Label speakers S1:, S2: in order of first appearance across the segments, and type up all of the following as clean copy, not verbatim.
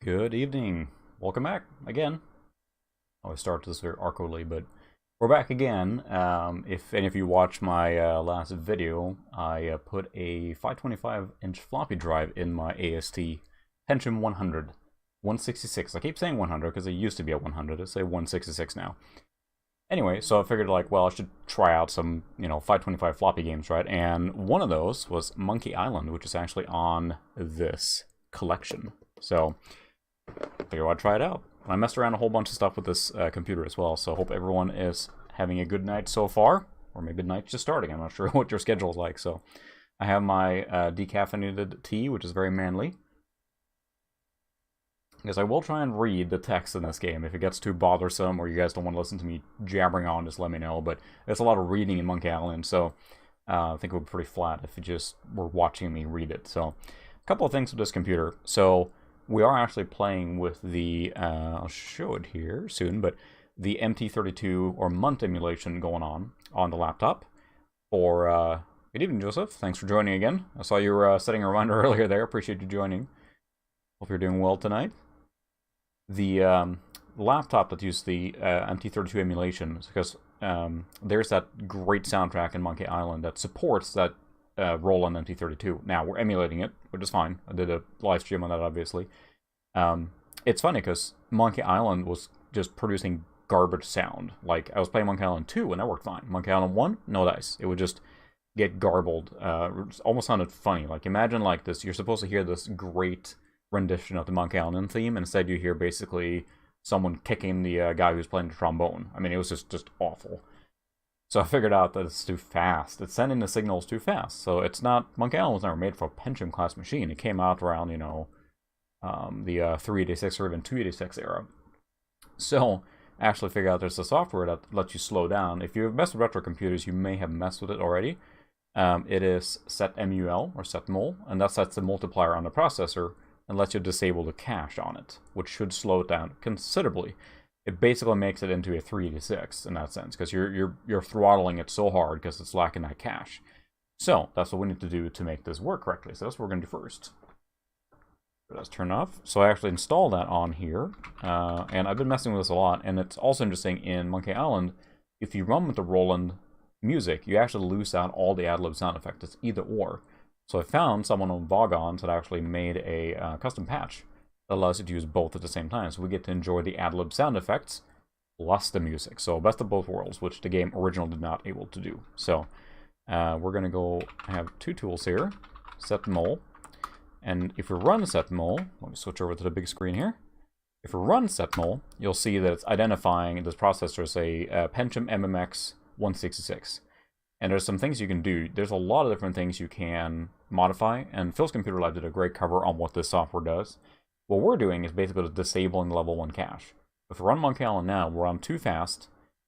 S1: Good evening. Welcome back again. I always start this very awkwardly, but we're back again. If any of you watched my last video, I put a 525-inch floppy drive in my AST Pentium 100, 166. I keep saying 100 because it used to be at 100. It's a 166 now. Anyway, so I figured like, well, I should try out some, 525 floppy games, right? And one of those was Monkey Island, which is actually on this collection. So I figured I'd try it out. And I messed around a whole bunch of stuff with this computer as well, so I hope everyone is having a good night so far. Or maybe the night's just starting. I'm not sure what your schedule is like. So I have my decaffeinated tea, which is very manly. Because I will try and read the text in this game. If it gets too bothersome or you guys don't want to listen to me jabbering on, just let me know. But there's a lot of reading in Monkey Island, so I think it would be pretty flat if you just were watching me read it. So a couple of things with this computer. So we are actually playing with the, I'll show it here soon, but the MT32 or MUNT emulation going on the laptop. For, good evening, Joseph. Thanks for joining again. I saw you were setting a reminder earlier there. Appreciate you joining. Hope you're doing well tonight. The laptop that used the MT32 emulation, because there's that great soundtrack in Monkey Island that supports that Roland MT32. Now, we're emulating it, which is fine. I did a live stream on that, obviously. It's funny because Monkey Island was just producing garbage sound. Like, I was playing Monkey Island 2 and that worked fine. Monkey Island 1, no dice. It would just get garbled. It almost sounded funny. Like, imagine like this. You're supposed to hear this great rendition of the Monkey Island theme, and instead you hear basically someone kicking the guy who's playing the trombone. I mean, it was just awful. So I figured out that it's too fast. It's sending the signals too fast. So it's not, Monkey Island was never made for a Pentium class machine. It came out around, the 386 or even 286 era. So I actually figured out there's a software that lets you slow down. If you've messed with retro computers, you may have messed with it already. It is setmul or setmul, and that sets the multiplier on the processor and lets you disable the cache on it, which should slow it down considerably. It basically makes it into a 386 in that sense, because you're throttling it so hard because it's lacking that cache. So that's what we need to do to make this work correctly. So that's what we're going to do first. Let's turn off. So I actually installed that on here, and I've been messing with this a lot. And it's also interesting in Monkey Island, if you run with the Roland music, you actually lose out all the ad-lib sound effects. It's either or. So I found someone on Vogons that actually made a custom patch that allows you to use both at the same time. So we get to enjoy the ad-lib sound effects plus the music. So best of both worlds, which the game original did not able to do. So we're going to go have two tools here. Setmul. And if we run setmul, let me switch over to the big screen here. If we run setmul, you'll see that it's identifying this processor as a Pentium MMX 166. And there's some things you can do. There's a lot of different things you can modify, and Phil's Computer Lab did a great cover on what this software does. What we're doing is basically disabling level 1 cache. If we run Monkey Island now, we'll run too fast.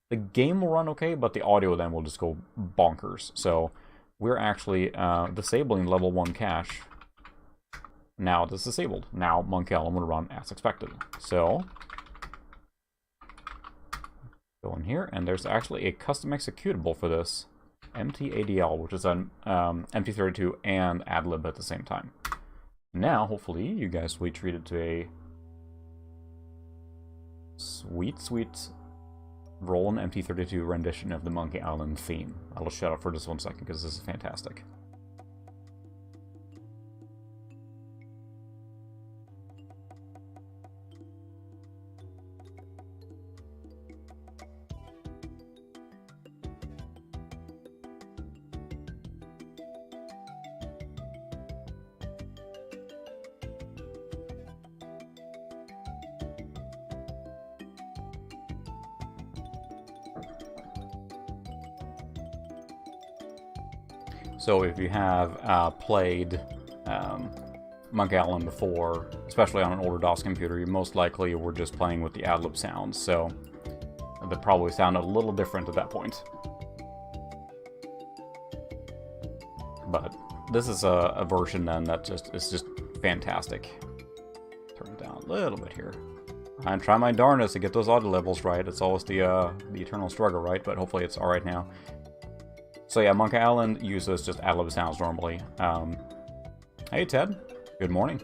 S1: The game will run okay, but the audio then will just go bonkers. So we're actually disabling level 1 cache. Now it's disabled. Now Monkey Island will run as expected. So go in here, and there's actually a custom executable for this. MTADL, which is an MT32 and AdLib at the same time. Now, hopefully, you guys will be treated to a sweet Roland MT32 rendition of the Monkey Island theme. I'll shut up for just 1 second because this is fantastic. So if you have played Monkey Island before, especially on an older DOS computer, you most likely were just playing with the ad-lib sounds, so they probably sounded a little different at that point. But this is a version then that is just fantastic. Turn it down a little bit here. I try my darndest to get those audio levels right. It's always the eternal struggle, right? But hopefully it's alright now. So yeah, Monkey Island uses just ad-lib sounds normally. Hey Ted, good morning.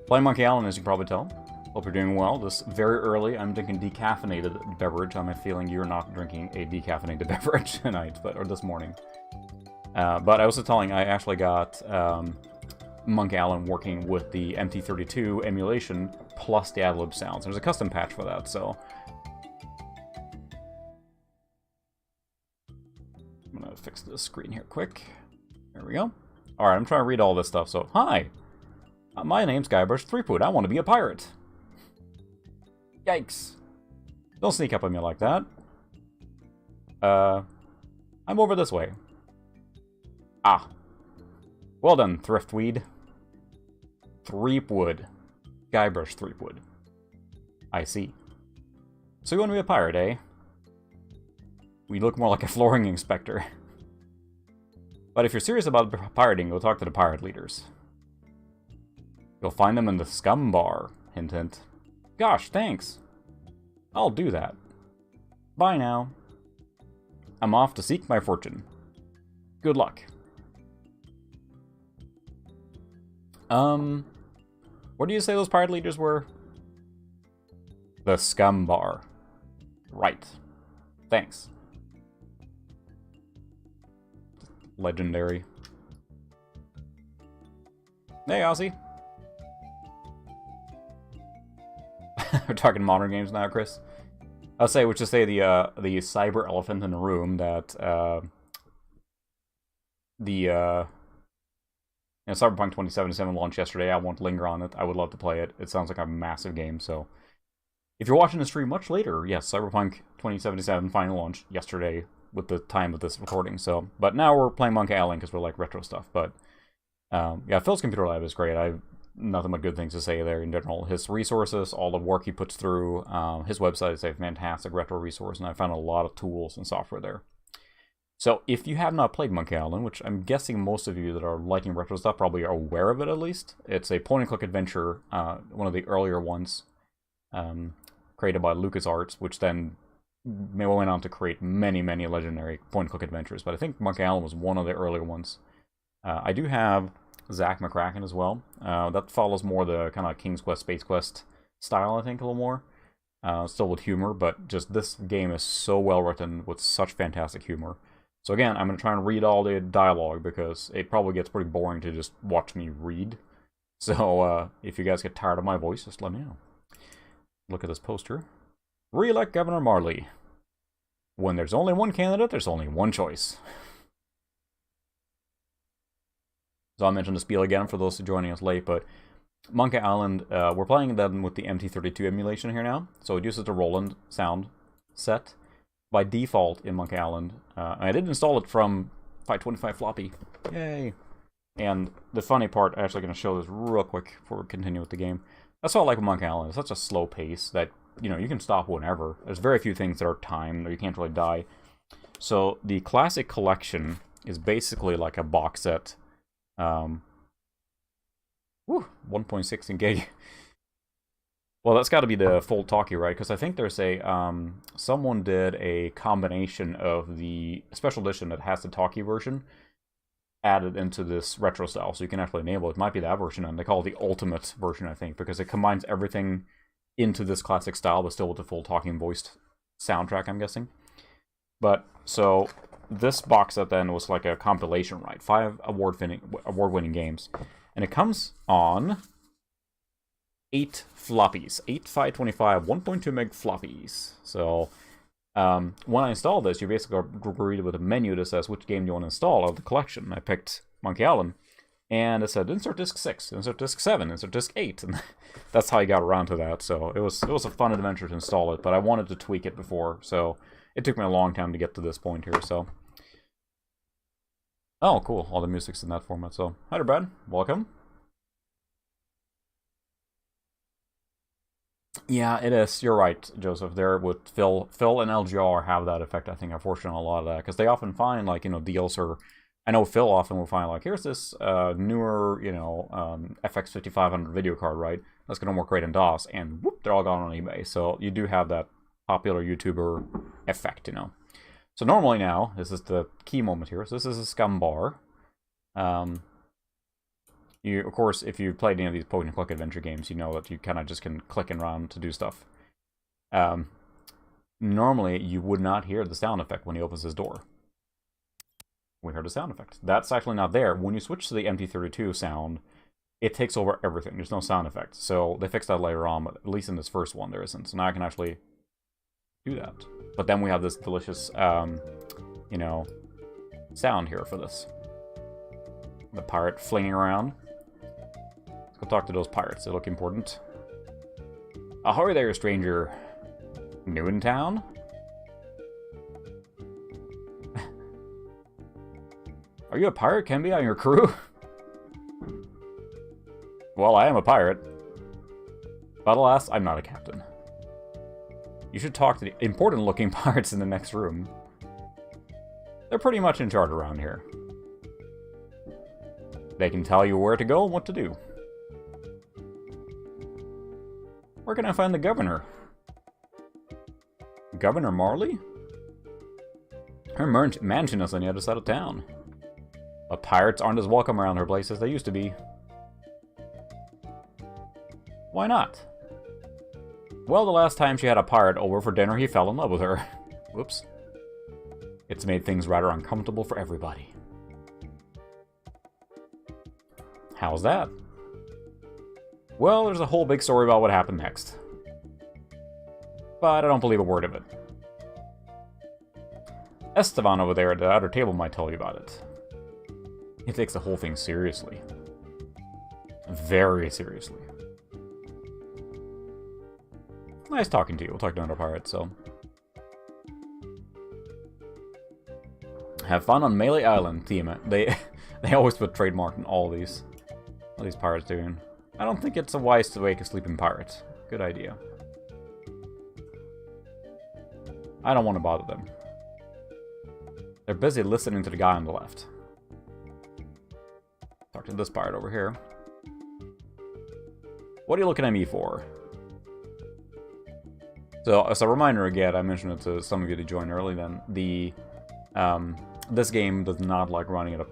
S1: Playing Monkey Island, as you can probably tell. Hope you're doing well. This very early, I'm drinking decaffeinated beverage. I'm feeling you're not drinking a decaffeinated beverage tonight, or this morning. But I was telling, I actually got Monk Allen working with the MT32 emulation plus the ad-lib sounds. There's a custom patch for that, so I'm gonna fix the screen here quick. There we go. Alright, I'm trying to read all this stuff, so hi! My name's Guybrush Threepwood. I want to be a pirate. Yikes. Don't sneak up on me like that. I'm over this way. Ah. Well done, Thriftweed. Threepwood. Guybrush Threepwood. I see. So you want to be a pirate, eh? We look more like a flooring inspector. But if you're serious about pirating, go talk to the pirate leaders. You'll find them in the scum bar. Hint, hint. Gosh, thanks. I'll do that. Bye now. I'm off to seek my fortune. Good luck. Where do you say those pirate leaders were? The scum bar. Right. Thanks. Legendary. Hey, Ozzy. We're talking modern games now, Chris. I'll say, which is say the cyber elephant in the room that Cyberpunk 2077 launched yesterday. I won't linger on it. I would love to play it. It sounds like a massive game. So, if you're watching the stream much later, yes, Cyberpunk 2077 finally launched yesterday with the time of this recording. So, but now we're playing Monk Allen because we're like retro stuff. But yeah, Phil's Computer Lab is great. I've nothing but good things to say there in general. His resources, all the work he puts through, his website is a fantastic retro resource, and I found a lot of tools and software there. So if you have not played Monk Allen, which I'm guessing most of you that are liking retro stuff probably are aware of it at least, it's a point-and-click adventure, one of the earlier ones, created by LucasArts, which then went on to create many, many legendary point-and-click adventures. But I think Monk Allen was one of the earlier ones. I do have Zach McCracken as well. That follows more the kind of King's Quest, Space Quest style, I think, a little more. Still with humor, but just this game is so well written with such fantastic humor. So again, I'm going to try and read all the dialogue because it probably gets pretty boring to just watch me read. So if you guys get tired of my voice, just let me know. Look at this poster. Re-elect Governor Marley. When there's only one candidate, there's only one choice. So I'll mention the spiel again for those joining us late, but Monk Island, we're playing them with the MT32 emulation here now. So it uses the Roland sound set by default in Monk Island. I did install it from 525 floppy. Yay! And the funny part, I'm actually going to show this real quick before we continue with the game. That's all I like with Monk Island. It's such a slow pace that, you know, you can stop whenever. There's very few things that are timed or you can't really die. So the Classic Collection is basically like a box set. 1.16 gig. Well, that's got to be the full talkie, right? Because I think there's a someone did a combination of the special edition that has the talkie version added into this retro style, so you can actually enable it. It might be that version, and they call it the ultimate version, I think, because it combines everything into this classic style, but still with the full talking voiced soundtrack, I'm guessing. But so this box set then was like a compilation, right? 5 award-winning games, and it comes on 8 floppies, 8 525 1.2 meg floppies. So when I installed this, you basically are greeted with a menu that says which game you want to install out of the collection. I picked Monkey Island, and it said insert disc 6, insert disc 7, insert disc 8, and that's how I got around to that. So it was a fun adventure to install it, but I wanted to tweak it before, so it took me a long time to get to this point here. So oh, cool, all the music's in that format. So hi there, Brad, welcome. Yeah, it is. You're right, Joseph. There with Phil and LGR have that effect. I think, unfortunately, a lot of that because they often find like deals or I know Phil often will find like here's this newer FX 5500 video card, right? That's gonna work great in DOS, and whoop, they're all gone on eBay. So you do have that popular YouTuber effect, So normally now this is the key moment here. So this is a scum bar. You, of course, if you've played any of these point-and-click adventure games, you know that you kind of just can click and run to do stuff. Normally, you would not hear the sound effect when he opens his door. We heard a sound effect. That's actually not there. When you switch to the MT32 sound, it takes over everything. There's no sound effect. So they fixed that later on, but at least in this first one there isn't. So now I can actually do that. But then we have this delicious, you know, sound here for this. The pirate flinging around. Let's go talk to those pirates. They look important. Ahoy there, stranger. New in town? Are you a pirate, Kenby, on your crew? Well, I am a pirate. But alas, I'm not a captain. You should talk to the important-looking pirates in the next room. They're pretty much in charge around here. They can tell you where to go and what to do. Where can I find the governor? Governor Marley? Her mansion is on the other side of town. But pirates aren't as welcome around her place as they used to be. Why not? Well, the last time she had a pirate over for dinner, he fell in love with her. Whoops. It's made things rather uncomfortable for everybody. How's that? Well, there's a whole big story about what happened next. But I don't believe a word of it. Esteban over there at the other table might tell you about it. He takes the whole thing seriously. Very seriously. Nice talking to you. We'll talk to another pirate, so... Have fun on Melee Island, team. They always put trademark in all these pirates doing. I don't think it's a wise to wake a sleeping pirate. Good idea. I don't want to bother them. They're busy listening to the guy on the left. Talk to this pirate over here. What are you looking at me for? So, as a reminder again, I mentioned it to some of you that joined early then, this game does not like running at a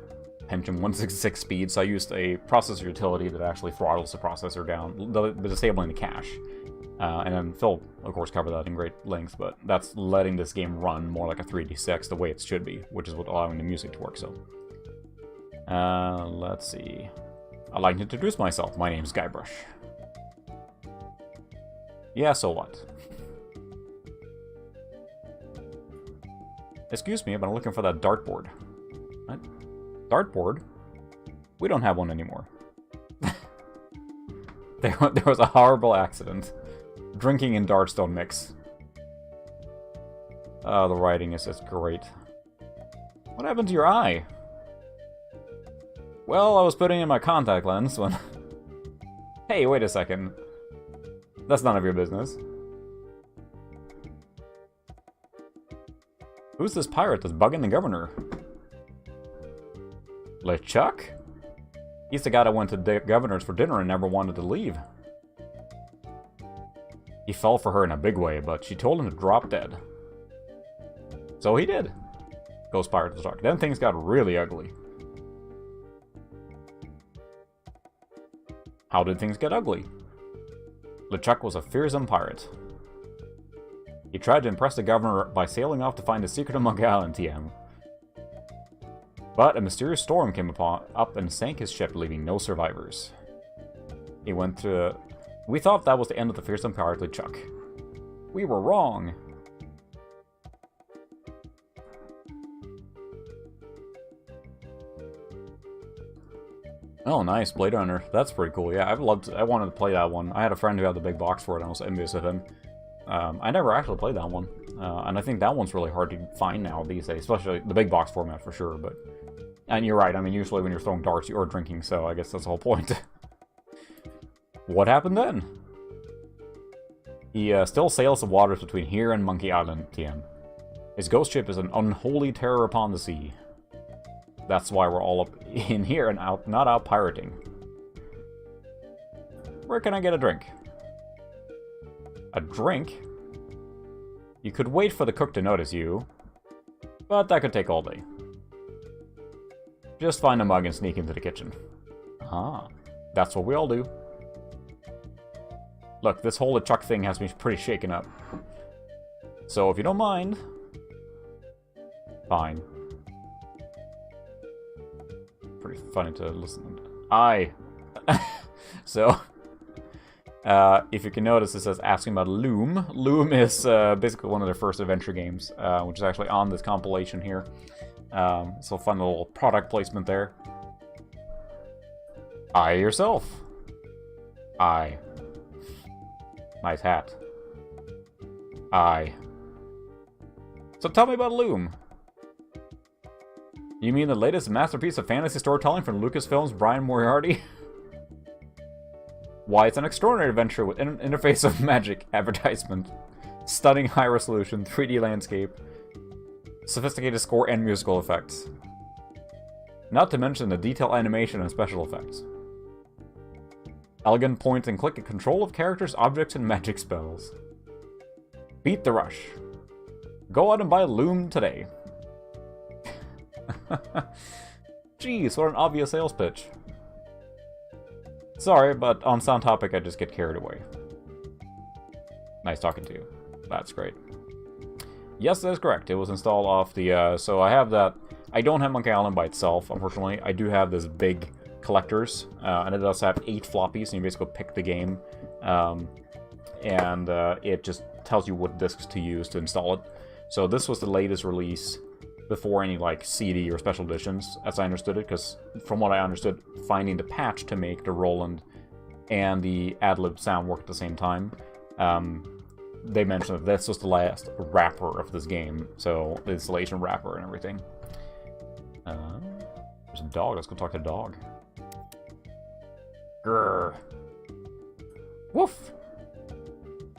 S1: Pentium 166 speed, so I used a processor utility that actually throttles the processor down, disabling the cache. And then Phil, of course, covered that in great length, but that's letting this game run more like a 3D6 the way it should be, which is what allowing the music to work, so. Let's see. I'd like to introduce myself. My name's Guybrush. Yeah, so what? Excuse me, but I'm looking for that dartboard. What? Dartboard? We don't have one anymore. There was a horrible accident. Drinking and darts don't mix. Oh, the writing is just great. What happened to your eye? Well, I was putting in my contact lens when... Hey, wait a second. That's none of your business. Who's this pirate that's bugging the governor? LeChuck? He's the guy that went to the governor's for dinner and never wanted to leave. He fell for her in a big way, but she told him to drop dead. So he did. Goes Pirate LeChuck. Then things got really ugly. How did things get ugly? LeChuck was a fearsome pirate. He tried to impress the governor by sailing off to find the secret of Monkey Island, TM. But a mysterious storm came up and sank his ship, leaving no survivors. He went to... We thought that was the end of the fearsome pirate LeChuck. We were wrong. Oh, nice. Blade Runner. That's pretty cool. Yeah, I wanted to play that one. I had a friend who had the big box for it, and I was envious of him. I never actually played that one. And I think that one's really hard to find now these days, especially the big box format for sure. But and you're right, I mean, usually when you're throwing darts, you're drinking, so I guess that's the whole point. What happened then? He still sails the waters between here and Monkey Island, TM. His ghost ship is an unholy terror upon the sea. That's why we're all up in here and out, not out pirating. Where can I get a drink? A drink? You could wait for the cook to notice you, but that could take all day. Just find a mug and sneak into the kitchen. Ah. That's what we all do. Look, this whole LeChuck thing has me pretty shaken up. So if you don't mind... Fine. Pretty funny to listen to. So... if you can notice, it says asking about Loom. Loom is basically one of their first adventure games, which is actually on this compilation here. So fun little product placement there. Eye yourself. Eye. Nice hat. Eye. So tell me about Loom. You mean the latest masterpiece of fantasy storytelling from Lucasfilm's Brian Moriarty? Why, it's an extraordinary adventure with an interface of magic advertisement, stunning high-resolution 3D landscape, sophisticated score and musical effects. Not to mention the detailed animation and special effects. Elegant point-and-click control of characters, objects, and magic spells. Beat the rush. Go out and buy Loom today. Jeez, what an obvious sales pitch. Sorry, but on sound topic, I just get carried away. Nice talking to you. That's great. Yes, that is correct. It was installed off the, so I have that. I don't have Monkey Island by itself, unfortunately. I do have this big collectors, and it does have 8 floppies, and you basically pick the game. And it just tells you what discs to use to install it. So this was the latest release before any, like, CD or special editions, as I understood it, because from what I understood, finding the patch to make the Roland and the ad-lib sound work at the same time, they mentioned that this was the last wrapper of this game, so the installation wrapper and everything. There's a dog. Let's go talk to the dog. Grrr. Woof.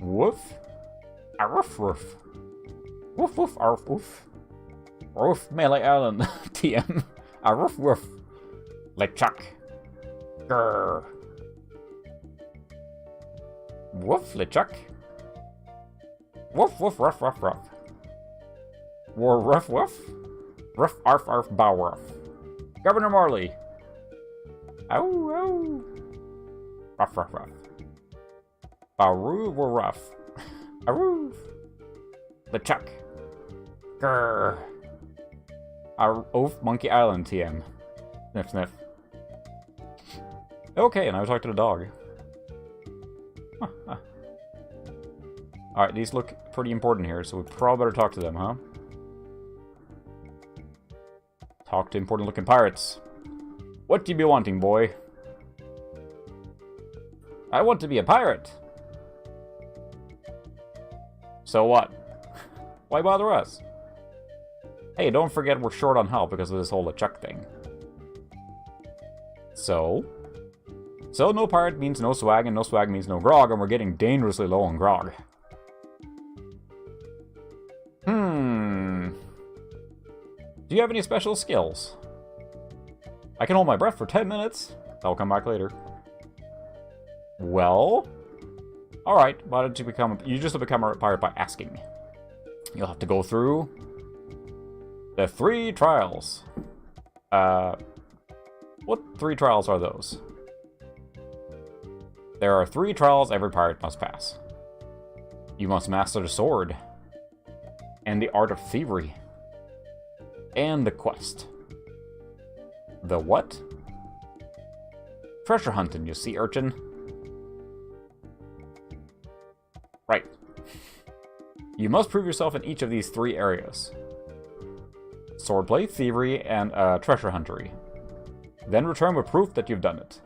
S1: Woof. Arf, woof. Woof, woof, arf, woof. Roof Melee Island, TM. A roof woof. LeChuck. Grrr. Woof, LeChuck. Woof, woof, ruff, ruff, ruff. War, ruff, woof. Ruff, arf, arf, bow, ruff. Governor Marley. Ow, ow. Ruff, ruff, ruff. Bow, war, ruff. A roof. LeChuck. Grrr. Oof, Monkey Island, TM. Sniff, sniff. Okay, and I was talking to the dog. Alright, these look pretty important here, so we probably better talk to them, huh? Talk to important-looking pirates. What do you be wanting, boy? I want to be a pirate. So what? Why bother us? Hey, don't forget we're short on help because of this whole LeChuck thing. So no pirate means no swag, and no swag means no grog, and we're getting dangerously low on grog. Do you have any special skills? I can hold my breath for 10 minutes. I'll come back later. Well... Alright, why don't you become... You just become a pirate by asking. You'll have to go through... the 3 trials. What 3 trials are those? There are 3 trials every pirate must pass. You must master the sword. And the art of thievery. And the quest. The what? Treasure hunting, you sea urchin. Right. You must prove yourself in each of these 3 areas. Swordplay, thievery, and treasure huntery. Then return with proof that you've done it.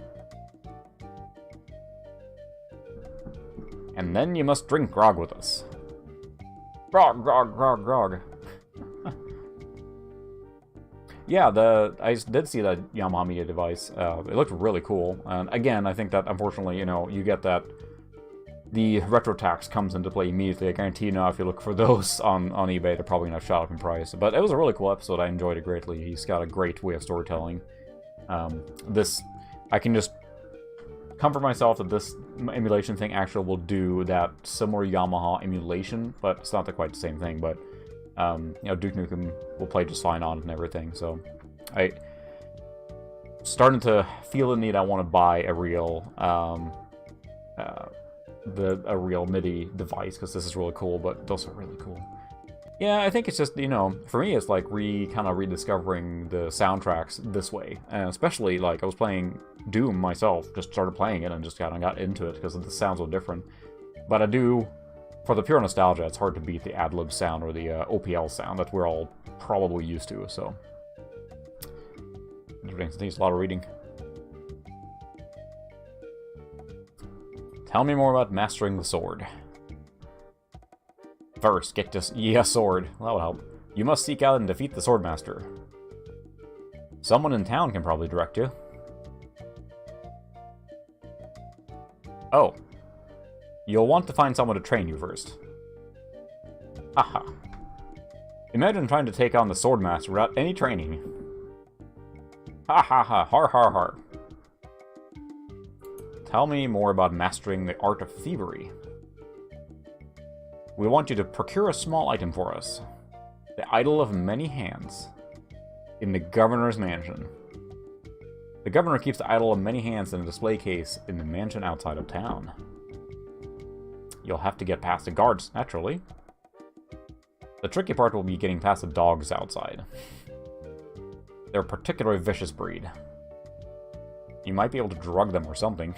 S1: And then you must drink grog with us. Grog, grog, grog, grog. Yeah, I did see that Yamaha Media device. It looked really cool. And again, I think that unfortunately, you know, you get that the retro tax comes into play immediately. I guarantee you now, if you look for those on eBay, they're probably going to shot up in price. But it was a really cool episode. I enjoyed it greatly. He's got a great way of storytelling. I can just comfort myself that this emulation thing actually will do that similar Yamaha emulation, but it's not quite the same thing. But you know, Duke Nukem will play just fine on it and everything. So starting to feel the need. I want to buy a real MIDI device, because this is really cool, but those are really cool. Yeah, I think it's just, you know, for me, it's like kind of rediscovering the soundtracks this way. And especially, like, I was playing Doom myself, just started playing it and just kind of got into it because the sounds so different. But I do, for the pure nostalgia, it's hard to beat the ad-lib sound or the OPL sound that we're all probably used to, so. It's a lot of reading. Tell me more about mastering the sword. First, get this sword. Well, that would help. You must seek out and defeat the Swordmaster. Someone in town can probably direct you. Oh. You'll want to find someone to train you first. Haha. Imagine trying to take on the Swordmaster without any training. Ha ha ha, har har har. Tell me more about mastering the art of thievery. We want you to procure a small item for us. The idol of many hands. In the governor's mansion. The governor keeps the idol of many hands in a display case in the mansion outside of town. You'll have to get past the guards, naturally. The tricky part will be getting past the dogs outside. They're a particularly vicious breed. You might be able to drug them or something.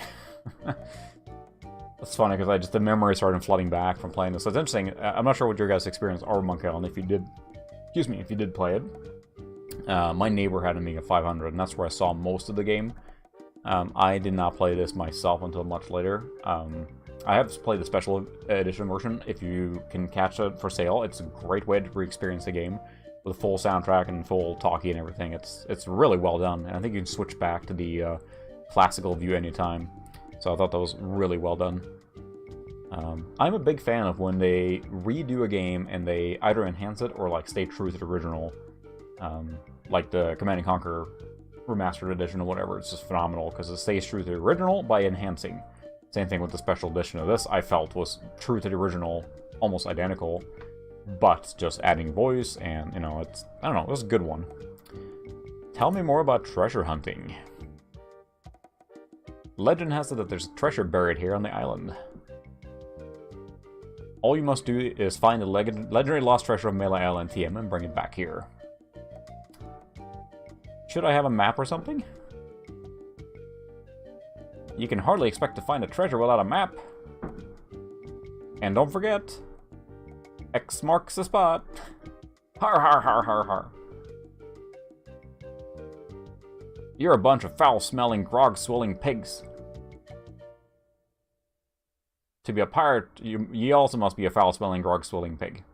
S1: That's funny, because the memories started flooding back from playing this. So it's interesting. I'm not sure what your guys' experience are with Monkey Island, if you did... Excuse me, if you did play it. My neighbor had an Amiga 500, and that's where I saw most of the game. I did not play this myself until much later. I have played the special edition version. If you can catch it for sale, it's a great way to re-experience the game. With a full soundtrack and full talkie and everything. It's really well done. And I think you can switch back to the classical view anytime. So I thought that was really well done. I'm a big fan of when they redo a game and they either enhance it or like stay true to the original. Like the Command & Conquer Remastered Edition or whatever. It's just phenomenal because it stays true to the original by enhancing. Same thing with the special edition of this, I felt was true to the original, almost identical. But just adding voice and, you know, I don't know, it was a good one. Tell me more about treasure hunting. Legend has it that there's treasure buried here on the island. All you must do is find the legendary lost treasure of Melee Island TM and bring it back here. Should I have a map or something? You can hardly expect to find a treasure without a map. And don't forget, X marks the spot. Har har har har har. You're a bunch of foul-smelling, grog-swilling pigs. To be a pirate, ye also must be a foul-smelling, grog-swilling pig.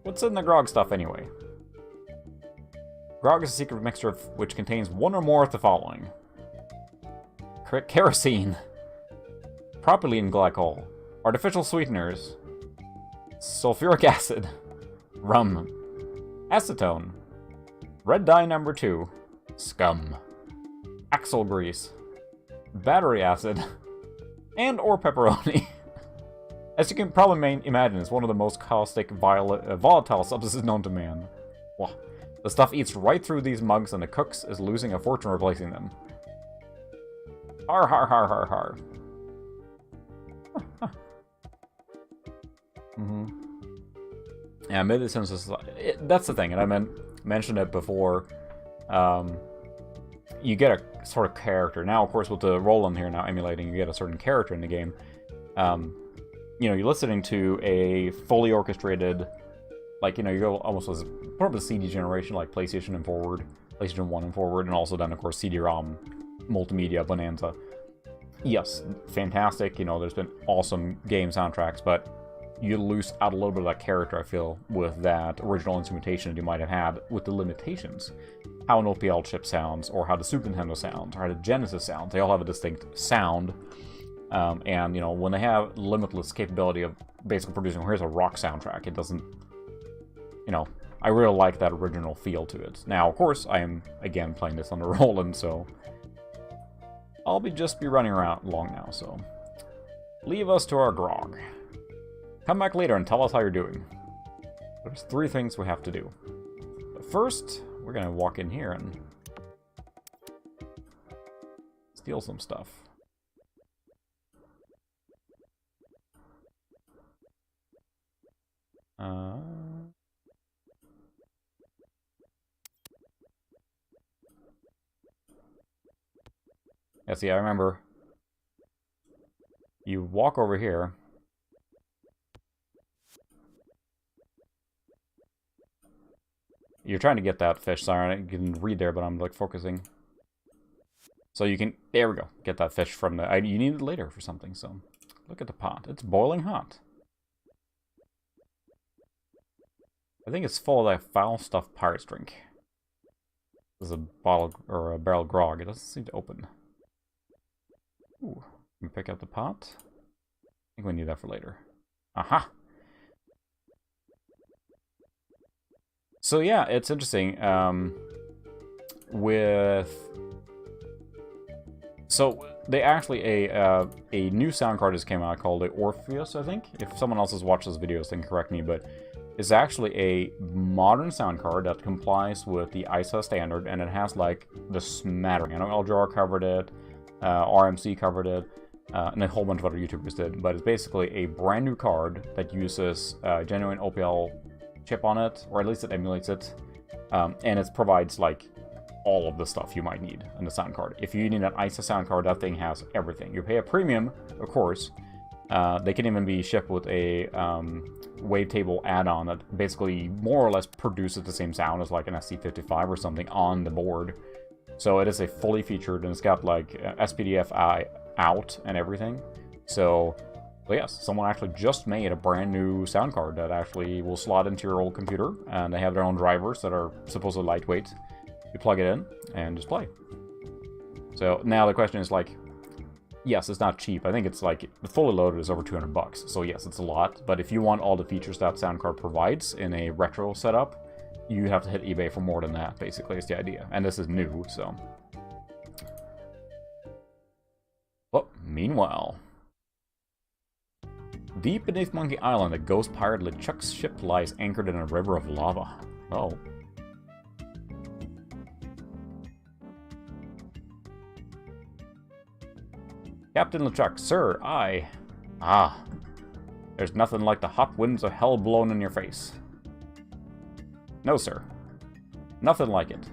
S1: What's in the grog stuff, anyway? Grog is a secret mixture which contains one or more of the following. Kerosene. Propylene glycol. Artificial sweeteners. Sulfuric acid. Rum. Acetone. Red dye number 2. Scum. Axle grease. Battery acid. And or pepperoni. As you can probably imagine, it's one of the most caustic, volatile substances known to man. Wow. The stuff eats right through these mugs and the cooks is losing a fortune replacing them. Har har har har har. Yeah, medicines is... that's the thing, and I mentioned it before. You get a sort of character. Now, of course, with the Roland here now emulating, you get a certain character in the game. You know, you're listening to a fully orchestrated... Like, you know, you go almost as part of the CD generation, like PlayStation and forward, PlayStation 1 and forward, and also then, of course, CD-ROM multimedia bonanza. Yes, fantastic. You know, there's been awesome game soundtracks, but you lose out a little bit of that character, I feel, with that original instrumentation that you might have had with the limitations. How an OPL chip sounds, or how the Super Nintendo sounds, or how the Genesis sounds. They all have a distinct sound. And, you know, when they have limitless capability of basically producing, here's a rock soundtrack, it doesn't... You know, I really like that original feel to it. Now, of course, I am, again, playing this on the Roland, so... I'll just be running around long now, so... Leave us to our grog. Come back later and tell us how you're doing. There's 3 things we have to do. But first, we're gonna walk in here and steal some stuff. Yeah, see, I remember. You walk over here. You're trying to get that fish. Sorry, you can read there, but I'm like focusing. So you can, there we go, get that fish from the, you need it later for something, so. Look at the pot, it's boiling hot. I think it's full of that foul stuff pirates drink. There's a bottle, or a barrel of grog, it doesn't seem to open. Ooh, can we pick up the pot? I think we need that for later. Aha! So yeah, it's interesting, so they actually, a new sound card just came out called the Orpheus, I think. If someone else has watched those videos, then correct me, but it's actually a modern sound card that complies with the ISA standard, and it has like the smattering. I know LJR covered it, RMC covered it, and a whole bunch of other YouTubers did, but it's basically a brand new card that uses genuine OPL chip on it, or at least it emulates it, and it provides like all of the stuff you might need in the sound card. If you need an ISA sound card, that thing has everything. You pay a premium, of course. They can even be shipped with a wavetable add-on that basically more or less produces the same sound as like an SC55 or something on the board. So it is a fully featured, and it's got like SPDF out and everything. So yes, someone actually just made a brand new sound card that actually will slot into your old computer, and they have their own drivers that are supposedly lightweight. You plug it in and just play. So now the question is like, yes, it's not cheap. I think it's like, fully loaded is over 200 bucks. So yes, it's a lot. But if you want all the features that sound card provides in a retro setup, you have to hit eBay for more than that, basically, is the idea. And this is new, so. But meanwhile, deep beneath Monkey Island, a ghost pirate LeChuck's ship lies anchored in a river of lava. Oh. Captain LeChuck, sir, I... Ah. There's nothing like the hot winds of hell blown in your face. No, sir. Nothing like it.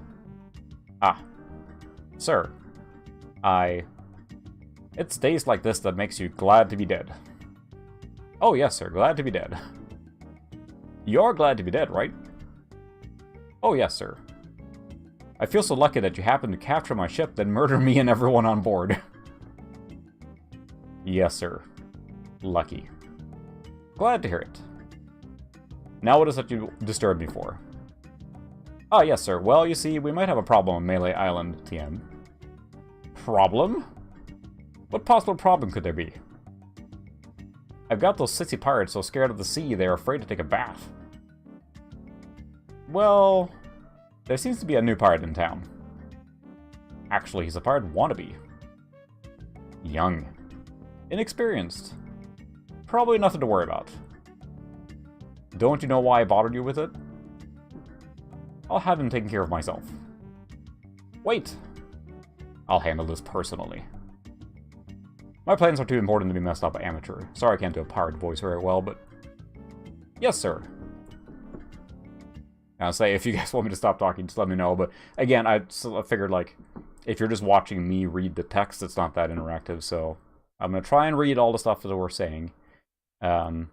S1: Ah. Sir, I... It's days like this that makes you glad to be dead. Oh, yes, sir, glad to be dead. You're glad to be dead, right? Oh, yes, sir. I feel so lucky that you happened to capture my ship, then murder me and everyone on board. Yes, sir. Lucky. Glad to hear it. Now what is it you disturbed me for? Ah, yes, sir. Well, you see, we might have a problem on Melee Island, TM. Problem? What possible problem could there be? I've got those sissy pirates so scared of the sea they're afraid to take a bath. Well, there seems to be a new pirate in town. Actually, he's a pirate wannabe. Young. Inexperienced. Probably nothing to worry about. Don't you know why I bothered you with it? I'll have him taken care of myself. Wait! I'll handle this personally. My plans are too important to be messed up by amateur. Sorry I can't do a pirate voice very well, but... Yes, sir. I'll say, if you guys want me to stop talking, just let me know. But again, I figured, like, if you're just watching me read the text, it's not that interactive, so... I'm going to try and read all the stuff that we're saying. Yeah,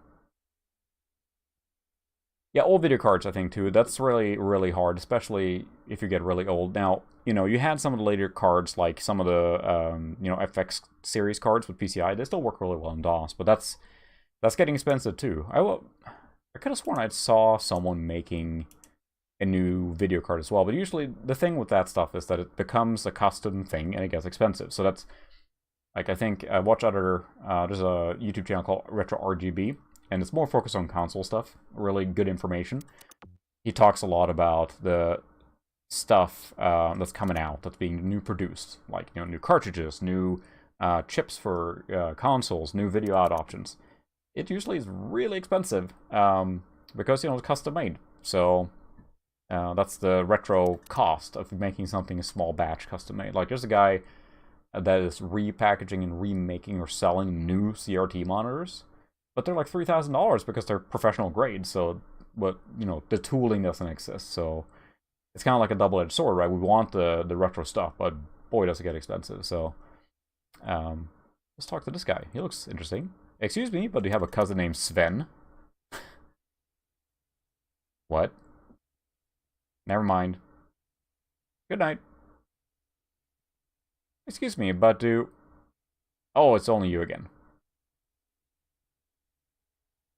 S1: old video cards, I think, too. That's really, really hard, especially if you get really old. Now, you know, you had some of the later cards, like some of the, you know, FX series cards with PCI. They still work really well in DOS, but that's getting expensive, too. I could have sworn I saw someone making a new video card as well, but usually the thing with that stuff is that it becomes a custom thing and it gets expensive. So that's... Like, I think, watch other, there's a YouTube channel called Retro RGB, and it's more focused on console stuff, really good information. He talks a lot about the stuff that's coming out, that's being new produced, like, you know, new cartridges, new chips for consoles, new video out options. It usually is really expensive, because, you know, it's custom made. So, that's the retro cost of making something a small batch custom made. Like, there's a guy... that is repackaging and remaking or selling new CRT monitors, but they're like $3,000 because they're professional grade. So, but the tooling doesn't exist. So it's kind of like a double-edged sword, right? We want the retro stuff, but boy, does it get expensive. So let's talk to this guy. He looks interesting. Excuse me, but do you have a cousin named Sven? What? Never mind. Good night. Excuse me, but do... Oh, it's only you again.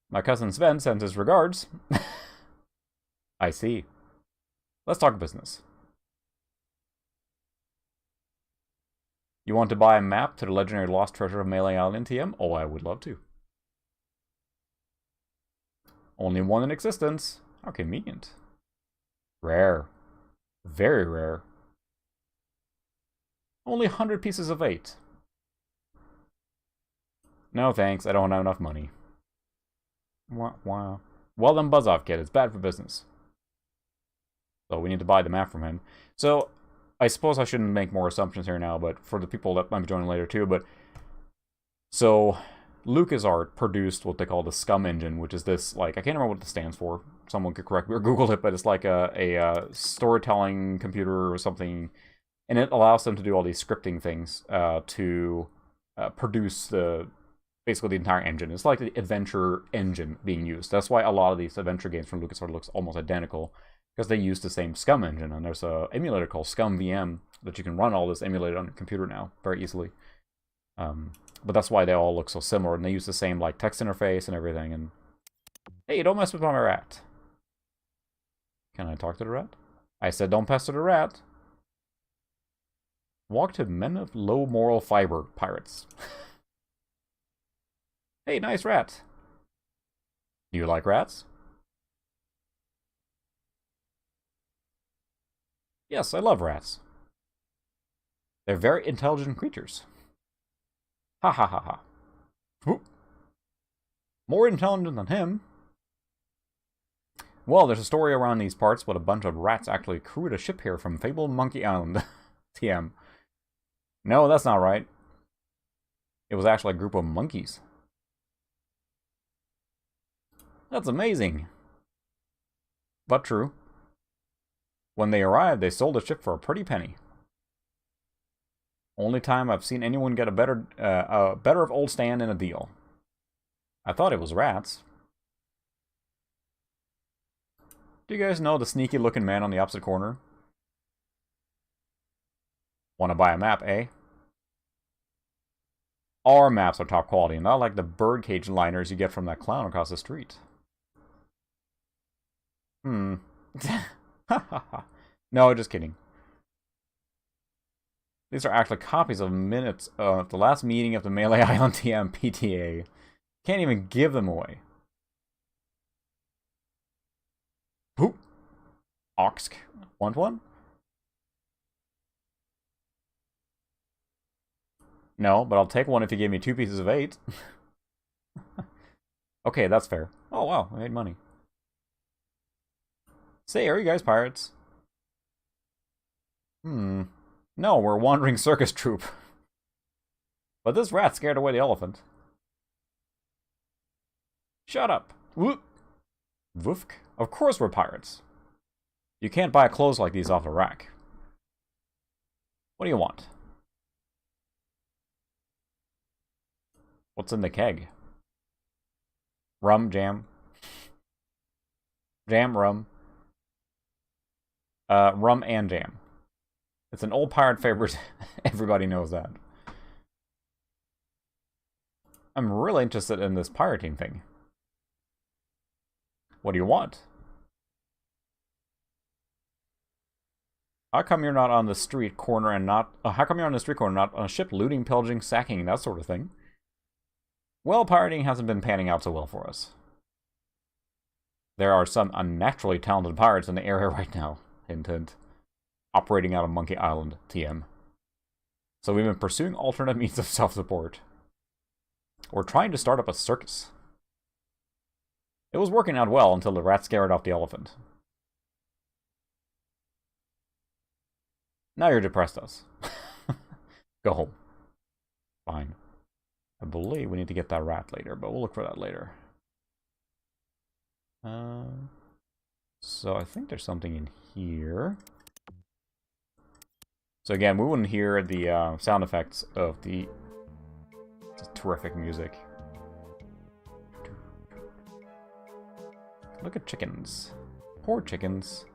S1: My cousin Sven sends his regards. I see. Let's talk business. You want to buy a map to the legendary lost treasure of Melee Island, TM? Oh, I would love to. Only one in existence. How convenient. Rare. Very rare. Only 100 pieces of 8. No thanks, I don't have enough money. Wow. Well done, buzz off, kid. It's bad for business. So we need to buy the map from him. So I suppose I shouldn't make more assumptions here now, but for the people that might be joining later too, but so LucasArts produced what they call the Scum engine, which is this, like, I can't remember what this stands for. Someone could correct me or Google it, but it's like a storytelling computer or something, and it allows them to do all these scripting things to produce basically the entire engine. It's like the adventure engine being used. That's why a lot of these adventure games from LucasArts looks almost identical, because they use the same Scum engine, and there's an emulator called Scum VM that you can run all this emulated on your computer now very easily. But that's why they all look so similar, and they use the same like text interface and everything. And hey, don't mess with my rat. Can I talk to the rat? I said don't pester the rat. Walk to men of low moral fiber, pirates. Hey, nice rat. Do you like rats? Yes, I love rats. They're very intelligent creatures. Ha ha ha ha. Whoop. More intelligent than him. Well, there's a story around these parts, but a bunch of rats actually crewed a ship here from fabled Monkey Island. TM. No, that's not right. It was actually a group of monkeys. That's amazing. But true. When they arrived, they sold the ship for a pretty penny. Only time I've seen anyone get a better of old stand in a deal. I thought it was rats. Do you guys know the sneaky looking man on the opposite corner? Want to buy a map, eh? Our maps are top quality, not like the birdcage liners you get from that clown across the street. No, just kidding. These are actually copies of minutes of the last meeting of the Melee Island TM PTA. Can't even give them away. Poop. Oxk. Want one? No, but I'll take one if you give me 2 pieces of 8. Okay, that's fair. Oh wow, I made money. Say, are you guys pirates? No, we're a wandering circus troupe. But this rat scared away the elephant. Shut up. Whoop. Woofk. Of course we're pirates. You can't buy clothes like these off the rack. What do you want? What's in the keg? Rum, jam. Jam, rum. Rum and jam. It's an old pirate favorite. Everybody knows that. I'm really interested in this pirating thing. What do you want? How come you're not on the street corner and not... how come you're on the street corner, not on a ship looting, pillaging, sacking, that sort of thing? Well, pirating hasn't been panning out so well for us. There are some unnaturally talented pirates in the area right now. Hint, hint. Operating out of Monkey Island, TM. So we've been pursuing alternate means of self-support. We're trying to start up a circus. It was working out well until the rat scared off the elephant. Now you're depressed us. Go home. Fine. I believe we need to get that rat later, but we'll look for that later. So I think there's something in here. So again, we wouldn't hear the sound effects of the terrific music. Look at chickens. Poor chickens.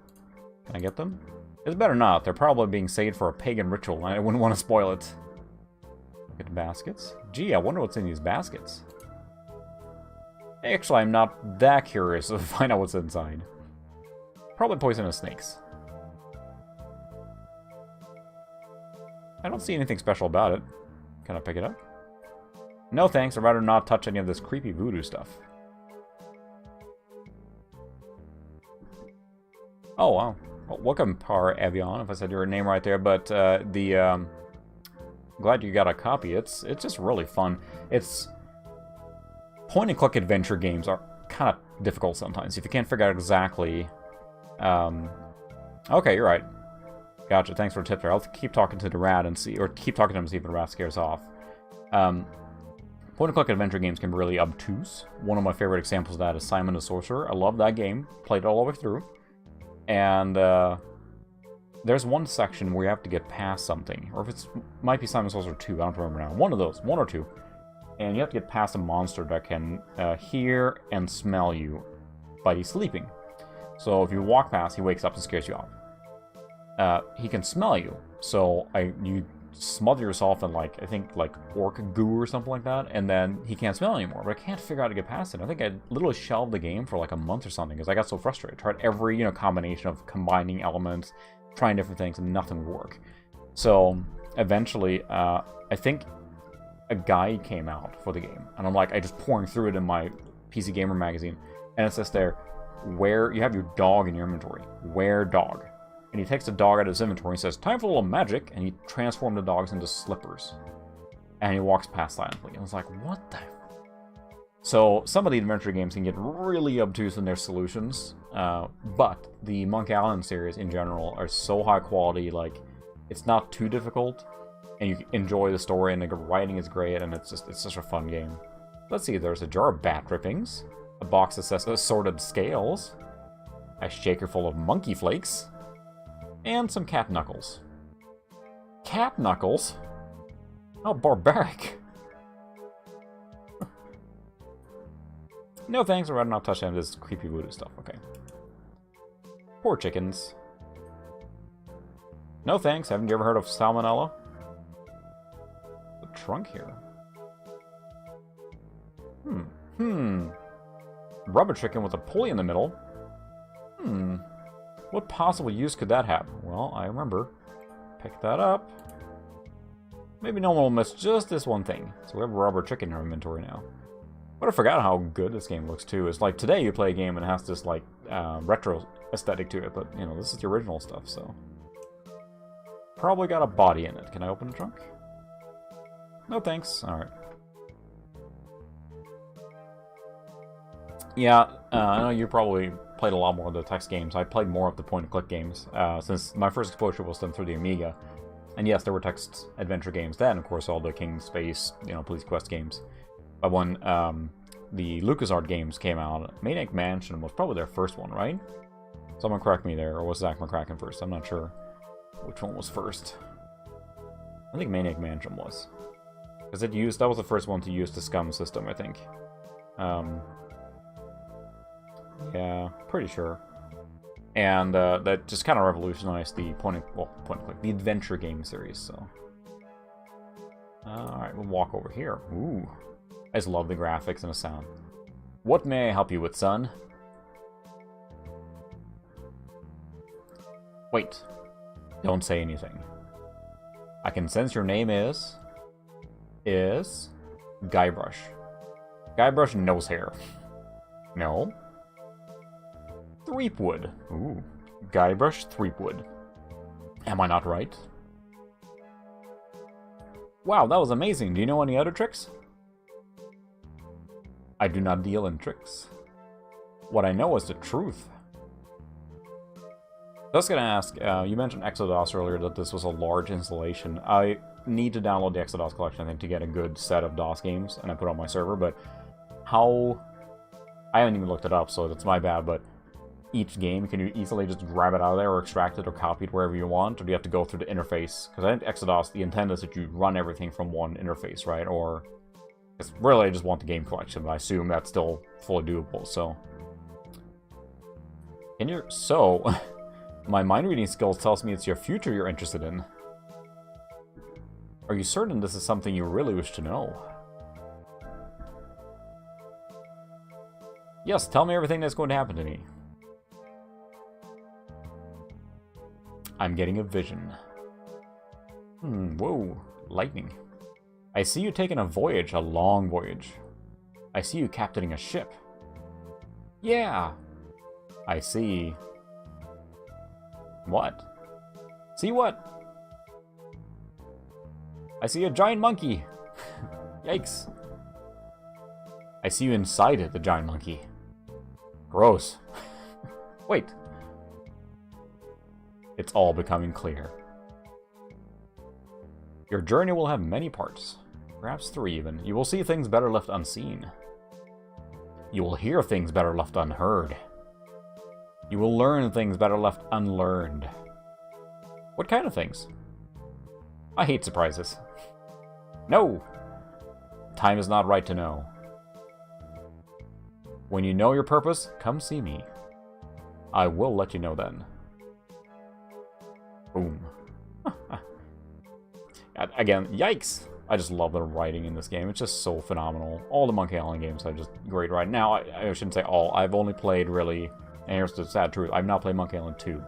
S1: Can I get them? It's better not. They're probably being saved for a pagan ritual, and I wouldn't want to spoil it. Look at the baskets. Gee, I wonder what's in these baskets. Actually, I'm not that curious to find out what's inside. Probably poisonous snakes. I don't see anything special about it. Can I pick it up? No thanks, I'd rather not touch any of this creepy voodoo stuff. Oh, wow. Well, welcome, Par Avion, if I said your name right there, but glad you got a copy. It's just really fun. It's... point-and-click adventure games are kind of difficult sometimes. If you can't figure out exactly... Okay, you're right. Gotcha, thanks for the tip there. I'll keep talking to the rat and see... or keep talking to him and see if the rat scares off. Point-and-click adventure games can be really obtuse. One of my favorite examples of that is Simon the Sorcerer. I love that game. Played it all the way through. And there's one section where you have to get past something. Or if it's... might be Simon the Sorcerer 2, I don't remember now. One of those. One or two. And you have to get past a monster that can hear and smell you by sleeping. So if you walk past, he wakes up and scares you off. He can smell you. So you smother yourself in, like, I think, like, orc goo or something like that, and then he can't smell anymore. But I can't figure out how to get past it. I think I literally shelved the game for like a month or something because I got so frustrated. Tried every, combination of combining elements, trying different things, and nothing would work. So eventually, I think a guide came out for the game, and I'm like, I just pouring through it in my PC Gamer magazine, and it says there, where you have your dog in your inventory. Where dog. And he takes the dog out of his inventory and says, time for a little magic, and he transformed the dogs into slippers. And he walks past silently. And I was like, what the... So, some of the adventure games can get really obtuse in their solutions, but the Monk Island series in general are so high quality, like, it's not too difficult, and you enjoy the story, and the writing is great, and it's such a fun game. Let's see, there's a jar of bat drippings, a box that says assorted scales, a shaker full of monkey flakes, and some cat knuckles. Cat knuckles? How barbaric. No thanks, I'd rather not touch any of this creepy voodoo stuff. Okay. Poor chickens. No thanks, haven't you ever heard of salmonella? The trunk here. Rubber chicken with a pulley in the middle. What possible use could that have? Well, I remember. Pick that up. Maybe no one will miss just this one thing. So we have a rubber chicken in our inventory now. But I forgot how good this game looks too. It's like today you play a game and it has this like retro aesthetic to it, but this is the original stuff, so. Probably got a body in it. Can I open the trunk? No thanks. Alright. Yeah, I know you probably played a lot more of the text games. I played more of the point-and-click games, since my first exposure was done through the Amiga. And yes, there were text adventure games then, of course, all the King Space, Police Quest games. But when the LucasArts games came out, Maniac Mansion was probably their first one, right? Someone correct me there, or was Zach McCracken first? I'm not sure which one was first. I think Maniac Mansion was. Because that was the first one to use the SCUM system, I think. Yeah, pretty sure. And that just kind of revolutionized the point-and-click, the adventure game series, so. Alright, we'll walk over here. Ooh. I just love the graphics and the sound. What may I help you with, son? Wait. Don't say anything. I can sense your name is Guybrush. Guybrush nose hair. No. Threepwood. Ooh. Guybrush Threepwood. Am I not right? Wow, that was amazing. Do you know any other tricks? I do not deal in tricks. What I know is the truth. I was going to ask, you mentioned Exodus earlier, that this was a large installation. I need to download the Exodus collection, I think, to get a good set of DOS games, and I put it on my server, but how... I haven't even looked it up, so that's my bad, but each game, can you easily just grab it out of there or extract it or copy it wherever you want, or do you have to go through the interface? Because I think Exodus, the intent is that you run everything from one interface, right? Or, it's really, I just want the game collection, but I assume that's still fully doable, so... So, my mind reading skills tells me it's your future you're interested in. Are you certain this is something you really wish to know? Yes, tell me everything that's going to happen to me. I'm getting a vision. Whoa, lightning. I see you taking a voyage, a long voyage. I see you captaining a ship. Yeah. I see... What? See what? I see a giant monkey. Yikes. I see you inside it, the giant monkey. Gross. Wait. It's all becoming clear. Your journey will have many parts. Perhaps 3 even. You will see things better left unseen. You will hear things better left unheard. You will learn things better left unlearned. What kind of things? I hate surprises. No! Time is not right to know. When you know your purpose, come see me. I will let you know then. Boom. Again, yikes! I just love the writing in this game. It's just so phenomenal. All the Monkey Island games are just great right now. I shouldn't say all. I've only played really... And here's the sad truth. I've not played Monkey Island 2.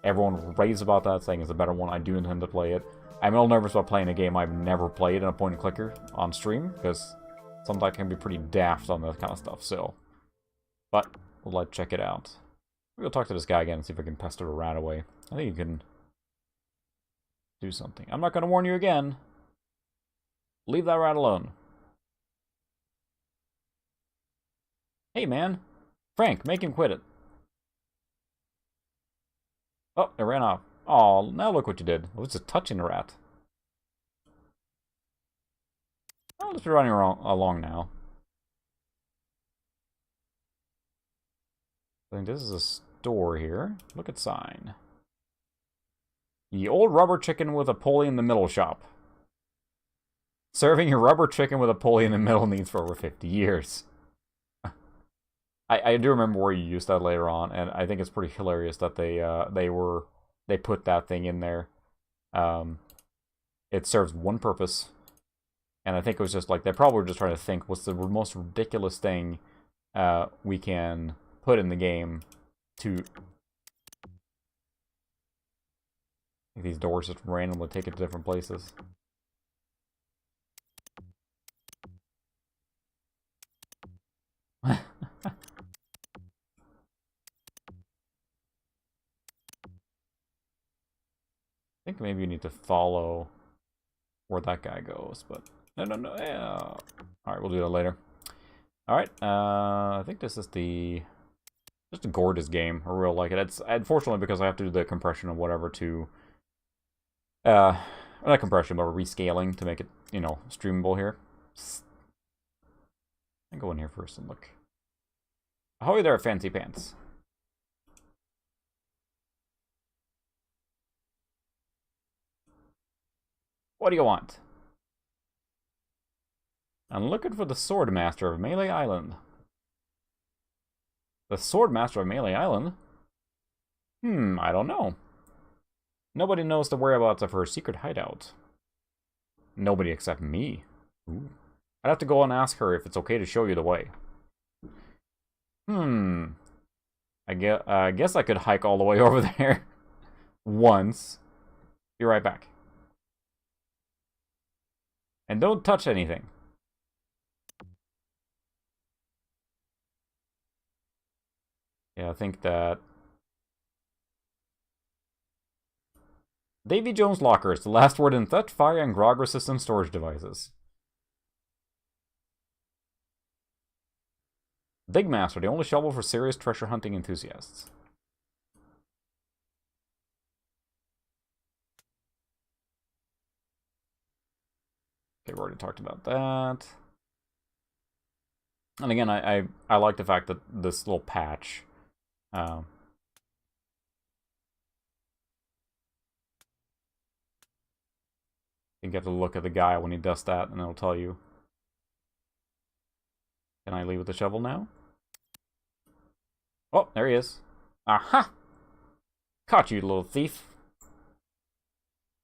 S1: Everyone raves about that, saying it's a better one. I do intend to play it. I'm a little nervous about playing a game I've never played in a point-and-clicker on stream, because sometimes I can be pretty daft on that kind of stuff, so... But, let's check it out. We'll talk to this guy again and see if I can pester a rat away. I think you can... do something. I'm not going to warn you again. Leave that rat alone. Hey, man. Frank, make him quit it. Oh, it ran off. Oh, now look what you did. I was just touching the rat. I'll just be running along now. I think this is a store here. Look at sign. The old rubber chicken with a pulley in the middle shop. Serving your rubber chicken with a pulley in the middle needs for over 50 years. I do remember where you used that later on, and I think it's pretty hilarious that they put that thing in there. It serves one purpose, and I think it was just like they probably were just trying to think what's the most ridiculous thing we can put in the game to... These doors just randomly take it to different places. I think maybe you need to follow where that guy goes, but no, yeah. Alright, we'll do that later. Alright, I think this is just a gorgeous game. I really like it. It's unfortunately because I have to do the compression or whatever to not compression, but rescaling to make it, you know, streamable here. I'll go in here first and look. Ahoy there, fancy pants. What do you want? I'm looking for the Sword Master of Melee Island. The Sword Master of Melee Island? I don't know. Nobody knows the whereabouts of her secret hideout. Nobody except me. Ooh. I'd have to go and ask her if it's okay to show you the way. I guess I could hike all the way over there. Once. Be right back. And don't touch anything. Yeah, I think that... Davy Jones lockers, the last word in theft, fire, and grog-resistant storage devices. Dig Master, the only shovel for serious treasure hunting enthusiasts. Okay, we already talked about that. And again, I like the fact that this little patch... you get to look at the guy when he does that, and it'll tell you. Can I leave with the shovel now? Oh, there he is. Aha! Caught you, little thief.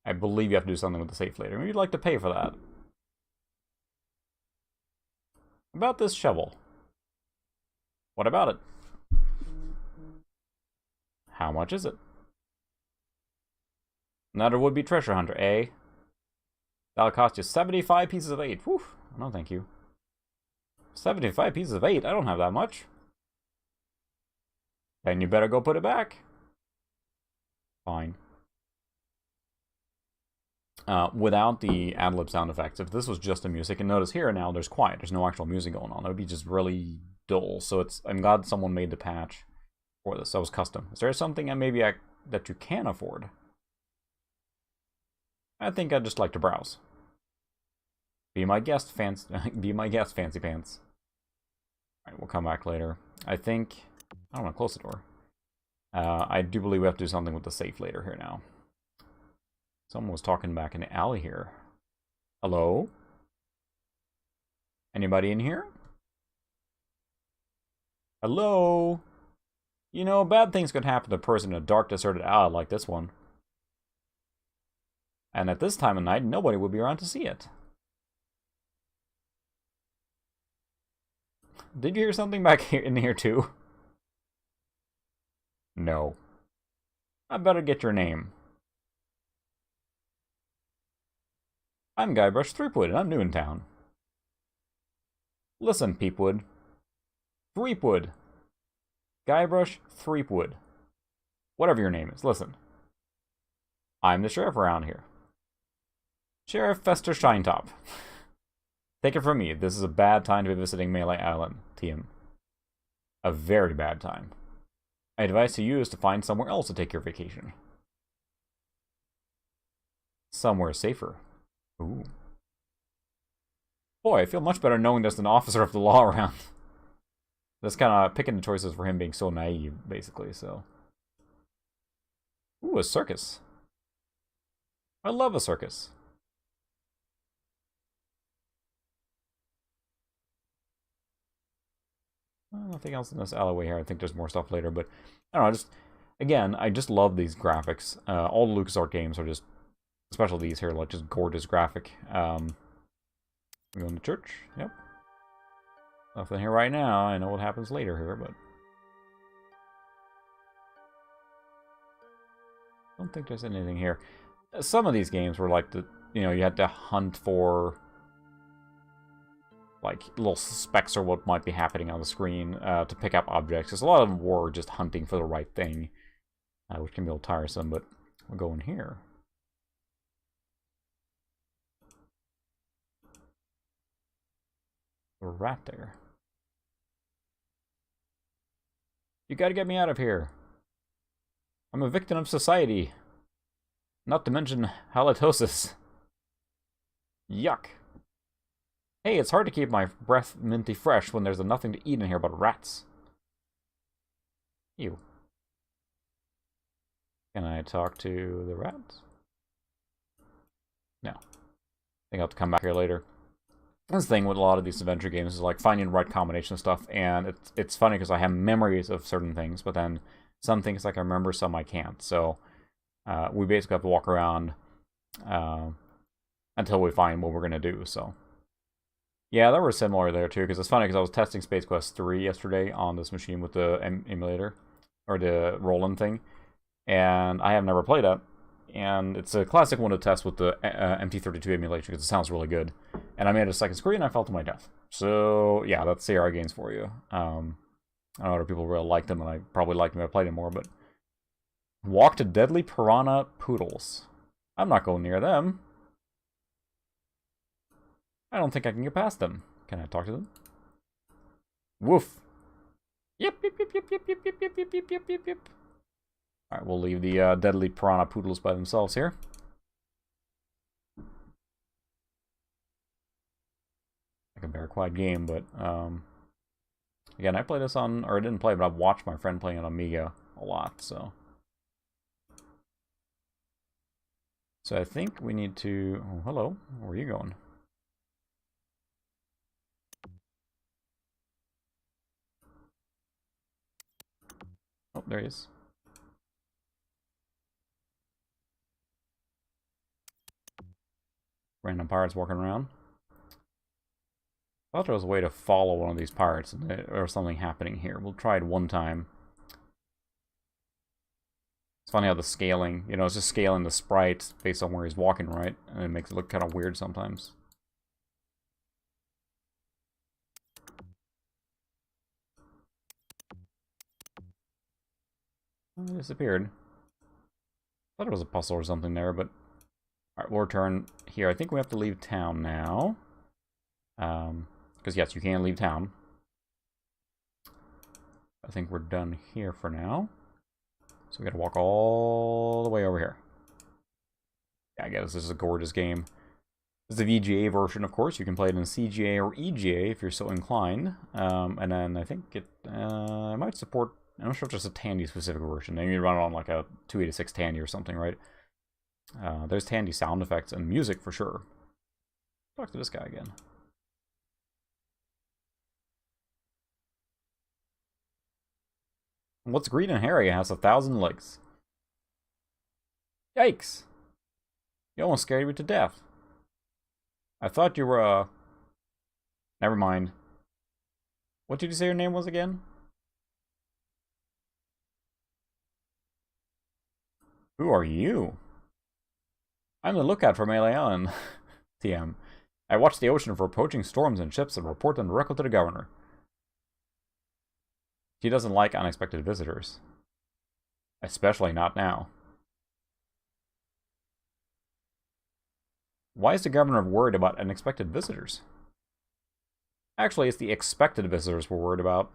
S1: I believe you have to do something with the safe later. Maybe you'd like to pay for that. About this shovel. What about it? How much is it? Another would-be treasure hunter, eh? That'll cost you 75 pieces of 8. Whew. No, thank you. 75 pieces of 8? I don't have that much. Then you better go put it back. Fine. Without the ad-lib sound effects, if this was just the music, and notice here now there's quiet, there's no actual music going on, that would be just really dull. So I'm glad someone made the patch for this. That was custom. Is there something that you can afford? I think I'd just like to browse. Be my guest, be my guest, fancy pants. Alright, we'll come back later. I think... I don't want to close the door. I do believe we have to do something with the safe later here now. Someone was talking back in the alley here. Hello? Anybody in here? Hello? You know, bad things could happen to a person in a dark, deserted alley like this one. And at this time of night, nobody would be around to see it. Did you hear something back here in here too? No. I better get your name. I'm Guybrush Threepwood, and I'm new in town. Listen, Peepwood. Threepwood. Guybrush Threepwood. Whatever your name is, listen. I'm the sheriff around here. Sheriff Fester Shinetop. Take it from me, this is a bad time to be visiting Melee Island, TM. A very bad time. My advice to you is to find somewhere else to take your vacation. Somewhere safer. Ooh. Boy, I feel much better knowing there's an officer of the law around. That's kind of picking the choices for him being so naive, basically, so. Ooh, a circus. I love a circus. Nothing else in this alleyway here. I think there's more stuff later, but I don't know. Again, I just love these graphics. All the LucasArts games are just, especially these here, like just gorgeous graphic. We going to church? Yep. Nothing here right now. I know what happens later here, but I don't think there's anything here. Some of these games were like you had to hunt for like little specks or what might be happening on the screen to pick up objects. Because a lot of them were just hunting for the right thing, which can be a little tiresome, but we'll go in here. A rat there. You gotta get me out of here. I'm a victim of society. Not to mention halitosis. Yuck. Hey, it's hard to keep my breath minty fresh when there's nothing to eat in here but rats. Ew. Can I talk to the rats? No. I think I'll have to come back here later. This thing with a lot of these adventure games is like finding the right combination of stuff, and it's funny because I have memories of certain things, but then some things I can remember, some I can't. So we basically have to walk around until we find what we're going to do, so. Yeah, that was similar there too, because it's funny because I was testing Space Quest 3 yesterday on this machine with the emulator, or the Roland thing, and I have never played it. And it's a classic one to test with the MT32 emulation because it sounds really good. And I made a second screen and I fell to my death. So yeah, that's CR games for you. I know other people really liked them, and I probably liked them if I played them more, but walk to deadly piranha poodles. I'm not going near them. I don't think I can get past them. Can I talk to them? Woof. Yep, yep, yep, yep, yep, yep, yep, yep, yep, yep, yep, yep, yep. Alright, we'll leave the deadly piranha poodles by themselves here. a very quiet game, but again, I played this on, or I didn't play, but I've watched my friend playing on Amiga a lot, so. So I think we need to, oh, hello, where are you going? Oh, there he is. Random pirates walking around. I thought there was a way to follow one of these pirates or something happening here. We'll try it one time. It's funny how the scaling, you know, it's just scaling the sprites based on where he's walking, right? And it makes it look kind of weird sometimes. Oh, it disappeared. Thought it was a puzzle or something there, but... Alright, we'll return here. I think we have to leave town now. Because yes, you can leave town. I think we're done here for now. So we gotta walk all the way over here. Yeah, I guess this is a gorgeous game. This is the VGA version, of course. You can play it in CGA or EGA if you're so inclined. And then I think it might support... I'm not sure if it's a Tandy-specific version. Maybe you run it on like a 286 Tandy or something, right? There's Tandy sound effects and music for sure. Talk to this guy again. What's green and hairy has 1,000 legs. Yikes! You almost scared me to death. I thought you were, Never mind. What did you say your name was again? Who are you? I'm the lookout for Melee Island. TM. I watch the ocean for approaching storms and ships and report them directly to the governor. He doesn't like unexpected visitors. Especially not now. Why is the governor worried about unexpected visitors? Actually, it's the expected visitors we're worried about.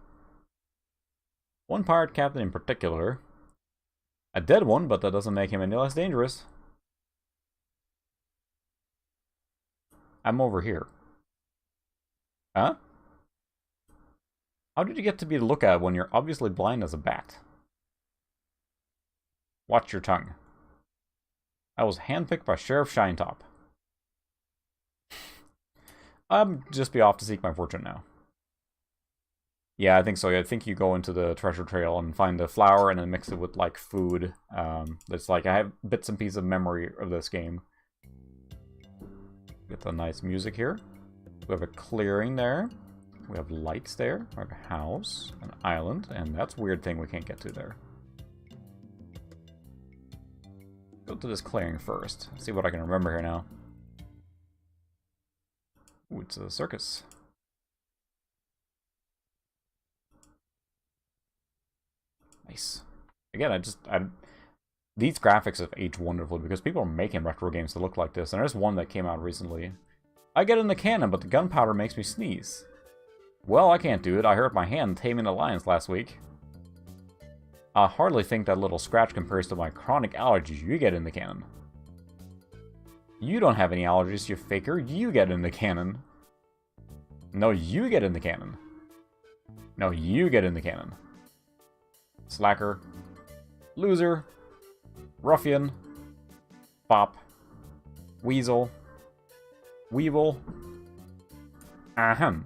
S1: One pirate captain in particular. A dead one, but that doesn't make him any less dangerous. I'm over here. Huh? How did you get to be the lookout when you're obviously blind as a bat? Watch your tongue. I was handpicked by Sheriff Shinetop. I'm just be off to seek my fortune now. Yeah, I think so. I think you go into the treasure trail and find the flower and then mix it with, like, food. It's like, I have bits and pieces of memory of this game. Get the nice music here. We have a clearing there. We have lights there. We have a house, an island, and that's a weird thing we can't get to there. Go to this clearing first. See what I can remember here now. Ooh, it's a circus. Nice. Again, these graphics have aged wonderfully because people are making retro games that look like this, and there's one that came out recently. I get in the cannon, but the gunpowder makes me sneeze. Well, I can't do it. I hurt my hand taming the lions last week. I hardly think that little scratch compares to my chronic allergies you get in the cannon. You don't have any allergies, you faker. You get in the cannon. No, you get in the cannon. No, you get in the cannon. Slacker. Loser. Ruffian. Fop. Weasel. Weevil. Ahem.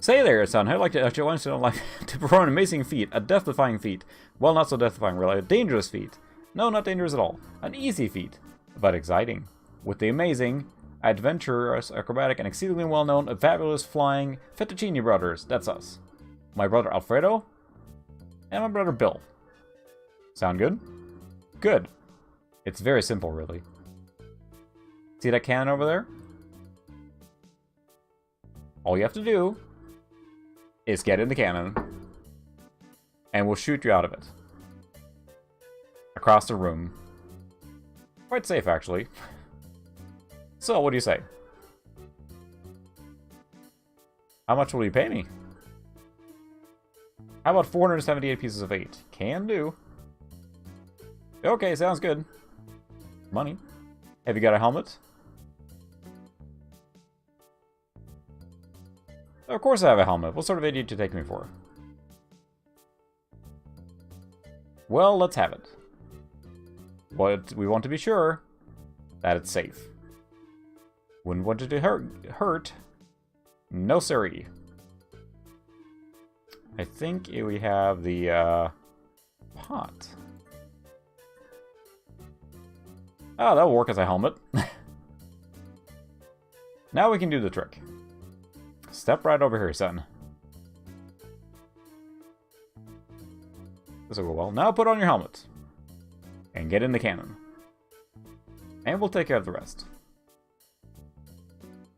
S1: Say there, son. I'd like to challenge you to perform an amazing feat, a death-defying feat. Well, not so death-defying, really. A dangerous feat. No, not dangerous at all. An easy feat, but exciting. With the amazing, adventurous, acrobatic, and exceedingly well-known, fabulous flying Fettuccine brothers. That's us. My brother Alfredo, and my brother Bill. Sound good? Good. It's very simple, really. See that cannon over there? All you have to do is get in the cannon, and we'll shoot you out of it. Across the room. Quite safe, actually. So, what do you say? How much will you pay me? How about 478 pieces of 8? Can do. Okay, sounds good. Money. Have you got a helmet? Of course I have a helmet. What sort of idiot do you take me for? Well, let's have it. But we want to be sure that it's safe. Wouldn't want it to hurt. No siree. I think we have the pot. Oh, that'll work as a helmet. Now we can do the trick. Step right over here, son. This will go well. Now put on your helmet. And get in the cannon. And we'll take care of the rest.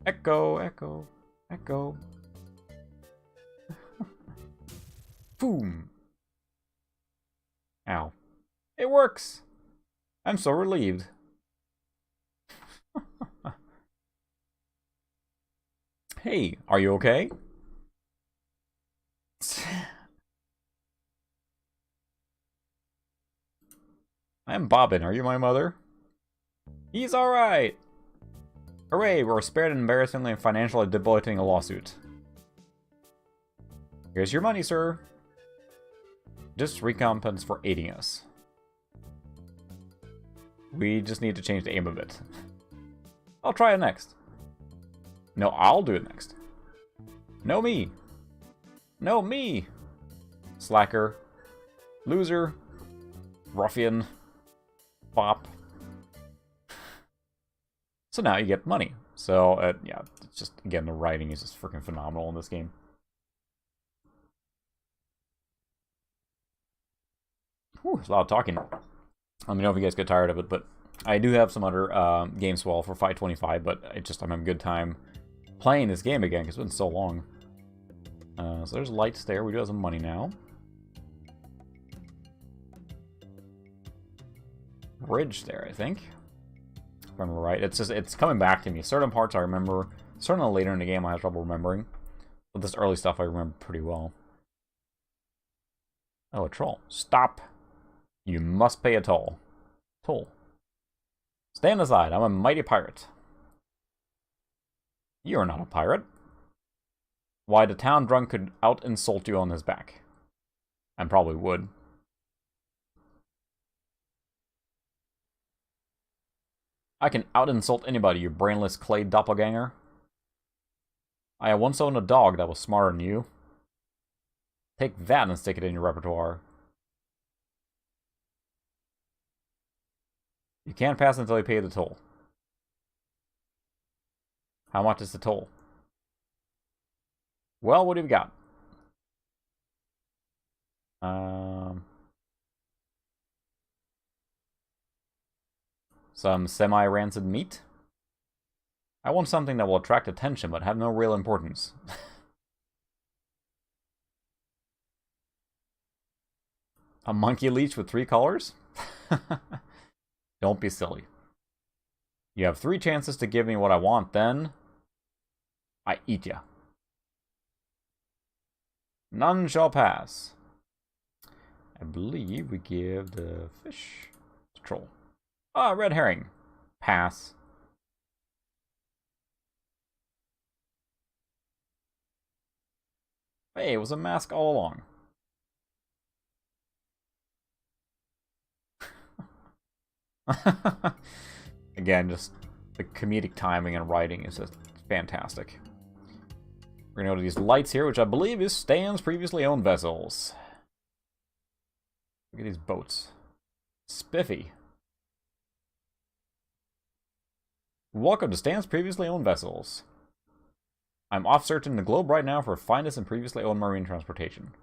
S1: Echo, echo, echo. Boom. Ow. It works! I'm so relieved. Hey, are you okay? I'm Bobbin. Are you my mother? He's alright! Hooray, we're spared an embarrassingly and financially debilitating lawsuit. Here's your money, sir. Just recompense for aiding us. We just need to change the aim a bit. I'll try it next. No, I'll do it next. No, me. No, me. Slacker. Loser. Ruffian. Fop. So now you get money. So, yeah, it's just, again, the writing is just freaking phenomenal in this game. Whew, there's a lot of talking. Let me know if you guys get tired of it, but I do have some other games swell for 525, but I'm having a good time playing this game again because it's been so long. So there's lights there. We do have some money now. Bridge there, I think. If I remember right. It's coming back to me. Certain parts I remember. Certainly later in the game I have trouble remembering. But this early stuff I remember pretty well. Oh, a troll. Stop. You must pay a toll. Toll. Stand aside. I'm a mighty pirate. You're not a pirate. Why, the town drunk could out-insult you on his back. And probably would. I can out-insult anybody, you brainless clay doppelganger. I once owned a dog that was smarter than you. Take that and stick it in your repertoire. You can't pass until you pay the toll. How much is the toll? Well, what do we got? Some semi-rancid meat? I want something that will attract attention but have no real importance. A monkey leech with 3 colors? Don't be silly. You have 3 chances to give me what I want, then I eat ya. None shall pass. I believe we give the fish to troll. Ah, red herring. Pass. Hey, it was a mask all along. Again, just the comedic timing and writing is just fantastic. We're gonna go to these lights here, which I believe is Stan's previously owned vessels. Look at these boats. Spiffy. Welcome to Stan's previously owned vessels. I'm off searching the globe right now for finest and previously owned marine transportation.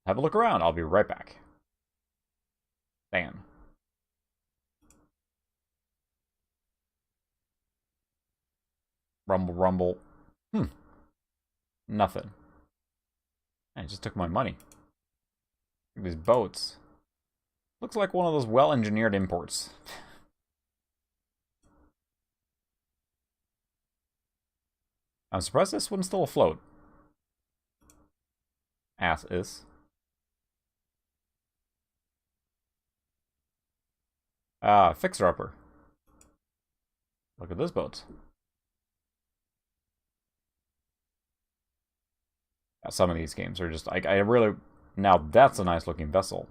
S1: Have a look around. I'll be right back. Stan. Rumble, rumble. Nothing. I just took my money. Look at these boats. Looks like one of those well-engineered imports. I'm surprised this one's still afloat. Ass is. Ah, fixer-upper. Look at this boat. Some of these games are just like I really. Now that's a nice looking vessel.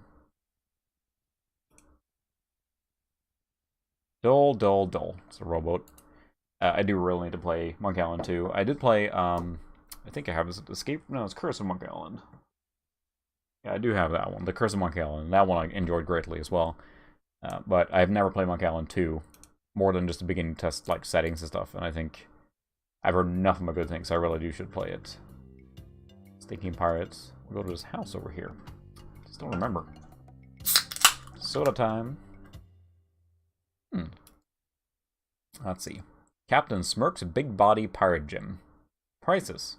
S1: Dull, dull, dull. It's a rowboat. I do really need to play Monk Island 2. I did play, I think I have, is it Escape? No, it's Curse of Monk Island. Yeah, I do have that one. The Curse of Monk Island. That one I enjoyed greatly as well. But I've never played Monk Island 2. More than just the beginning test, like, settings and stuff. And I think I've heard nothing but good things. I really do should play it. Stinking Pirates. We'll go to this house over here. Just don't remember. Soda time. Let's see. Captain Smirk's Big Body Pirate Gym. Prices.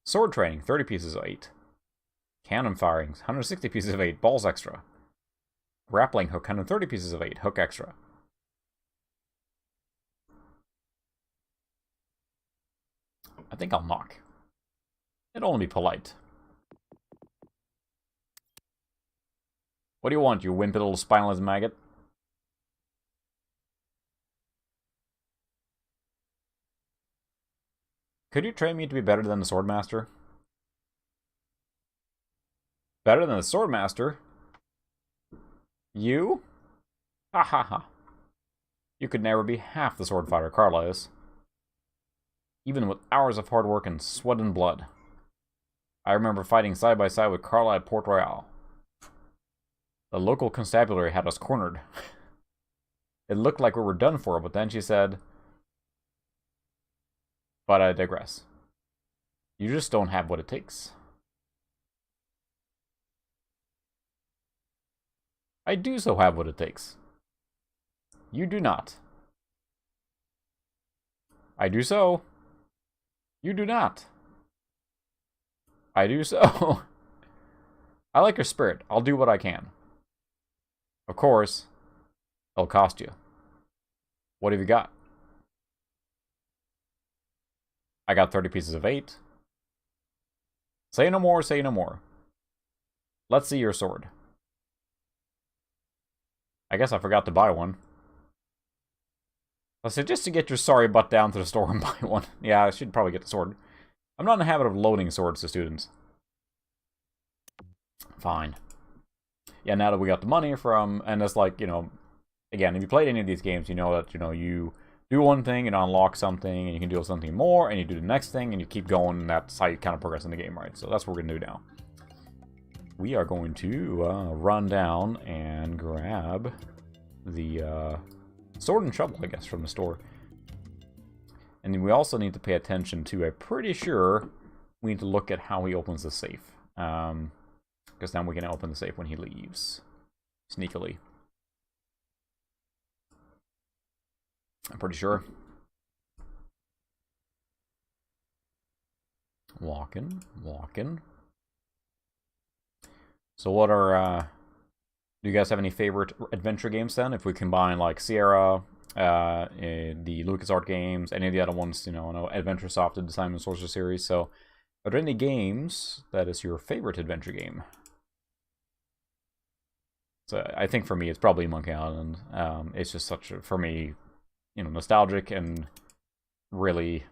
S1: Sword training, 30 pieces of 8. Cannon firings, 160 pieces of 8, balls extra. Grappling hook, 130 pieces of 8, hook extra. I think I'll knock. It'll only be polite. What do you want, you wimpy little spineless maggot? Could you train me to be better than the Swordmaster? Better than the Swordmaster? You? Ha ha ha. You could never be half the sword fighter Carla is. Even with hours of hard work and sweat and blood. I remember fighting side by side with Carla at Port Royal. The local constabulary had us cornered. It looked like we were done for, but then she said... But I digress. You just don't have what it takes. I do so have what it takes. You do not. I do so. You do not. I do so. I like your spirit. I'll do what I can. Of course, it'll cost you. What have you got? I got 30 pieces of 8. Say no more, say no more. Let's see your sword. I guess I forgot to buy one. I suggest you get your sorry butt down to the store and buy one. Yeah, I should probably get the sword. I'm not in the habit of loaning swords to students. Fine. Yeah, now that we got the money from... And it's like, you know... Again, if you played any of these games, you know that, you know, you... do one thing and unlock something, and you can do something more, and you do the next thing, and you keep going, and that's how you kind of progress in the game, right? So that's what we're going to do now. We are going to run down and grab the sword and shovel, I guess, from the store. And then we also need to pay attention to, I'm pretty sure, we need to look at how he opens the safe. Because then we can open the safe when he leaves. Sneakily. I'm pretty sure. Walking, walking. So what are, do you guys have any favorite adventure games then? If we combine like Sierra, the LucasArts games, any of the other ones, you know, Adventuresoft did the Simon Sorcerer series. So are there any games that is your favorite adventure game? So I think for me it's probably Monkey Island. It's just such a, for me, you know, nostalgic and really...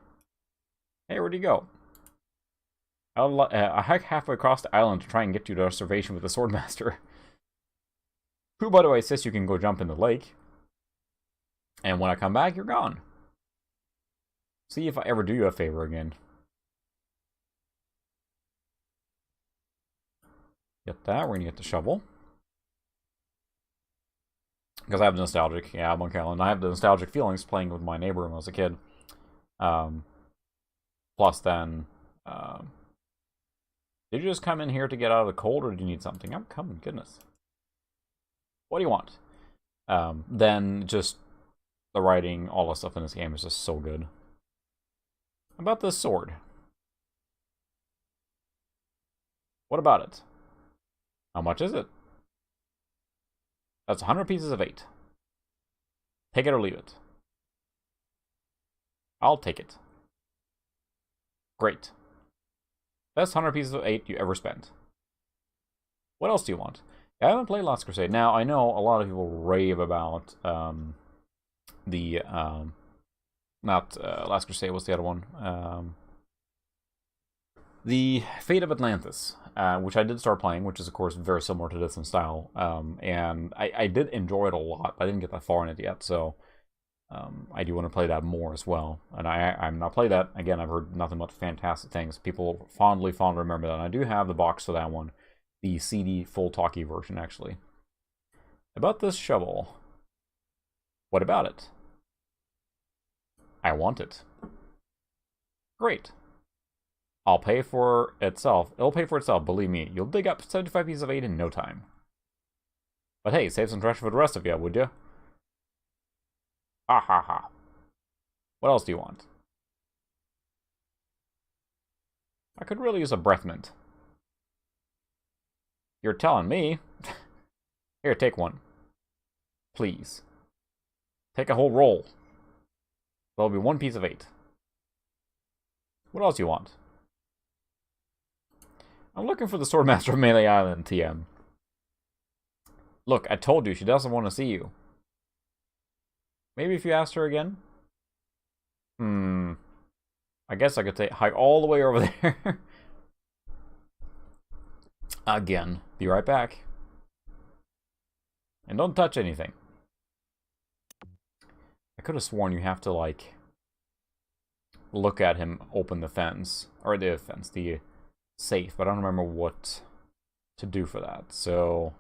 S1: Hey, where'd you go? I hike halfway across the island to try and get you to reservation with the Swordmaster. Who, by the way, says you can go jump in the lake. And when I come back, you're gone. See if I ever do you a favor again. Get that. We're gonna get the shovel. Because I have the nostalgic, yeah, Monkey Island. I have the nostalgic feelings playing with my neighbor when I was a kid. Plus then, did you just come in here to get out of the cold, or do you need something? I'm coming, goodness. What do you want? Then just the writing, all the stuff in this game is just so good. How about this sword? What about it? How much is it? That's 100 pieces of 8. Take it or leave it. I'll take it. Great. Best 100 pieces of 8 you ever spent. What else do you want? I haven't played Last Crusade. Now, I know a lot of people rave about not Last Crusade, what's the other one? The Fate of Atlantis, which I did start playing, which is, of course, very similar to this in style. And I did enjoy it a lot. I didn't get that far in it yet, so I do want to play that more as well. And I'm not played that. Again, I've heard nothing but fantastic things. People fondly remember that. And I do have the box for that one. The CD full talkie version, actually. About this shovel. What about it? I want it. Great. I'll pay for itself. It'll pay for itself, believe me. You'll dig up 75 pieces of 8 in no time. But hey, save some treasure for the rest of you, would you? Ha ha ha. What else do you want? I could really use a breath mint. You're telling me? Here, take one. Please. Take a whole roll. There'll be 1 piece of 8. What else do you want? I'm looking for the Swordmaster of Melee Island, TM. Look, I told you, she doesn't want to see you. Maybe if you asked her again? I guess I could hike all the way over there. Again. Be right back. And don't touch anything. I could have sworn you have to, like, look at him open the fence. Or the fence, the safe. But I don't remember what to do for that. So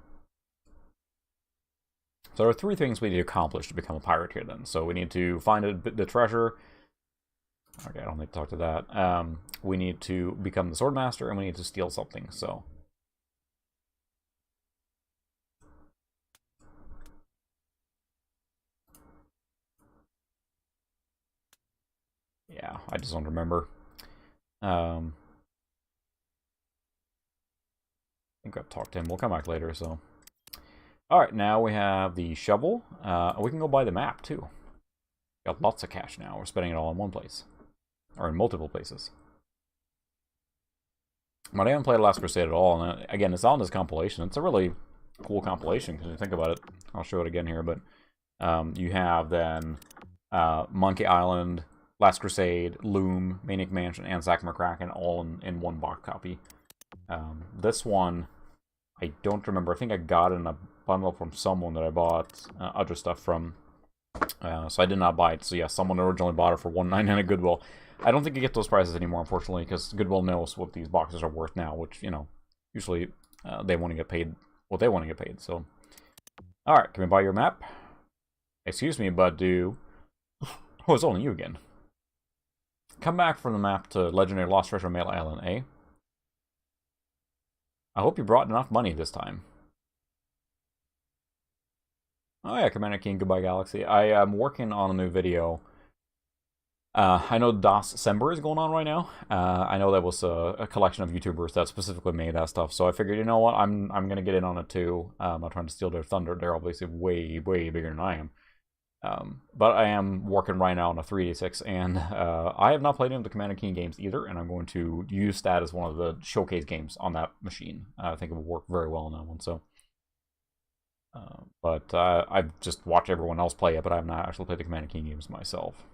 S1: there are 3 things we need to accomplish to become a pirate here, then. So we need to find the treasure. Okay, I don't need to talk to that. We need to become the Swordmaster, and we need to steal something, so... yeah, I just don't remember. I think I've talked to him. We'll come back later, so... Alright, now we have the shovel. We can go buy the map, too. Got lots of cash now. We're spending it all in one place. Or in multiple places. But I haven't played Last Crusade at all, and again, it's on this compilation. It's a really cool compilation, because you think about it. I'll show it again here, but you have then Monkey Island, Last Crusade, Loom, Maniac Mansion, and Zack McCracken all in one box copy. This one, I don't remember. I think I got it in a bundle from someone that I bought other stuff from. So I did not buy it. So yeah, someone originally bought it for $1.99 at Goodwill. I don't think you get those prices anymore, unfortunately, because Goodwill knows what these boxes are worth now, which, you know, usually they want to get paid what they want to get paid, so. Alright, can we buy your map? Excuse me, but do... oh, it's only you again. Come back from the map to Legendary Lost Treasure Melee Island, eh? I hope you brought enough money this time. Oh yeah, Commander King, goodbye Galaxy. I am working on a new video. I know Das Sember is going on right now. I know that was a collection of YouTubers that specifically made that stuff, so I figured, you know what, I'm gonna get in on it too. I'm not trying to steal their thunder. They're obviously way bigger than I am. But I am working right now on a 3D6, and I have not played any of the Commander King games either, and I'm going to use that as one of the showcase games on that machine. I think it will work very well on that one, so. But I've just watched everyone else play it, but I have not actually played the Commander King games myself.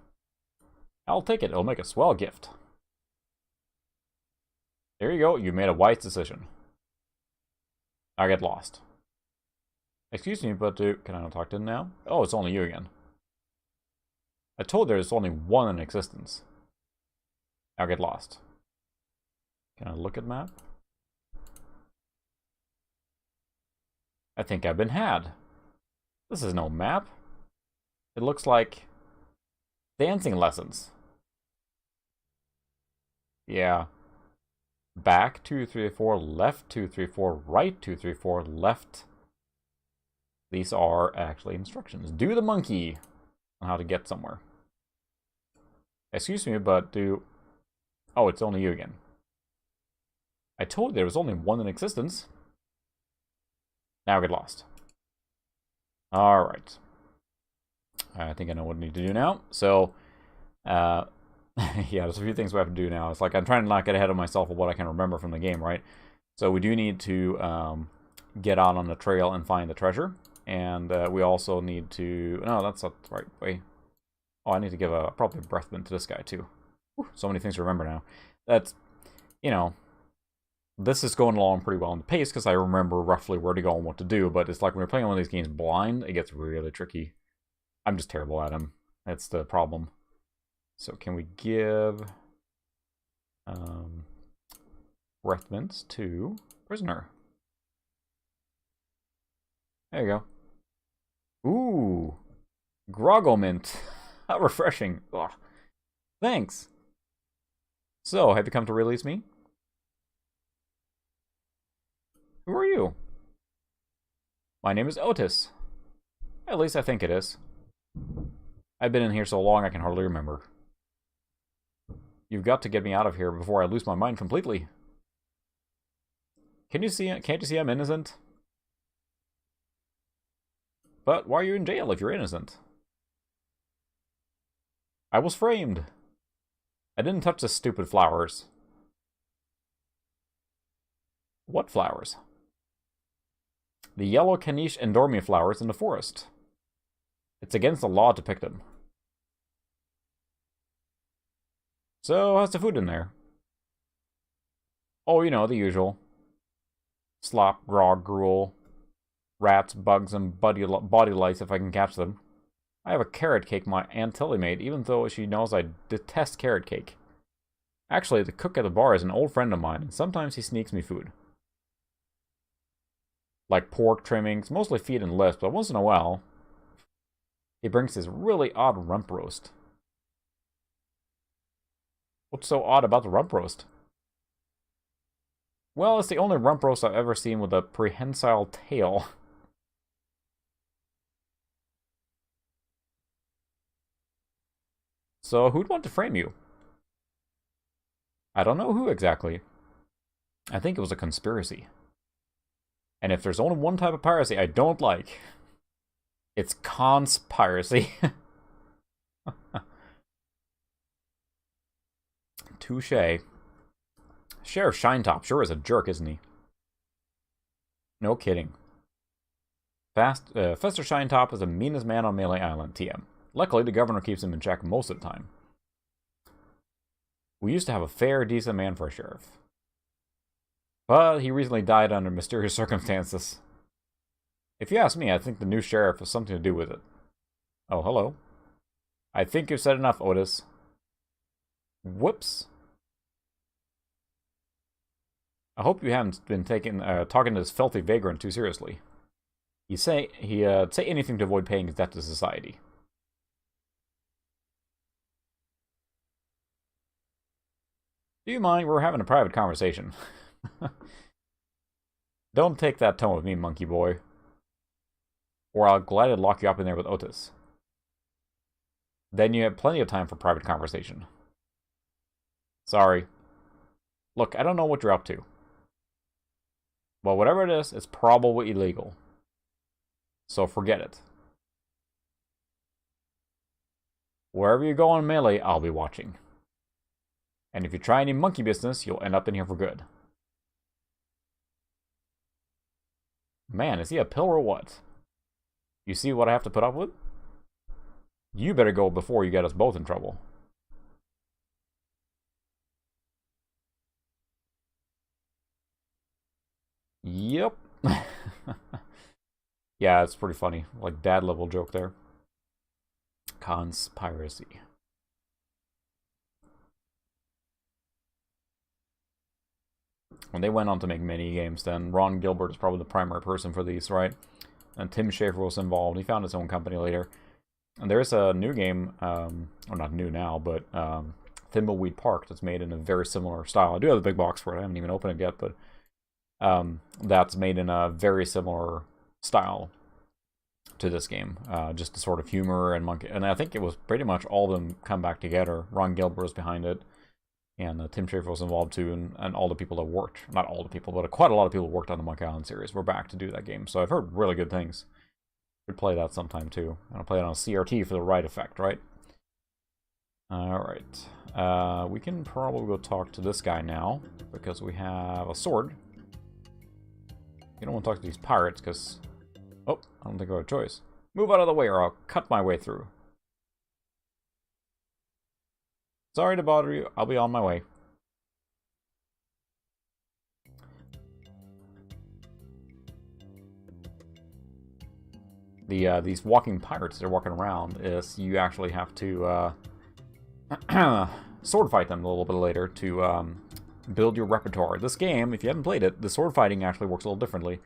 S1: I'll take it. It'll make a swell gift. There you go. You made a wise decision. I get lost. Excuse me, but can I not talk to him now? Oh, it's only you again. I told there's only one in existence. I'll get lost. Can I look at map? I think I've been had. This is no map. It looks like dancing lessons. Yeah. Back 2, 3, 4, left 2, 3, 4, right 2, 3, 4, left. These are actually instructions. Do the monkey on how to get somewhere. Excuse me, but do... oh, it's only you again. I told you there was only one in existence. Now get lost. Alright. I think I know what I need to do now. So, yeah, there's a few things we have to do now. It's like I'm trying to not get ahead of myself of what I can remember from the game, right? So we do need to get out on the trail and find the treasure. And we also need to... no, that's not the right way. Oh, I need to give probably a breath mint to this guy, too. Whew, so many things to remember now. That's... you know, this is going along pretty well in the pace because I remember roughly where to go and what to do, but it's like when you're playing one of these games blind, it gets really tricky. I'm just terrible at them. That's the problem. So can we give breath mints to prisoner? There you go. Ooh, Groggle mint. How refreshing. Ugh. Thanks. So, have you come to release me? Who are you? My name is Otis. At least I think it is. I've been in here so long I can hardly remember. You've got to get me out of here before I lose my mind completely. Can't you see I'm innocent? But why are you in jail if you're innocent? I was framed. I didn't touch the stupid flowers. What flowers? The yellow Caniche and Dormia flowers in the forest. It's against the law to pick them. So, how's the food in there? Oh, you know, the usual. Slop, grog, gruel, rats, bugs, and body lice if I can catch them. I have a carrot cake my Aunt Tilly made, even though she knows I detest carrot cake. Actually, the cook at the bar is an old friend of mine, and sometimes he sneaks me food. Like pork trimmings, mostly feet and lips, but once in a while, he brings this really odd rump roast. What's so odd about the rump roast? Well, it's the only rump roast I've ever seen with a prehensile tail. So, who'd want to frame you? I don't know who exactly. I think it was a conspiracy. And if there's only one type of piracy I don't like, it's conspiracy. Touché. Sheriff Shinetop sure is a jerk, isn't he? No kidding. Fester Shinetop is the meanest man on Melee Island, TM. Luckily, the governor keeps him in check most of the time. We used to have a fair, decent man for a sheriff. But he recently died under mysterious circumstances. If you ask me, I think the new sheriff has something to do with it. Oh, hello. I think you've said enough, Otis. Whoops. I hope you haven't been talking to this filthy vagrant too seriously. He'd say anything to avoid paying his debt to society. Do you mind? We're having a private conversation. Don't take that tone with me, monkey boy. Or I'll gladly lock you up in there with Otis. Then you have plenty of time for private conversation. Sorry. Look, I don't know what you're up to. Well, whatever it is, it's probably illegal. So forget it. Wherever you go on Melee, I'll be watching. And if you try any monkey business, you'll end up in here for good. Man, is he a pill or what? You see what I have to put up with? You better go before you get us both in trouble. Yep. Yeah, it's pretty funny. Like, dad level joke there. Conspiracy. When they went on to make mini games, then Ron Gilbert is probably the primary person for these, right? And Tim Schafer was involved. He found his own company later. And there's a new game, well, not new now, but Thimbleweed Park that's made in a very similar style. I do have the big box for it. I haven't even opened it yet, but that's made in a very similar style to this game. Just the sort of humor and monkey. And I think it was pretty much all of them come back together. Ron Gilbert was behind it. And Tim Schafer was involved too, and all the people that worked, not all the people, but quite a lot of people who worked on the Monkey Island series were back to do that game. So I've heard really good things. Could play that sometime too. And I'll play it on CRT for the right effect, right? Alright. We can probably go talk to this guy now, because we have a sword. You don't want to talk to these pirates, because... Oh, I don't think I have a choice. Move out of the way, or I'll cut my way through. Sorry to bother you. I'll be on my way. these walking pirates that are walking around is you actually have to sword fight them a little bit later to build your repertoire. This game, if you haven't played it, the sword fighting actually works a little differently.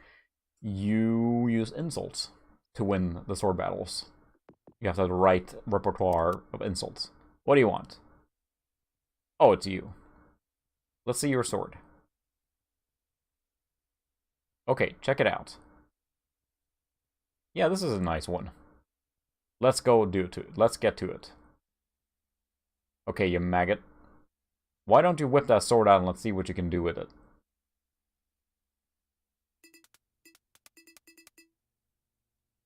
S1: You use insults to win the sword battles. You have to have the right repertoire of insults. What do you want? Oh, it's you. Let's see your sword. Okay, check it out. Yeah, this is a nice one. Let's go do it. Let's get to it. Okay, you maggot. Why don't you whip that sword out and let's see what you can do with it.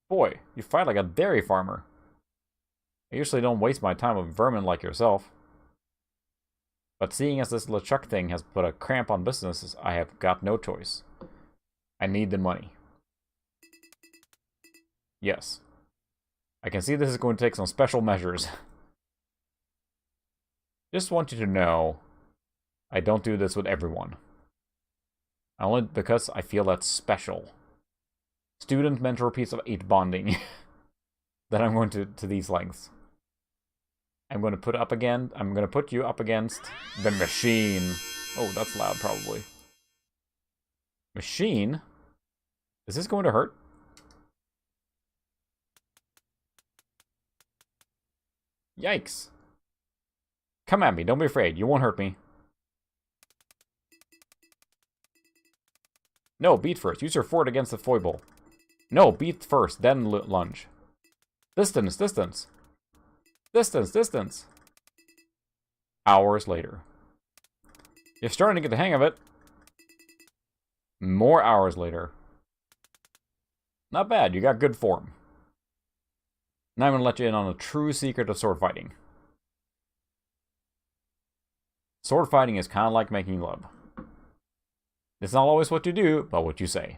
S1: Boy, you fight like a dairy farmer. I usually don't waste my time with vermin like yourself. But seeing as this LeChuck thing has put a cramp on business, I have got no choice. I need the money. Yes. I can see this is going to take some special measures. Just want you to know, I don't do this with everyone. Only because I feel that's special. Student mentor piece of 8 bonding. That I'm going to these lengths. I'm going to put up again. I'm going to put you up against the machine. Oh, that's loud, probably. Machine? Is this going to hurt? Yikes. Come at me. Don't be afraid. You won't hurt me. No, beat first. Use your fort against the foible. No, beat first, then lunge. Distance, distance. Distance, distance. Hours later. You're starting to get the hang of it. More hours later. Not bad, you got good form. Now I'm going to let you in on a true secret of sword fighting. Sword fighting is kind of like making love. It's not always what you do, but what you say.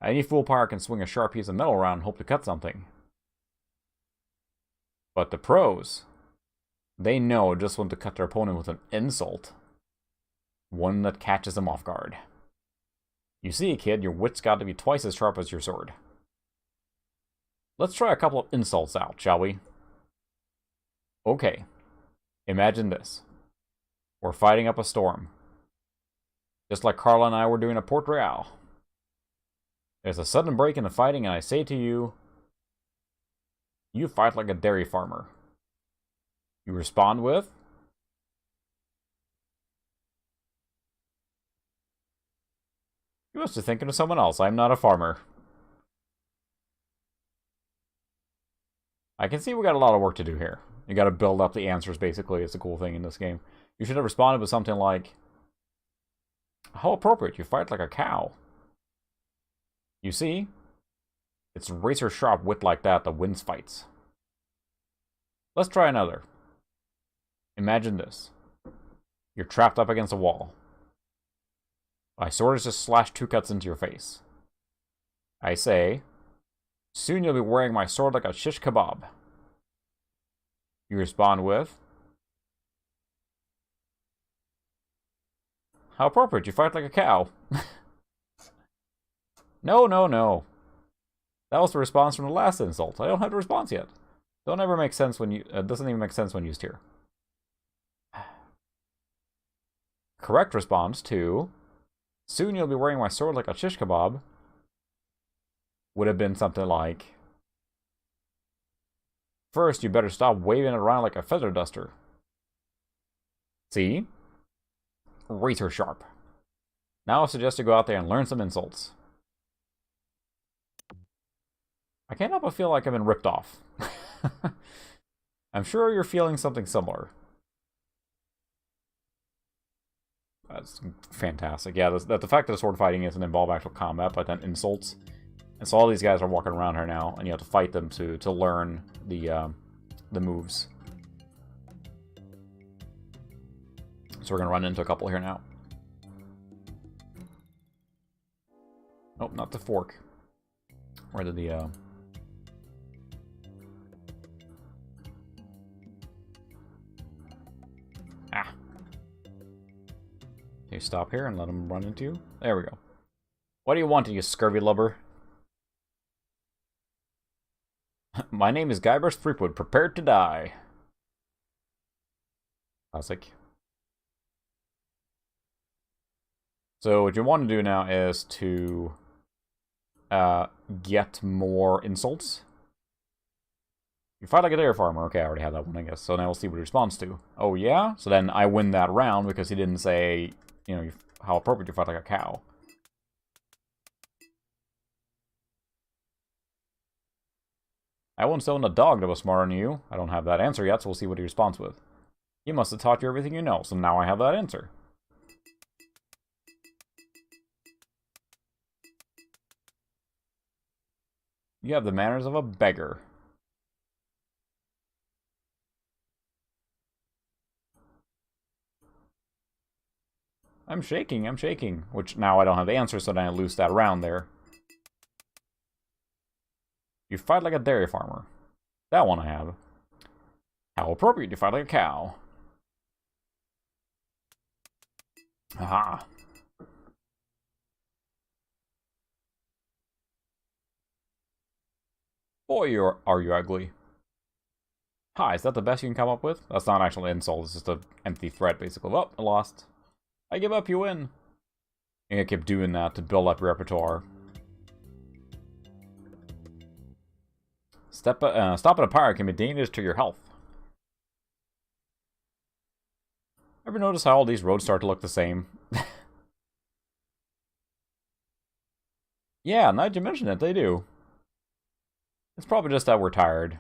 S1: Any fool pirate can swing a sharp piece of metal around and hope to cut something. But the pros, they know just when to cut their opponent with an insult. One that catches them off guard. You see, kid, your wit's got to be twice as sharp as your sword. Let's try a couple of insults out, shall we? Okay. Imagine this. We're fighting up a storm. Just like Carla and I were doing at Port Royal. There's a sudden break in the fighting, and I say to you, you fight like a dairy farmer. You respond with, you must be thinking of someone else. I'm not a farmer. I can see we got a lot of work to do here. You got to build up the answers, basically. It's a cool thing in this game. You should have responded with something like, how appropriate, you fight like a cow. You see? It's razor sharp wit like that wins fights. Let's try another. Imagine this. You're trapped up against a wall. My sword has just slashed 2 cuts into your face. I say, soon you'll be wearing my sword like a shish kebab. You respond with, how appropriate, you fight like a cow. No, no, no. That was the response from the last insult. I don't have the response yet. Don't ever make sense when you... doesn't even make sense when used here. Correct response to... soon you'll be wearing my sword like a shish kebab. Would have been something like... first, you better stop waving it around like a feather duster. See? Razor sharp. Now I suggest you go out there and learn some insults. I can't help but feel like I've been ripped off. I'm sure you're feeling something similar. That's fantastic. Yeah, the fact that sword fighting doesn't involve actual combat, but then insults. And so all these guys are walking around here now, and you have to fight them to learn the moves. So we're going to run into a couple here now. Oh, not the fork. Where did the... Ah. You stop here and let him run into you. There we go. What do you want, you scurvy lubber? My name is Guybrush Threepwood. Prepared to die. Classic. So what you want to do now is to get more insults. You fight like a dairy farmer. Okay, I already had that one, I guess. So now we'll see what he responds to. Oh, yeah? So then I win that round because he didn't say, you know, how appropriate you fight like a cow. I once owned a dog that was smarter than you. I don't have that answer yet, so we'll see what he responds with. He must have taught you everything you know, so now I have that answer. You have the manners of a beggar. I'm shaking. Which, now I don't have the answer, so then I lose that round there. You fight like a dairy farmer. That one I have. How appropriate, you fight like a cow. Aha. Boy, are you ugly. Hi, is that the best you can come up with? That's not actually an insult, it's just an empty threat, basically. Oh, I lost. I give up, you win. And I keep doing that to build up your repertoire. Stop at a pirate can be dangerous to your health. Ever notice how all these roads start to look the same? Yeah, now that you mention it, they do. It's probably just that we're tired.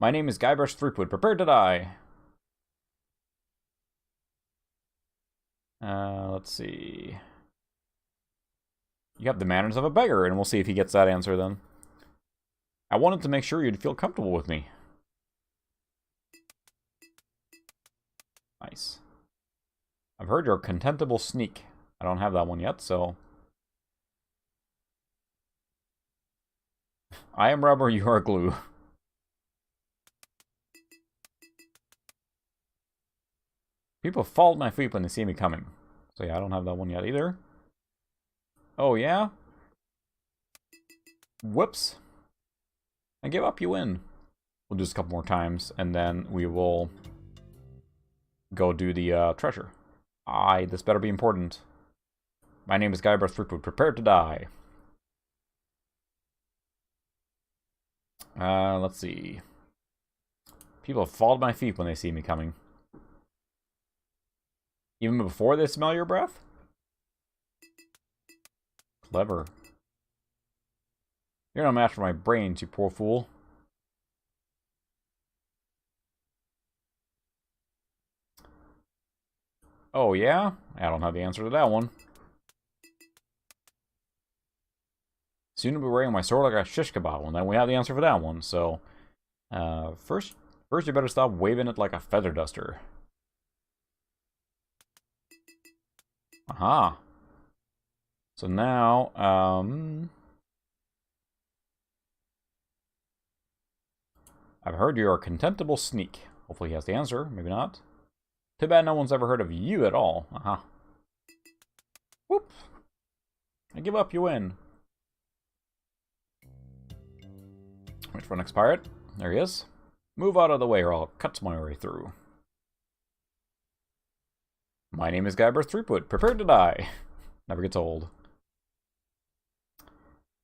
S1: My name is Guybrush Threepwood. Prepared to die. Let's see. You have the manners of a beggar, and we'll see if he gets that answer then. I wanted to make sure you'd feel comfortable with me. Nice. I've heard you're a contemptible sneak. I don't have that one yet, so... I am rubber, you are glue. People fall at my feet when they see me coming. So yeah, I don't have that one yet either. Oh yeah? Whoops. I give up, you win. We'll do this a couple more times, and then we will go do the treasure. This better be important. My name is Guybrush Threepwood. Prepared to die. Let's see. People fall at my feet when they see me coming. Even before they smell your breath? Clever. You're no match for my brains, you poor fool. Oh, yeah? I don't have the answer to that one. Soon to be wearing my sword like a shish kebab, and then we have the answer for that one, so... First you better stop waving it like a feather duster. Aha. So now, I've heard you're a contemptible sneak. Hopefully he has the answer, maybe not. Too bad no one's ever heard of you at all. Aha. Whoop. I give up, you win. Wait for the next pirate. There he is. Move out of the way or I'll cut my way through. My name is Guybrush Threepwood. Prepared to die. Never gets old.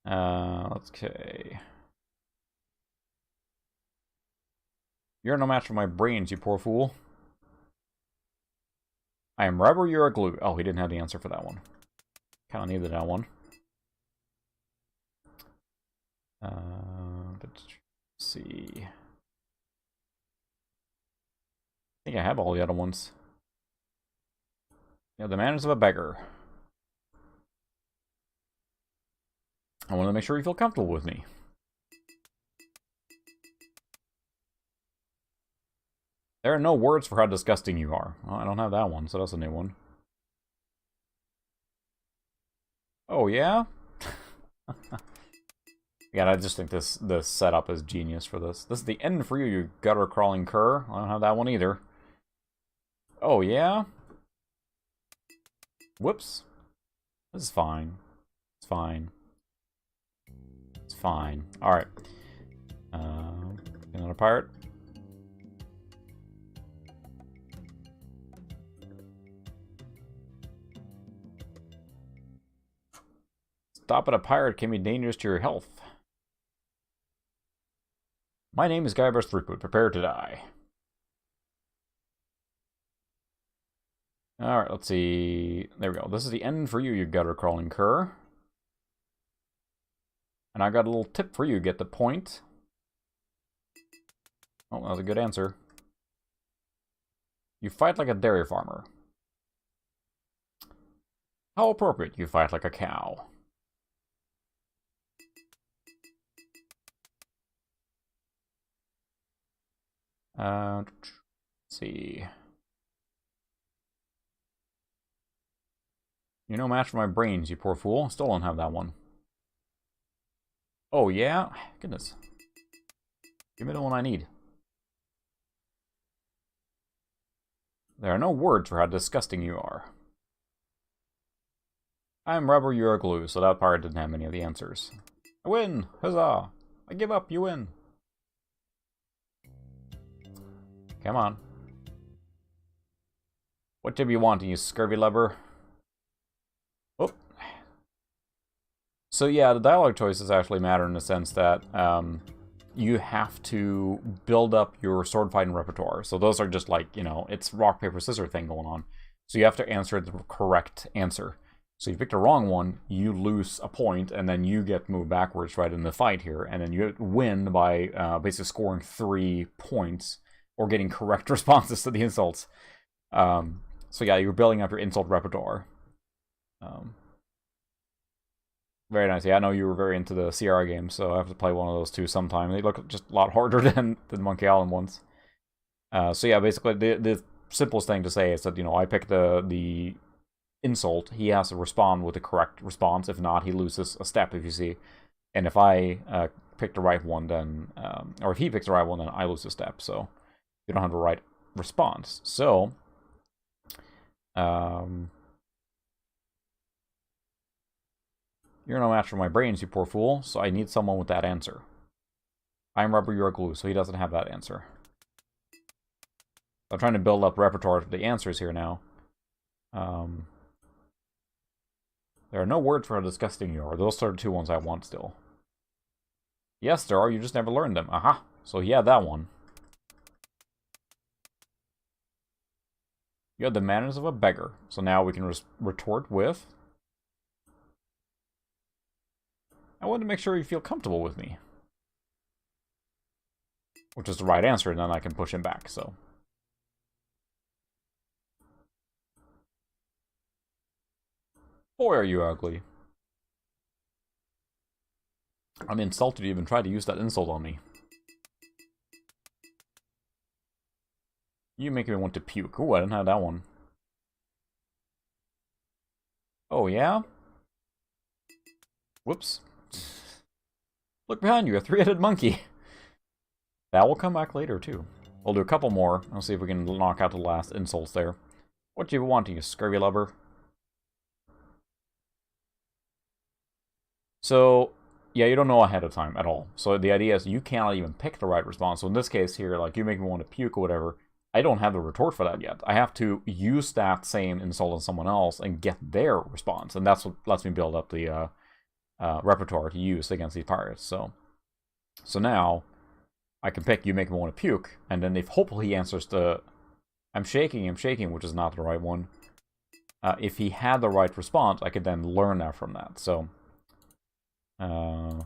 S1: Okay. You're no match for my brains, you poor fool. I am rubber, you're a glue. Oh, he didn't have the answer for that one. Kind of needed that one. Let's see. I think I have all the other ones. Yeah, the manners of a beggar. I want to make sure you feel comfortable with me. There are no words for how disgusting you are. Well, I don't have that one, so that's a new one. Oh, yeah? Yeah, I just think this setup is genius for this. This is the end for you, you gutter-crawling cur. I don't have that one either. Oh, yeah? Whoops. This is fine. It's fine. It's fine. Alright. Another pirate. Stop at a pirate can be dangerous to your health. My name is Guybrush Threepwood. Prepare to die. Alright, let's see. There we go. This is the end for you, you gutter-crawling cur. And I got a little tip for you. Get the point. Oh, that was a good answer. You fight like a dairy farmer. How appropriate, you fight like a cow. Let's see. You're no match for my brains, you poor fool. Still don't have that one. Oh, yeah? Goodness. Give me the one I need. There are no words for how disgusting you are. I'm rubber, you're glue, so that pirate didn't have many of the answers. I win! Huzzah! I give up, you win. Come on. What tip you want, you scurvy lubber? Oh. So yeah, the dialogue choices actually matter in the sense that you have to build up your sword fighting repertoire. So those are just like, you know, it's rock, paper, scissors thing going on. So you have to answer the correct answer. So you picked the wrong one, you lose a point, and then you get moved backwards right in the fight here. And then you win by basically scoring 3 points or getting correct responses to the insults. So yeah, you're building up your insult repertoire. Very nice. Yeah, I know you were very into the CR games, so I have to play one of those too sometime. They look just a lot harder than Monkey Island ones. So yeah, basically the simplest thing to say is that, you know, I pick the insult. He has to respond with the correct response. If not, he loses a step, if you see. And if I pick the right one, then or if he picks the right one, then I lose a step. So you don't have the right response. So you're no match for my brains, you poor fool, so I need someone with that answer. I'm rubber, you're glue, so he doesn't have that answer. I'm trying to build up repertoire for the answers here now. There are no words for how disgusting you are. Those are the 2 ones I want still. Yes, there are, you just never learned them. Aha! So he had that one. You had the manners of a beggar. So now we can retort with... I want to make sure you feel comfortable with me. Which is the right answer, and then I can push him back, so... Boy, are you ugly. I'm insulted you even tried to use that insult on me. You make me want to puke. Ooh, I didn't have that one. Oh, yeah? Whoops. Look behind you, a 3-headed monkey. That will come back later, too. We'll do a couple more. I'll see if we can knock out the last insults there. What do you want, you scurvy lubber? So, yeah, you don't know ahead of time at all. So the idea is you cannot even pick the right response. So in this case here, like, you make me want to puke or whatever, I don't have the retort for that yet. I have to use that same insult on someone else and get their response. And that's what lets me build up the repertoire to use against these pirates. So now I can pick you make me want to puke, and then if hopefully he answers the I'm shaking, which is not the right one. If he had the right response, I could then learn that from that. So okay,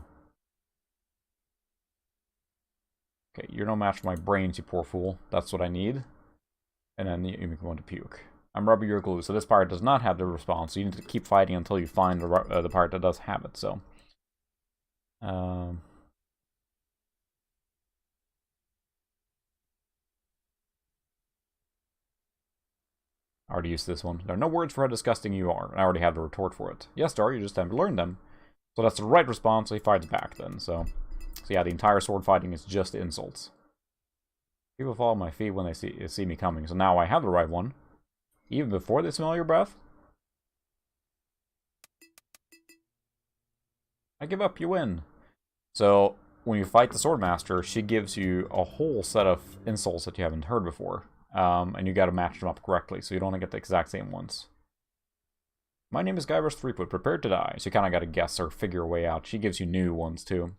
S1: you're no match for my brains, you poor fool. That's what I need. And then you make me want to puke. I'm rubber, you're glue. So this pirate does not have the response. So you need to keep fighting until you find the pirate that does have it. So, I already used this one. There are no words for how disgusting you are. I already have the retort for it. Yes, Dar, you just haven't learned them. So that's the right response. So he fights back then. So yeah, the entire sword fighting is just insults. People follow my feet when they see me coming. So now I have the right one. Even before they smell your breath? I give up, you win. So, when you fight the Swordmaster, she gives you a whole set of insults that you haven't heard before. And you gotta match them up correctly, so you don't get the exact same ones. My name is Guybrush Threepwood, prepared to die. So you kinda gotta guess or figure a way out. She gives you new ones, too.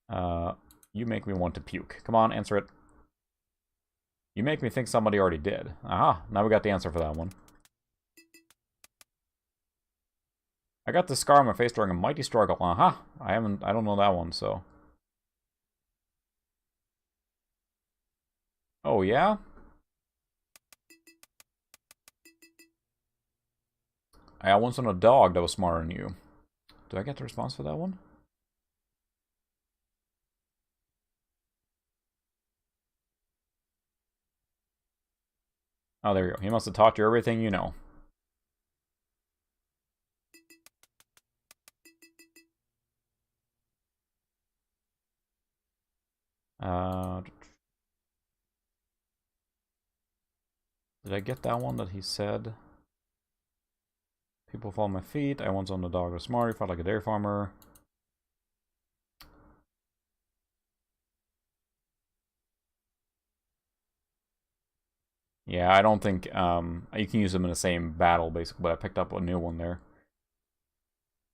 S1: You make me want to puke. Come on, answer it. You make me think somebody already did. Aha, now we got the answer for that one. I got this scar on my face during a mighty struggle. Aha, I don't know that one, so. Oh, yeah? I once owned a dog that was smarter than you. Do I get the response for that one? Oh, there you go. He must have taught you everything you know. Did I get that one that he said? People follow my feet. I once owned a dog that was smart. He fought like a dairy farmer. Yeah, I don't think, you can use them in the same battle, basically, but I picked up a new one there.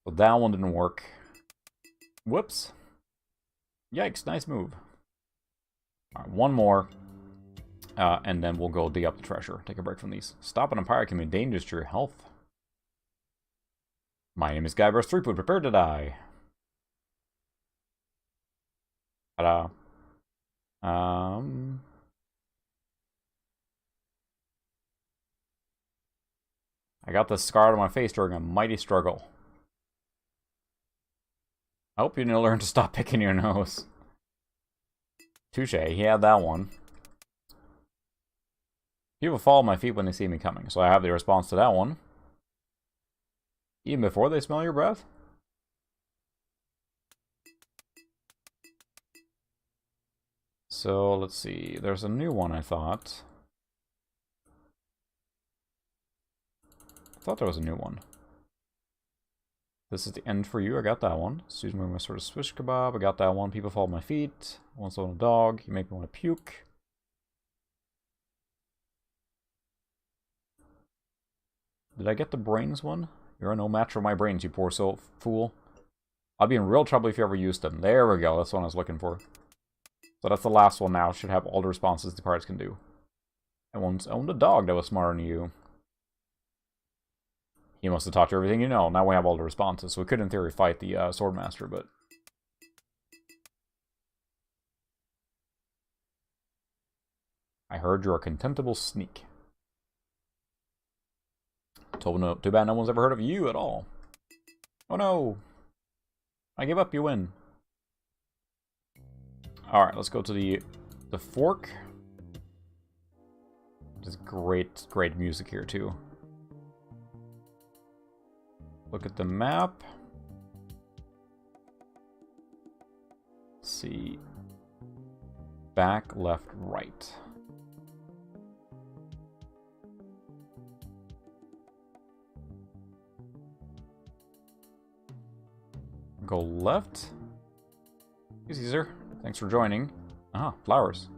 S1: So that one didn't work. Whoops. Yikes, nice move. Alright, one more. And then we'll go dig up the treasure. Take a break from these. Stopping a pirate can be dangerous to your health. My name is Guybrush Threepwood, prepare to die. Ta-da. I got this scar on my face during a mighty struggle. I hope you learn to stop picking your nose. Touche, he had that one. People fall at my feet when they see me coming, so I have the response to that one. Even before they smell your breath? So, let's see. There's a new one, I thought. I thought there was a new one. This is the end for you. I got that one. Excuse me, my sort of swish kebab. I got that one. People follow my feet. Once on a dog. You make me want to puke. Did I get the brains one? You're no match for my brains, you poor soul fool. I'll be in real trouble if you ever used them. There we go. That's what I was looking for. So that's the last one now. Should have all the responses the pirates can do. I once owned a dog that was smarter than you. He must have taught you everything you know. Now we have all the responses. So we could, in theory, fight the Swordmaster, but... I heard you're a contemptible sneak. Too bad no one's ever heard of you at all. Oh no! I give up, you win. Alright, let's go to the fork. There's great music here, too. Look at the map. Let's see. Back, left, right. Go left. Hey, Caesar. Thanks for joining. Ah, flowers.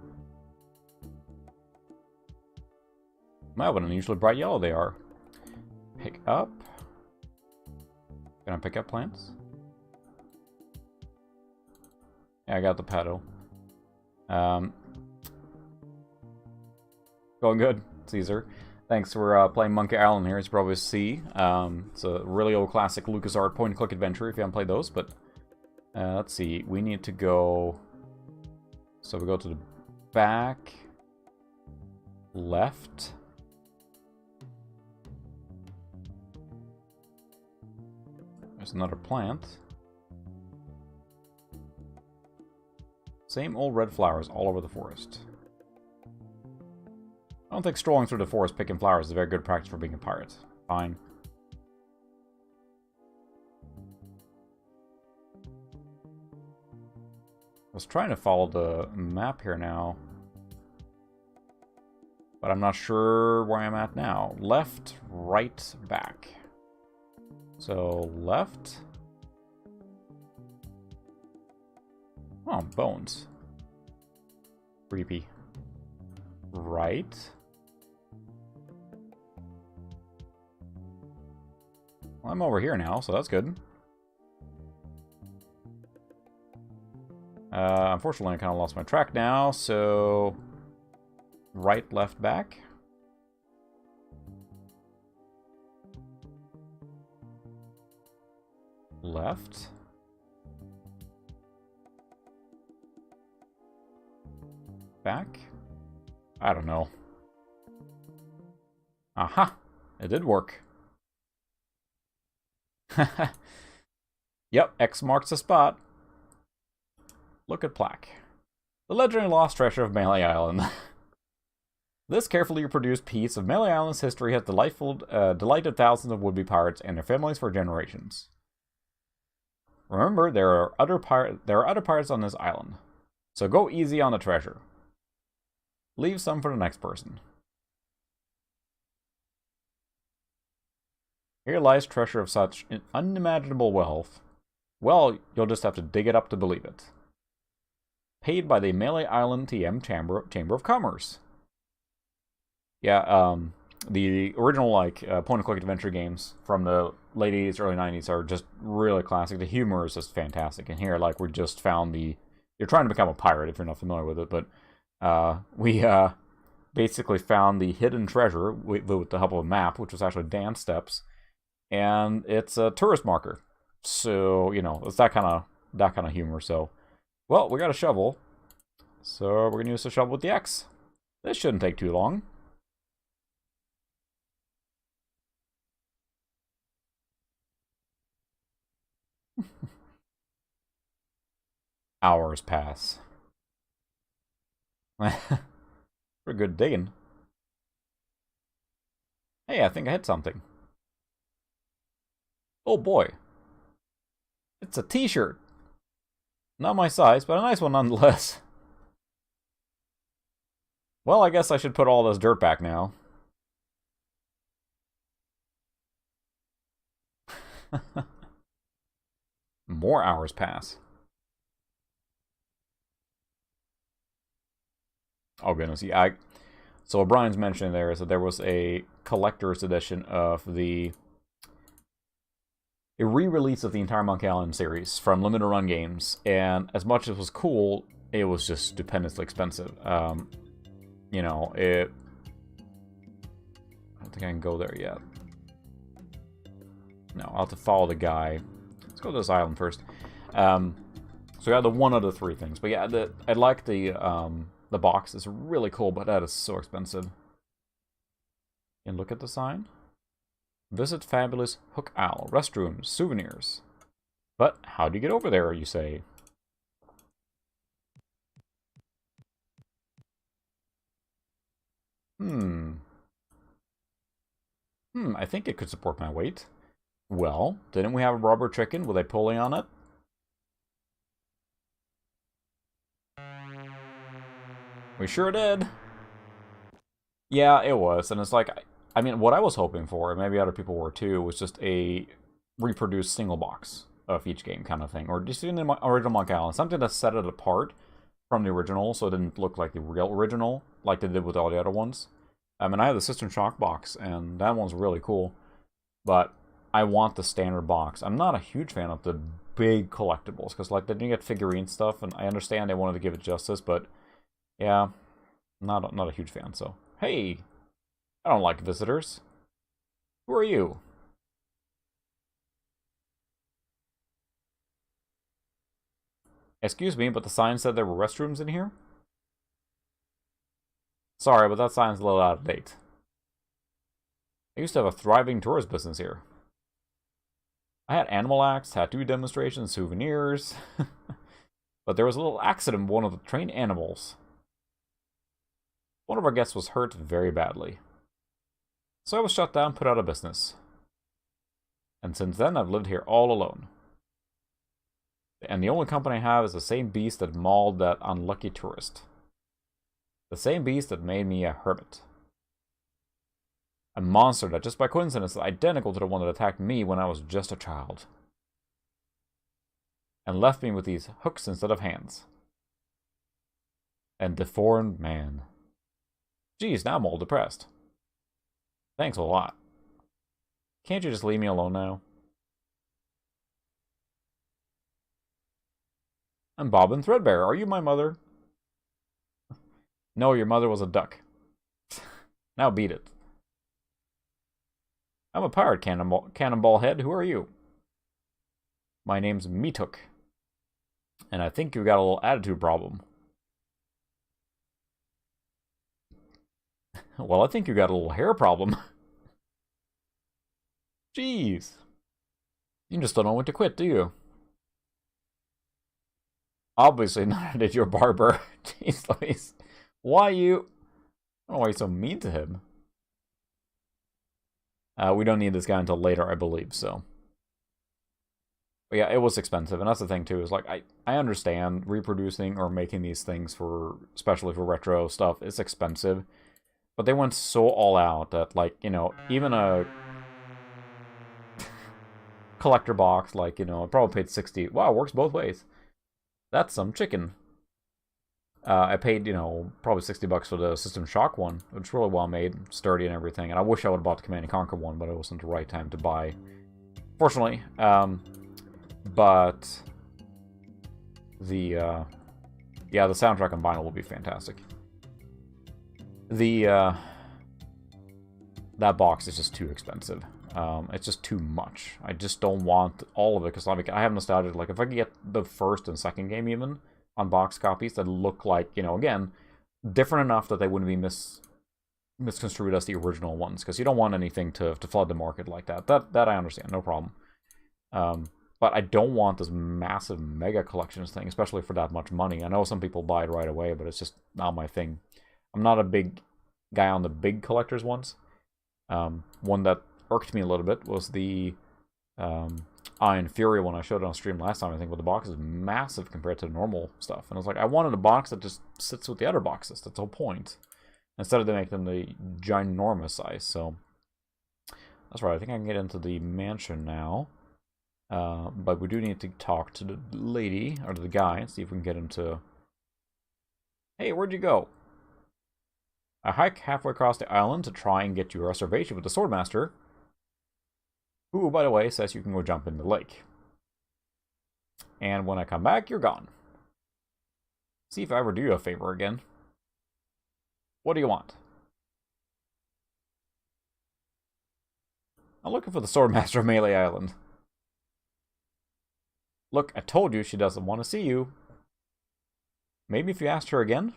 S1: Wow, what an unusually bright yellow they are. Pick up. Can I pick up plants? Yeah, I got the petal. Going good, Caesar. Thanks for playing Monkey Island here, as you probably see. It's a really old classic LucasArts point-and-click adventure if you haven't played those, but... let's see, we need to go... So we go to the back... Left... There's another plant. Same old red flowers all over the forest. I don't think strolling through the forest picking flowers is a very good practice for being a pirate. Fine. I was trying to follow the map here now. But I'm not sure where I'm at now. Left, right, back. So, left. Oh, bones. Creepy. Right. Well, I'm over here now, so that's good. Unfortunately, I kind of lost my track now, so... Right, left, back. Left. Back. I don't know. Aha! It did work. Yep, X marks the spot. Look at plaque. The legendary lost treasure of Melee Island. This carefully reproduced piece of Melee Island's history has delighted thousands of would-be pirates and their families for generations. Remember, there are other pirates on this island, so go easy on the treasure. Leave some for the next person. Here lies treasure of such unimaginable wealth. Well, you'll just have to dig it up to believe it. Paid by the Melee Island TM Chamber of Commerce. Yeah, the original point-and-click adventure games from the late 80s, early 90s are just really classic. The humor is just fantastic. And here, we just found the... You're trying to become a pirate if you're not familiar with it, but we basically found the hidden treasure with the help of a map, which was actually dance steps, and it's a tourist marker. So, you know, it's that kind of humor. So, well, we got a shovel, so we're going to use the shovel with the X. This shouldn't take too long. Hours pass. Pretty good digging. Hey, I think I hit something. Oh boy. It's a t-shirt. Not my size, but a nice one nonetheless. Well, I guess I should put all this dirt back now. More hours pass. Oh goodness, yeah. So what Brian's mentioning there is that there was a collector's edition of a re-release of the entire Monkey Island series from Limited Run Games, and as much as it was cool, it was just stupendously expensive. You know, I don't think I can go there yet. No, I'll have to follow the guy. Let's go to this island first. So we got the one out of three things, but yeah, I like the box is really cool, but that is so expensive. And look at the sign. Visit fabulous Hook Owl, restrooms, souvenirs. But how do you get over there, you say? I think it could support my weight. Well, didn't we have a rubber chicken with a pulley on it? We sure did. Yeah, it was. And it's like, I mean, what I was hoping for, and maybe other people were too, was just a reproduced single box of each game kind of thing. Or just in the original Monkey Island. Something that set it apart from the original, so it didn't look like the real original, like they did with all the other ones. And I have the System Shock box, and that one's really cool. But I want the standard box. I'm not a huge fan of the big collectibles, because they didn't get figurine stuff, and I understand they wanted to give it justice, but yeah, not a huge fan. So hey, I don't like visitors. Who are you? Excuse me, but the sign said there were restrooms in here? Sorry, but that sign's a little out of date. I used to have a thriving tourist business here. I had animal acts, tattoo demonstrations, souvenirs. But there was a little accident with one of the trained animals. One of our guests was hurt very badly. So I was shut down, put out of business. And since then, I've lived here all alone. And the only company I have is the same beast that mauled that unlucky tourist. The same beast that made me a hermit. A monster that, just by coincidence, is identical to the one that attacked me when I was just a child. And left me with these hooks instead of hands. and deformed man. Geez, now I'm all depressed. Thanks a lot. Can't you just leave me alone now? I'm Bobbin Threadbare. Are you my mother? No, your mother was a duck. Now beat it. I'm a pirate, Cannonball Head. Who are you? My name's Meetook. And I think you got a little attitude problem. Well, I think you got a little hair problem. Jeez. You just don't know when to quit, do you? Obviously not, did your barber. Jeez Louise. Why you... I don't know why you're so mean to him. We don't need this guy until later, I believe, so. But yeah, it was expensive, and that's the thing, too, is like, I understand reproducing or making these things for, especially for retro stuff, it's expensive. But they went so all out that, like, you know, even a collector box, like, you know, I probably paid 60. Wow, it works both ways. That's some chicken. I paid, you know, probably 60 bucks for the System Shock one, which is really well made, sturdy and everything. And I wish I would have bought the Command & Conquer one, but it wasn't the right time to buy, fortunately. But the yeah, the soundtrack on vinyl will be fantastic. The that box is just too expensive. It's just too much. I just don't want all of it because I have nostalgia. Like if I could get the first and second game even on box copies that look like, you know, again, different enough that they wouldn't be misconstrued as the original ones, because you don't want anything to flood the market like that. That I understand, no problem. But I don't want this massive mega collections thing, especially for that much money. I know some people buy it right away, but it's just not my thing. I'm not a big guy on the big collectors ones. One that irked me a little bit was the Iron Fury one I showed on stream last time. I think, but the box is massive compared to the normal stuff. And I was like, I wanted a box that just sits with the other boxes. That's the whole point. Instead of they make them the ginormous size. So that's right. I think I can get into the mansion now. But we do need to talk to the lady, or the guy, and see if we can get him to... Hey, where'd you go? I hike halfway across the island to try and get you a reservation with the Swordmaster, who, by the way, says you can go jump in the lake. And when I come back, you're gone. See if I ever do you a favor again. What do you want? I'm looking for the Swordmaster of Melee Island. Look, I told you she doesn't want to see you. Maybe if you asked her again?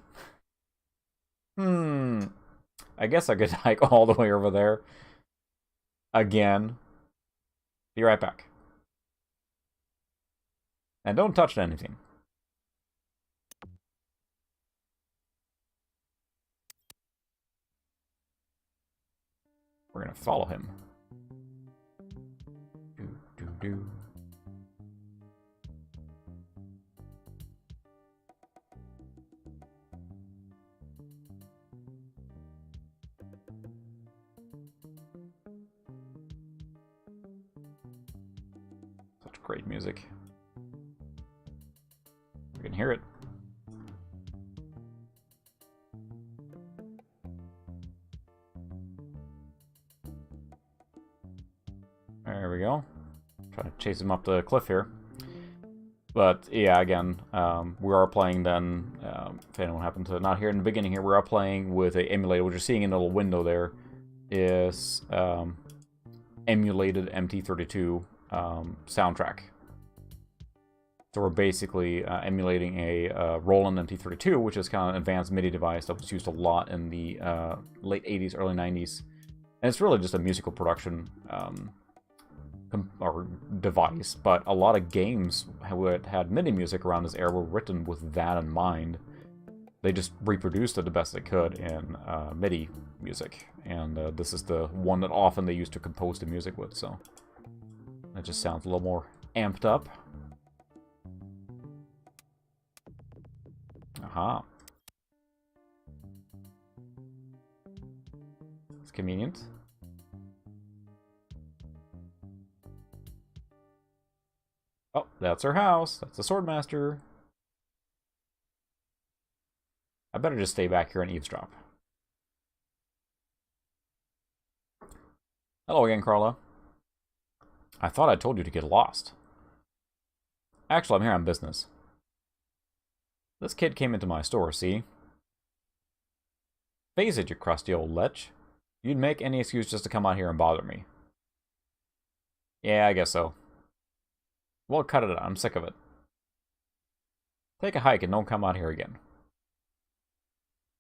S1: I guess I could hike all the way over there. Again. Be right back. And don't touch anything. We're gonna follow him. Do. Such great music. You can hear it. There we go. Try to chase him up the cliff here. But yeah, again, we are playing then, if anyone happened to not hear in the beginning here, we are playing with a emulator. What you're seeing in the little window there is emulated MT32 soundtrack. So we're basically emulating a Roland MT32, which is kind of an advanced MIDI device that was used a lot in the late 80s, early 90s. And it's really just a musical production or device, but a lot of games that had MIDI music around this era were written with that in mind. They just reproduced it the best they could in MIDI music, and this is the one that often they used to compose the music with, so it just sounds a little more amped up. Aha. It's convenient. Oh, that's her house. That's the Swordmaster. I better just stay back here and eavesdrop. Hello again, Carla. I thought I told you to get lost. Actually, I'm here on business. This kid came into my store, see? Face it, you crusty old lech. You'd make any excuse just to come out here and bother me. Yeah, I guess so. Well, cut it out. I'm sick of it. Take a hike and don't come out here again.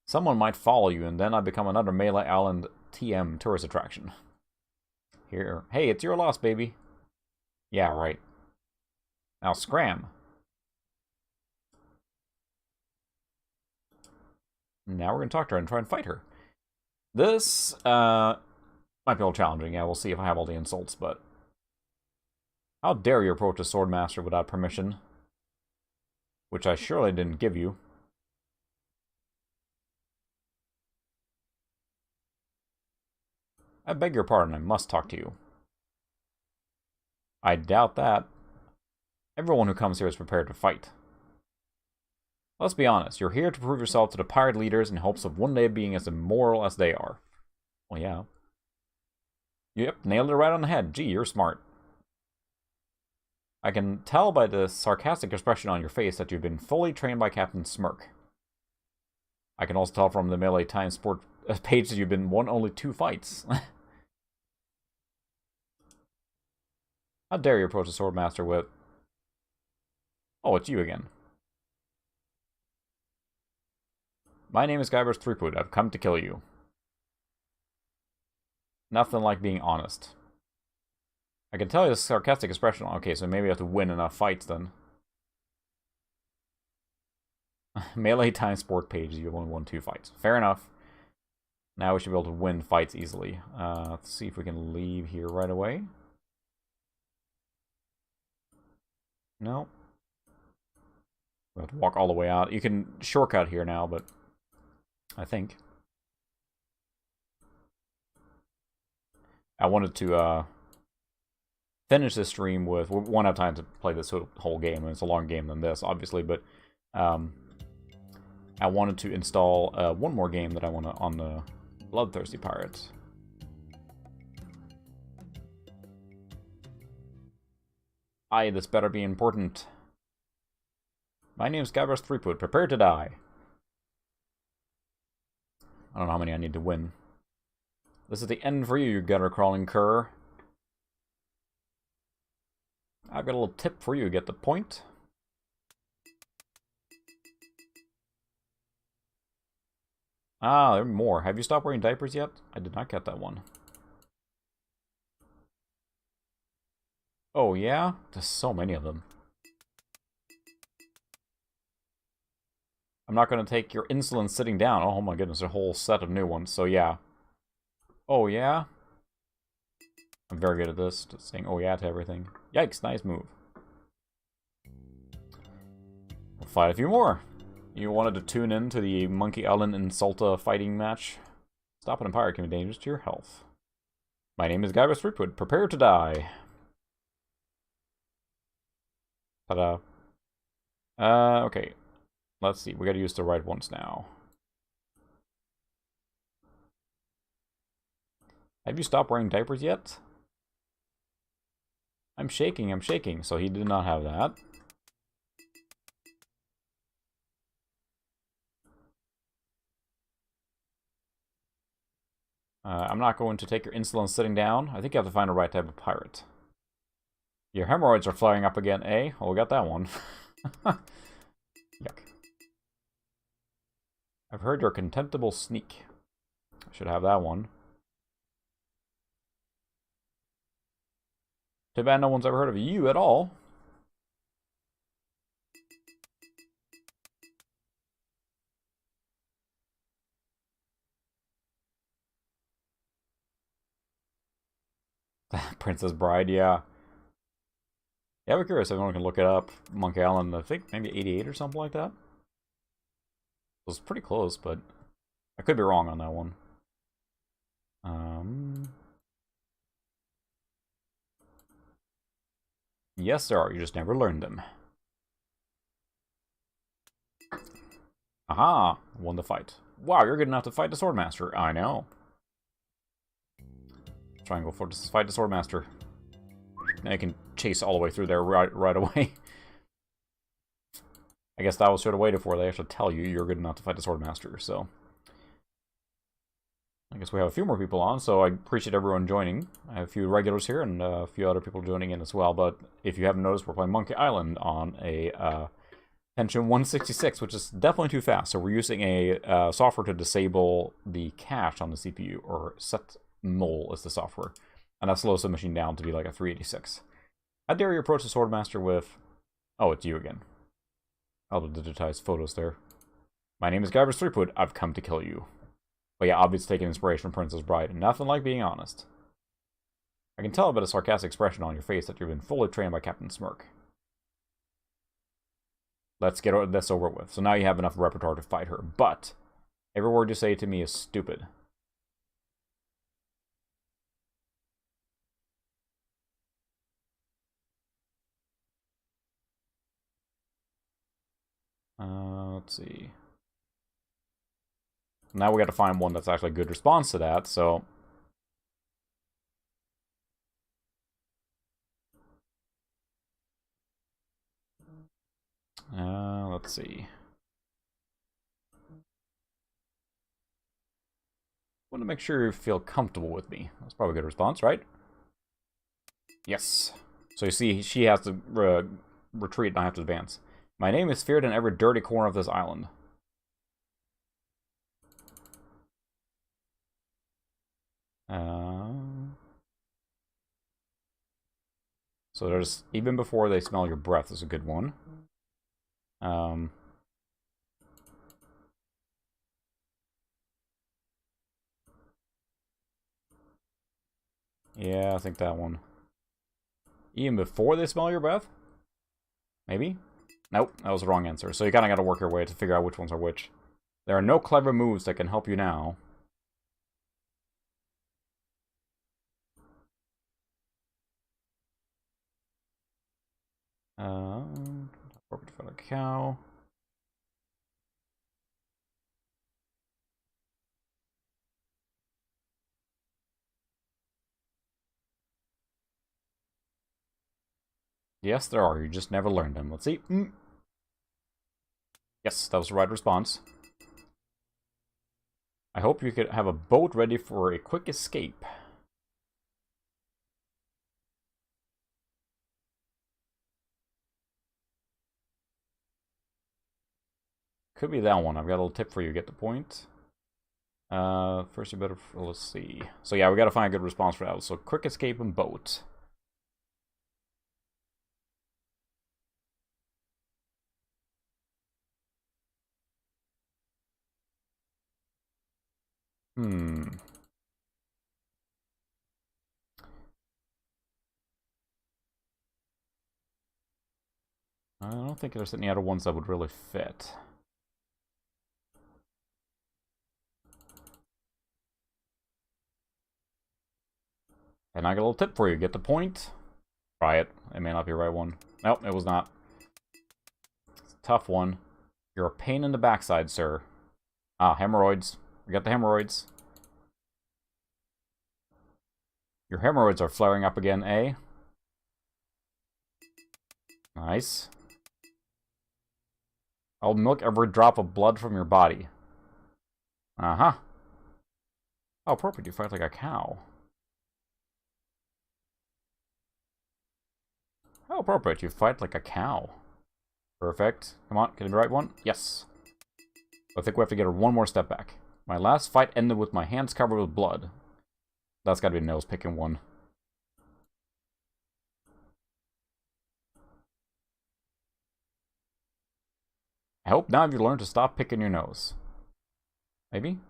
S1: Someone might follow you, and then I become another Melee Island TM tourist attraction. Here. Hey, it's your loss, baby. Yeah, right. Now scram. Now we're going to talk to her and try and fight her. This might be a little challenging. Yeah, we'll see if I have all the insults, but... How dare you approach a swordmaster without permission? Which I surely didn't give you. I beg your pardon, I must talk to you. I doubt that. Everyone who comes here is prepared to fight. Let's be honest, you're here to prove yourself to the pirate leaders in hopes of one day being as immoral as they are. Well, yeah. Yep, nailed it right on the head. Gee, you're smart. I can tell by the sarcastic expression on your face that you've been fully trained by Captain Smirk. I can also tell from the Melee Times Sport page that you've been won only 2 fights. How dare you approach a swordmaster with... Oh, it's you again. My name is Guybrush Threepwood. I've come to kill you. Nothing like being honest. I can tell you the sarcastic expression. Okay, so maybe I have to win enough fights then. Melee Time Sport page, you've only won 2 fights. Fair enough. Now we should be able to win fights easily. Let's see if we can leave here right away. No. We have to walk all the way out. You can shortcut here now, but I think I wanted to finish this stream with... We won't have time to play this whole game, and it's a longer game than this, obviously, but I wanted to install one more game that I want to on the Bloodthirsty Pirates. Aye, this better be important. My name's Guybrush Threepwood. Prepare to die. I don't know how many I need to win. This is the end for you, you gutter-crawling cur. I've got a little tip for you to get the point. Ah, there are more. Have you stopped wearing diapers yet? I did not get that one. Oh, yeah? There's so many of them. I'm not going to take your insolence sitting down. Oh my goodness, a whole set of new ones. So yeah. Oh yeah? I'm very good at this, just saying oh yeah to everything. Yikes, nice move. We'll fight a few more. You wanted to tune in to the Monkey Island Insulta fighting match? Stopping a pirate can be dangerous to your health. My name is Guybrush Threepwood. Prepare to die. Ta-da. Okay. Let's see, we gotta use the right ones now. Have you stopped wearing diapers yet? I'm shaking, so he did not have that. I'm not going to take your insolence sitting down. I think you have to find the right type of pirate. Your hemorrhoids are flaring up again, eh? Well, we got that one. Yuck. I've heard you're a contemptible sneak. I should have that one. Too bad no one's ever heard of you at all. Princess Bride, yeah. Yeah, we're curious if anyone can look it up. Monkey Island, I think maybe 88 or something like that. It was pretty close, but I could be wrong on that one. Yes, there are. You just never learned them. Aha! Won the fight. Wow, you're good enough to fight the Swordmaster. I know. Try and go for this fight the Swordmaster. Now you can chase all the way through there right away. I guess that was should have waited for. They actually tell you you're good enough to fight the Swordmaster, so... I guess we have a few more people on, so I appreciate everyone joining. I have a few regulars here and a few other people joining in as well, but if you haven't noticed, we're playing Monkey Island on a Tension 166, which is definitely too fast. So we're using a software to disable the cache on the CPU, or setmol is the software, and that slows the machine down to be like a 386. How dare you approach the Swordmaster with... Oh, it's you again. I'll digitize photos there. My name is Guyver's Threepwood. I've come to kill you. But yeah, obviously taking inspiration from Princess Bride. Nothing like being honest. I can tell by the sarcastic expression on your face that you've been fully trained by Captain Smirk. Let's get this over with. So now you have enough repertoire to fight her. But every word you say to me is stupid. Let's see. Now we got to find one that's actually a good response to that, so... let's see. Want to make sure you feel comfortable with me. That's probably a good response, right? Yes. So you see, she has to retreat and I have to advance. My name is feared in every dirty corner of this island. So there's, even before they smell your breath is a good one. Yeah, I think that one. Even before they smell your breath? Maybe? Nope, that was the wrong answer. So you kind of got to work your way to figure out which ones are which. There are no clever moves that can help you now. Appropriate for the cow. Yes, there are. You just never learned them. Let's see. Yes, that was the right response. I hope you could have a boat ready for a quick escape. Could be that one. I've got a little tip for you. Get the point. First you better... Let's see. So yeah, we gotta find a good response for that. So quick escape and boat. I don't think there's any other ones that would really fit. And I got a little tip for you. Get the point. Try it. It may not be the right one. Nope, it was not. It's a tough one. You're a pain in the backside, sir. Ah, hemorrhoids. We got the hemorrhoids. Your hemorrhoids are flaring up again, eh? Nice. I'll milk every drop of blood from your body. Uh-huh. How appropriate, you fight like a cow. How appropriate, you fight like a cow. Perfect. Come on, can I be the right one? Yes. I think we have to get her one more step back. My last fight ended with my hands covered with blood. That's gotta be a nose-picking one. I hope now you've learned to stop picking your nose. Maybe?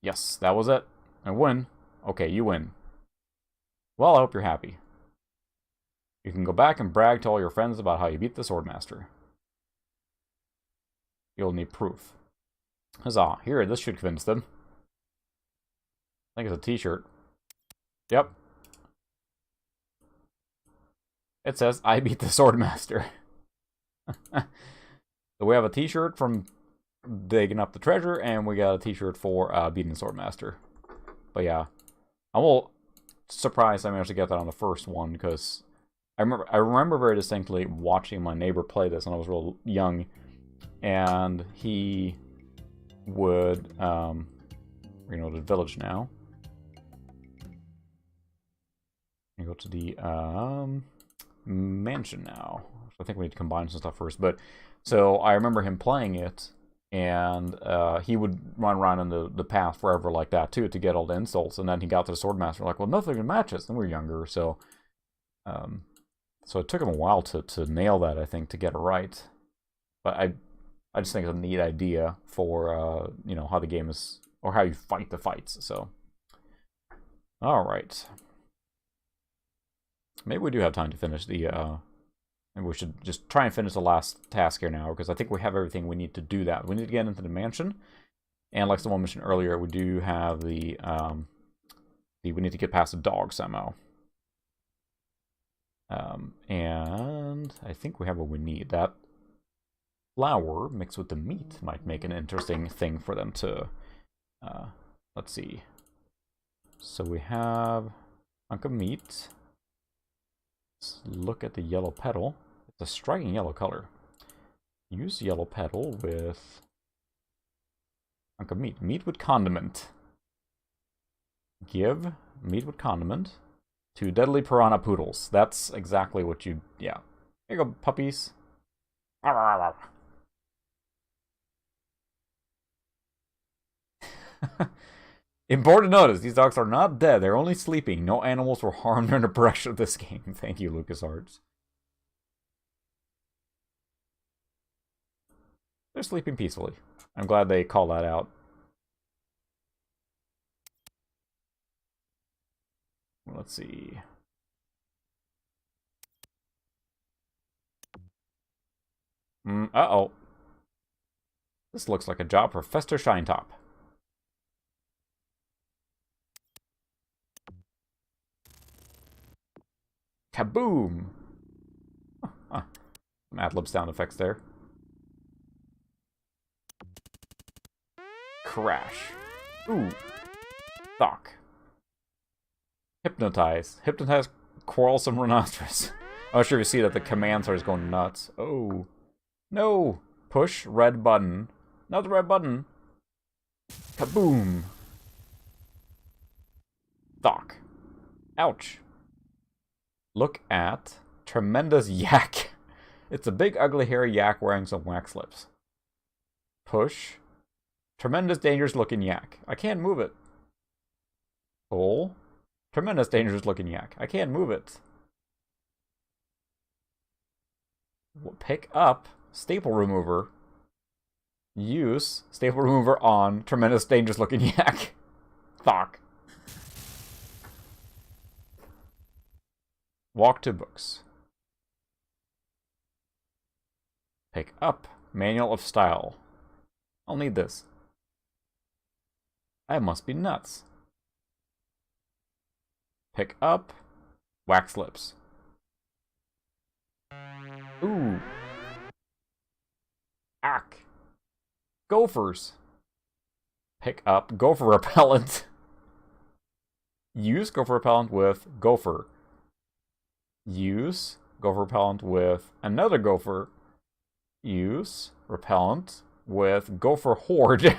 S1: Yes, that was it. I win. Okay, you win. Well, I hope you're happy. You can go back and brag to all your friends about how you beat the Swordmaster. You'll need proof. Huzzah. Here, this should convince them. I think it's a t-shirt. Yep. It says, I beat the Swordmaster. So we have a t-shirt from digging up the treasure, and we got a t-shirt for beating the Swordmaster. But yeah, I'm a little surprised I managed to get that on the first one, because I remember very distinctly watching my neighbor play this when I was real young, and he would, we're gonna go to the village now. We go to the mansion now. I think we need to combine some stuff first, but so I remember him playing it, and he would run around in the path forever like that too to get all the insults, and then he got to the Swordmaster, like, well, nothing matches. And we were younger, so so it took him a while to nail that, I think, to get it right. But I just think it's a neat idea for you know, how the game is, or how you fight the fights. So all right, maybe we do have time to finish the maybe we should just try and finish the last task here now, because I think we have everything we need to do that. We need to get into the mansion, and like someone mentioned earlier, we do have the we need to get past the dog somehow. And I think we have what we need. That flour mixed with the meat might make an interesting thing for them to, let's see. So we have a hunk of meat. Let's look at the yellow petal. It's a striking yellow color. Use yellow petal with hunk of meat. Meat with condiment. Give meat with condiment to deadly piranha poodles. That's exactly what you... yeah. Here you go, puppies. Important notice, these dogs are not dead. They're only sleeping. No animals were harmed during the production of this game. Thank you, LucasArts. They're sleeping peacefully. I'm glad they call that out. Let's see. Uh-oh. This looks like a job for Fester Shinetop. Kaboom! Huh. Some ad-lib sound effects there. Crash. Ooh. Stock. Hypnotize. Hypnotize quarrelsome rhinoceros. I'm not sure if you see that the command starts going nuts. Oh. No! Push red button. Not the red button. Kaboom! Stock. Ouch. Look at tremendous yak. It's a big, ugly, hairy yak wearing some wax lips. Push. Tremendous, dangerous looking yak. I can't move it. Pull. Tremendous, dangerous looking yak. I can't move it. Pick up staple remover. Use staple remover on tremendous, dangerous looking yak. Fuck. Walk to books. Pick up manual of style. I'll need this. I must be nuts. Pick up wax lips. Ooh. Ack. Gophers. Pick up gopher repellent. Use gopher repellent with gopher. Use gopher repellent with another gopher. Use repellent with gopher horde.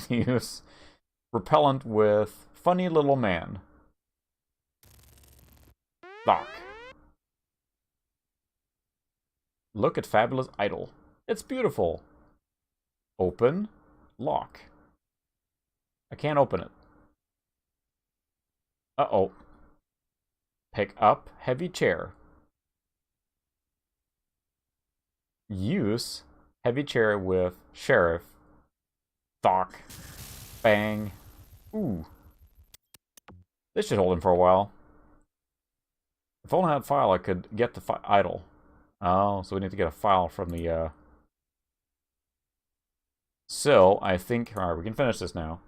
S1: Use repellent with funny little man. Stock. Look at fabulous idol. It's beautiful. Open. Lock. I can't open it. Uh-oh. Pick up heavy chair. Use heavy chair with sheriff. Stock. Bang. Ooh. This should hold him for a while. If only I had a file, I could get the idol. Oh, so we need to get a file from the, So, I think... alright, we can finish this now.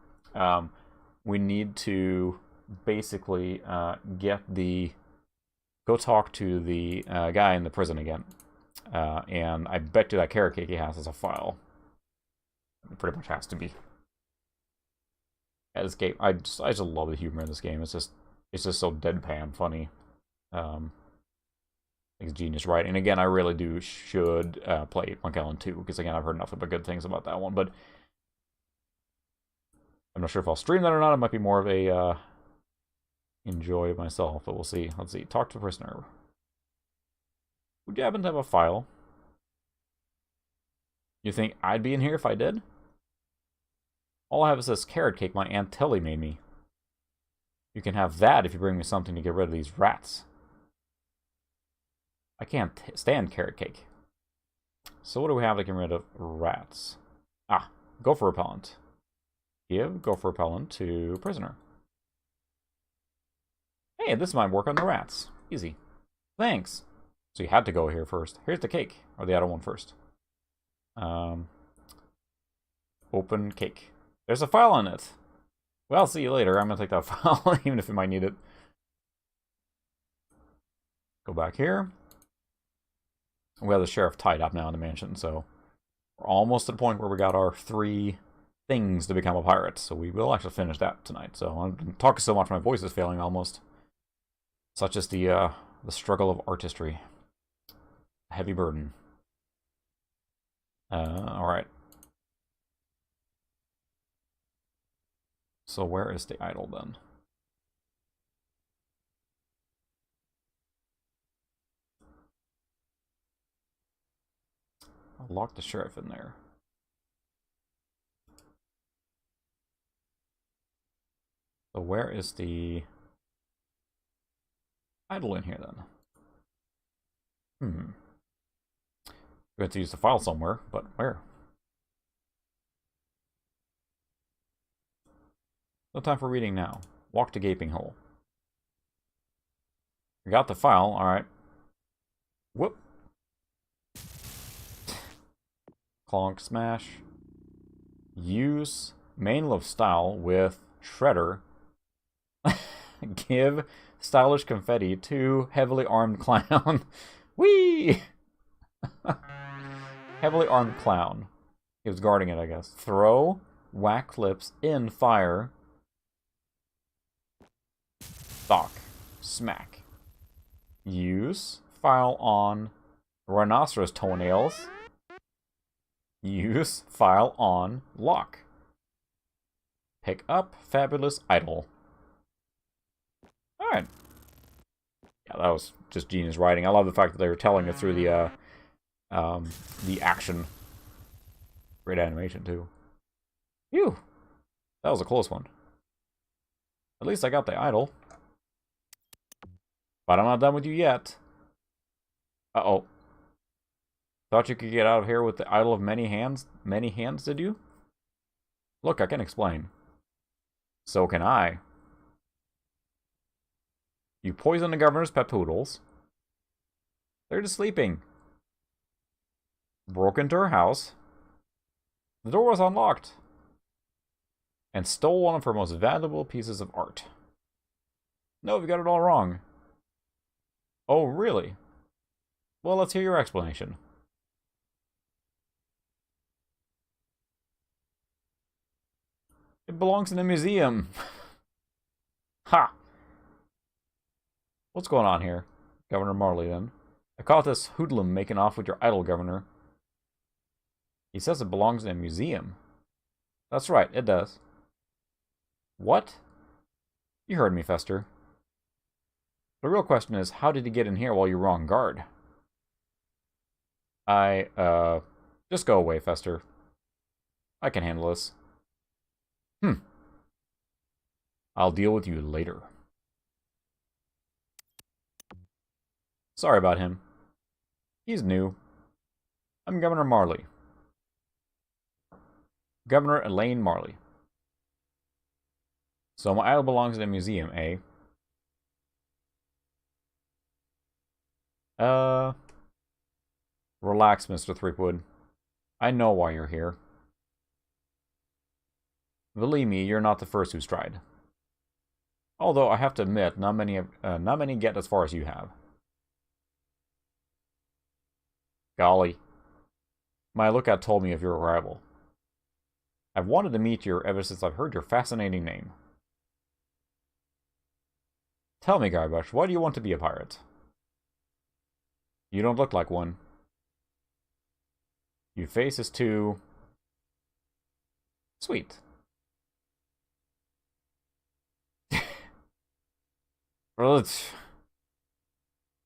S1: We need to basically get the... go talk to the guy in the prison again. And I bet you that carrot cake he has as a file. It pretty much has to be. Yeah, this game, I just love the humor in this game. It's just so deadpan funny. It's genius writing. And again, I really should play Monkey Island 2, because again, I've heard nothing but good things about that one. But I'm not sure if I'll stream that or not. It might be more of a enjoy myself, but we'll see. Let's see. Talk to the prisoner. Would you happen to have a file? You think I'd be in here if I did? All I have is this carrot cake my Aunt Tilly made me. You can have that if you bring me something to get rid of these rats. I can't stand carrot cake. So what do we have to get rid of rats? Ah, gopher repellent. Give gopher repellent to prisoner. Hey, this might work on the rats. Easy. Thanks. So you had to go here first. Here's the cake. Or the other one first. Open cake. There's a file on it. Well, see you later. I'm going to take that file, even if we might need it. Go back here. We have the sheriff tied up now in the mansion, so we're almost at the point where we got our 3 things to become a pirate. So we will actually finish that tonight. So I'm talking so much my voice is failing almost. Such as the struggle of artistry. A heavy burden. Alright. So where is the idol then? I'll lock the sheriff in there. So where is the idol in here then? We have to use the file somewhere, but where? No time for reading now. Walk to gaping hole. We got the file, alright. Whoop. Clonk smash. Use main love style with Shredder. Give stylish confetti to heavily armed clown. Whee! Heavily armed clown. He was guarding it, I guess. Throw whack clips in fire. Stock. Smack. Use file on rhinoceros toenails. Use file on lock. Pick up fabulous idol. Alright. Yeah, that was just genius writing. I love the fact that they were telling it through the action. Great animation, too. Phew. That was a close one. At least I got the idol. But I'm not done with you yet. Uh-oh. Thought you could get out of here with the idol of many hands? Many hands, did you? Look, I can explain. So can I. You poisoned the governor's pet poodles. They're just sleeping. Broke into her house. The door was unlocked. And stole one of her most valuable pieces of art. No, you got it all wrong. Oh, really? Well, let's hear your explanation. It belongs in a museum. Ha! What's going on here? Governor Marley, then. I caught this hoodlum making off with your idol, Governor. He says it belongs in a museum. That's right, it does. What? You heard me, Fester. The real question is, how did he get in here while you were on guard? Just go away, Fester. I can handle this. I'll deal with you later. Sorry about him. He's new. I'm Governor Marley. Governor Elaine Marley. So my idol belongs in a museum, eh? Relax, Mr. Threepwood. I know why you're here. Believe me, you're not the first who's tried. Although I have to admit, not many get as far as you have. Golly. My lookout told me of your arrival. I've wanted to meet you ever since I've heard your fascinating name. Tell me, Garbush, why do you want to be a pirate? You don't look like one. Your face is too... sweet. Well,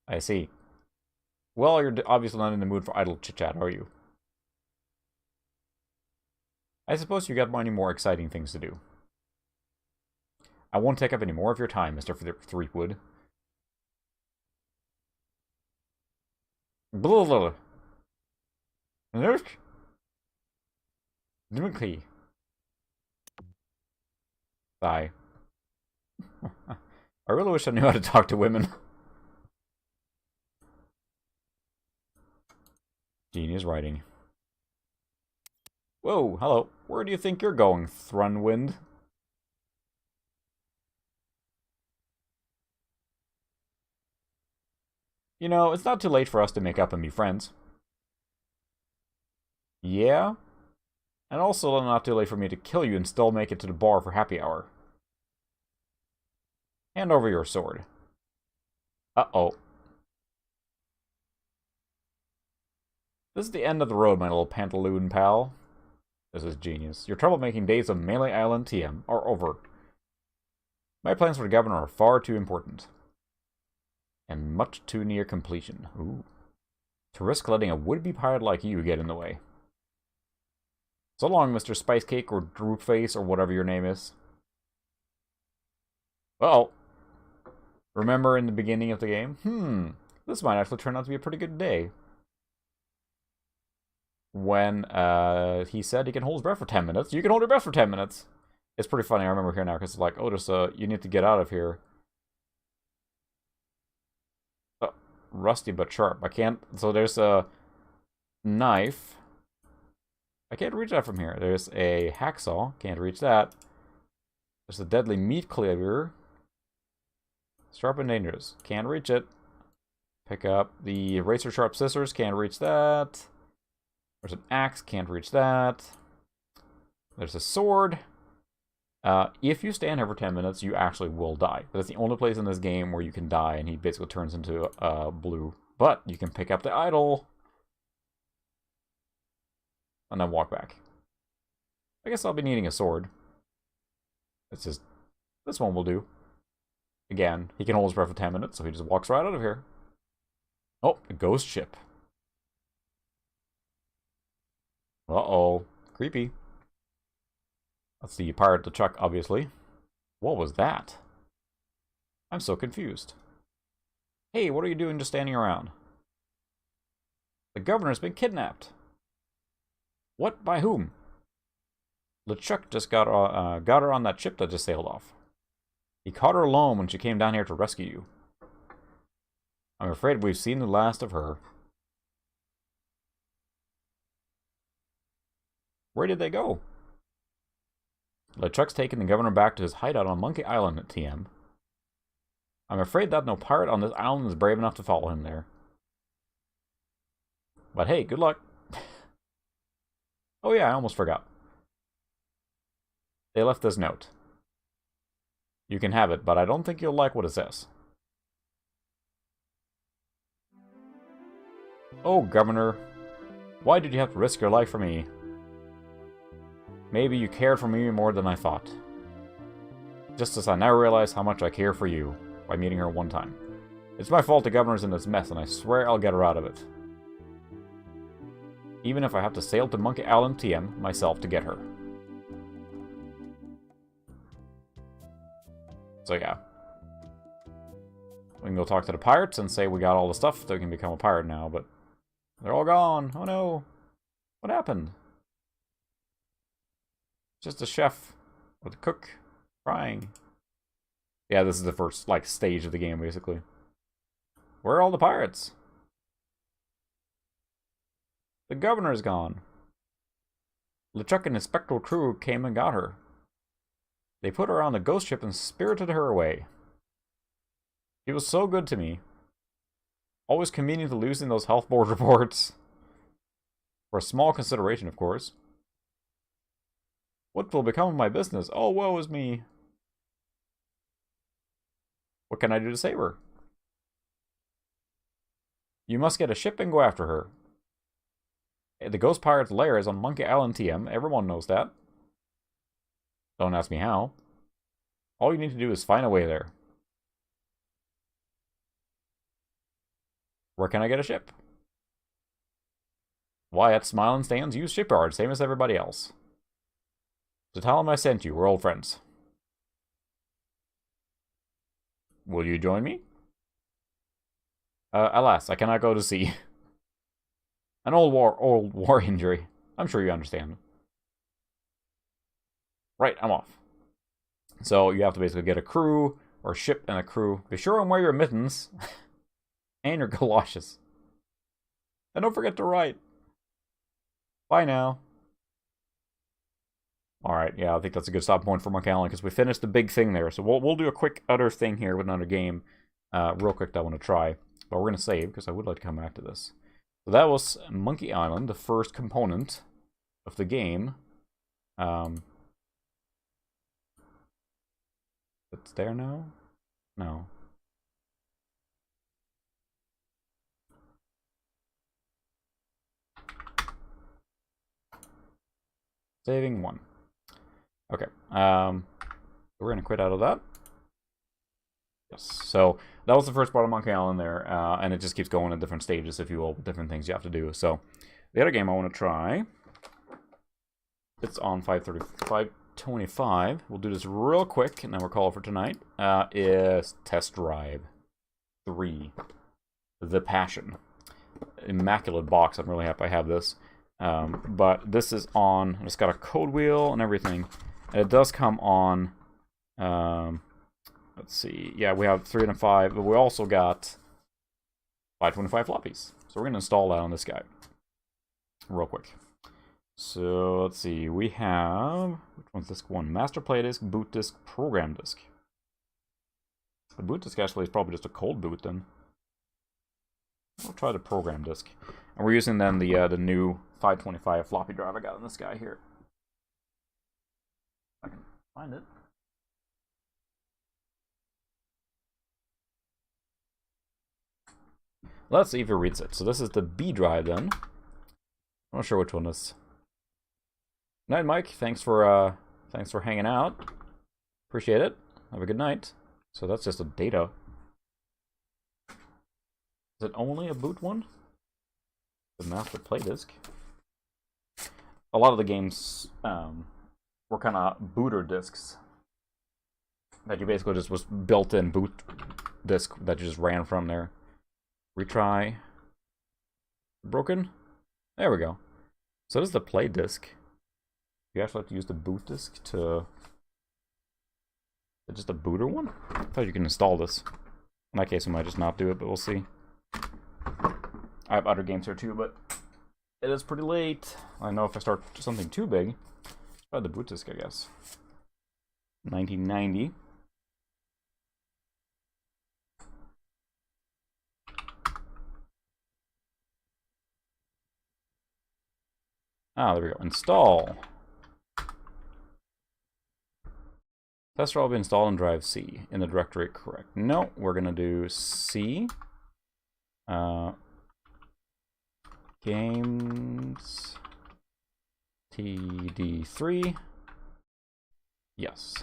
S1: I see. Well, you're obviously not in the mood for idle chit-chat, are you? I suppose you got many more exciting things to do. I won't take up any more of your time, Mr. Threepwood. Blah, blah, blah. Dimitri. Sigh. I really wish I knew how to talk to women. Genius writing. Whoa, hello. Where do you think you're going, Thrunwind? You know, it's not too late for us to make up and be friends. Yeah? And also not too late for me to kill you and still make it to the bar for happy hour. Hand over your sword. Uh-oh. This is the end of the road, my little pantaloon pal. This is genius. Your troublemaking days of Melee Island TM are over. My plans for the governor are far too important. And much too near completion. Ooh. To risk letting a would-be pirate like you get in the way. So long, Mr. Spicecake or Droopface or whatever your name is. Uh-oh. Remember in the beginning of the game? This might actually turn out to be a pretty good day. When he said he can hold his breath for 10 minutes. You can hold your breath for 10 minutes. It's pretty funny. I remember here now because it's like, oh, you need to get out of here. Rusty but sharp. I can't. So there's a knife. I can't reach that from here. There's a hacksaw. Can't reach that. There's a deadly meat cleaver. Sharp and dangerous. Can't reach it. Pick up the razor sharp scissors. Can't reach that. There's an axe, can't reach that. There's a sword. If you stand here for 10 minutes, you actually will die. That's the only place in this game where you can die, and he basically turns into blue. But you can pick up the idol. And then walk back. I guess I'll be needing a sword. It's just... this one will do. Again, he can hold his breath for 10 minutes, so he just walks right out of here. Oh, a ghost ship. Uh-oh. Creepy. That's the pirate LeChuck, obviously. What was that? I'm so confused. Hey, what are you doing just standing around? The governor's been kidnapped. What? By whom? LeChuck just got her on that ship that just sailed off. He caught her alone when she came down here to rescue you. I'm afraid we've seen the last of her. Where did they go? LeChuck's taken the governor back to his hideout on Monkey Island at TM. I'm afraid that no pirate on this island is brave enough to follow him there. But hey, good luck. Oh yeah, I almost forgot. They left this note. You can have it, but I don't think you'll like what it says. Oh, Governor. Why did you have to risk your life for me? Maybe you cared for me more than I thought. Just as I now realize how much I care for you by meeting her one time. It's my fault the governor's in this mess, and I swear I'll get her out of it. Even if I have to sail to Monkey Island TM myself to get her. So yeah. We can go talk to the pirates and say we got all the stuff so we can become a pirate now, but they're all gone. Oh no. What happened? Just a chef or the cook crying. Yeah, this is the first like stage of the game basically. Where are all the pirates? The governor's gone. LeChuck and his spectral crew came and got her. They put her on the ghost ship and spirited her away. She was so good to me. Always convenient to losing those health board reports. For a small consideration, of course. What will become of my business? Oh, woe is me. What can I do to save her? You must get a ship and go after her. The Ghost Pirate's lair is on Monkey Island TM. Everyone knows that. Don't ask me how. All you need to do is find a way there. Where can I get a ship? Why, at Smile and Stands, use shipyard, same as everybody else. So tell him I sent you. We're old friends. Will you join me? Alas, I cannot go to sea. An old war injury. I'm sure you understand. Right, I'm off. So you have to basically get a crew, or ship and a crew. Be sure and wear your mittens. And your galoshes. And don't forget to write. Bye now. Alright, yeah, I think that's a good stop point for Monkey Island, because we finished the big thing there. So we'll do a quick other thing here with another game. Real quick that I want to try. But we're going to save, because I would like to come back to this. So that was Monkey Island, the first component of the game. It's there now? No. Saving 1. Okay. We're going to quit out of that. Yes. So that was the first part of Monkey Island there, and it just keeps going at different stages, if you will, different things you have to do. So the other game I want to try, it's on 525. We'll do this real quick, and then we'll call it for tonight, is Test Drive 3, The Passion. Immaculate box. I'm really happy I have this. But this is on, it's got a code wheel and everything. And it does come on, let's see, yeah, we have 3 and 5, but we also got 525 floppies. So we're going to install that on this guy real quick. So let's see, we have, which one's disc 1? Master play disc, boot disc, program disc. The boot disc actually is probably just a cold boot then. We'll try the program disc. And we're using then the new 525 floppy drive I got on this guy here. If I can find it. Let's see if it reads it. So this is the B drive then. I'm not sure which one this. Night, Mike. Thanks for hanging out. Appreciate it. Have a good night. So that's just a data. Is it only a boot one? The master play disc. A lot of the games were kind of booter discs that you basically just was built-in boot disc that you just ran from there. Retry. Broken. There we go. So this is the play disc. You actually have to use the boot disc to. Is it just a booter one? I thought you can install this. In that case, we might just not do it, but we'll see. I have other games here too, but it is pretty late. I know if I start something too big, try the boot disc, I guess. 1990. Ah, there we go. Install. Test will be installed in drive C in the directory correct. No, we're gonna do C. Games TD3. Yes.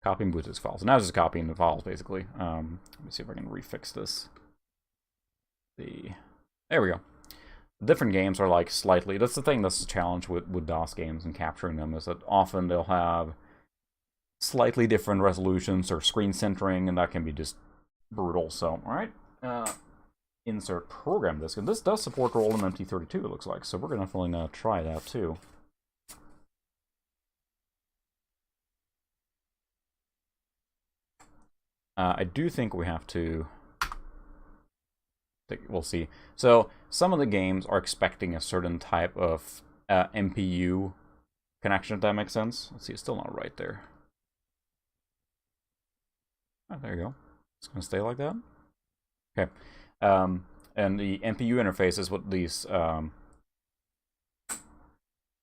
S1: Copying boot disk files. So now it's just copying the files basically. Let me see if I can refix this. There we go. Different games are like slightly. That's the thing that's the challenge with DOS games and capturing them, is that often they'll have slightly different resolutions or screen centering, and that can be just brutal. So, alright. Insert program disk. And this does support roll MT32, it looks like. So we're definitely going to try that too. I do think we have to. We'll see. So some of the games are expecting a certain type of MPU connection, if that makes sense. Let's see, it's still not right there. Oh, there you go. It's going to stay like that. Okay. And the MPU interface is what these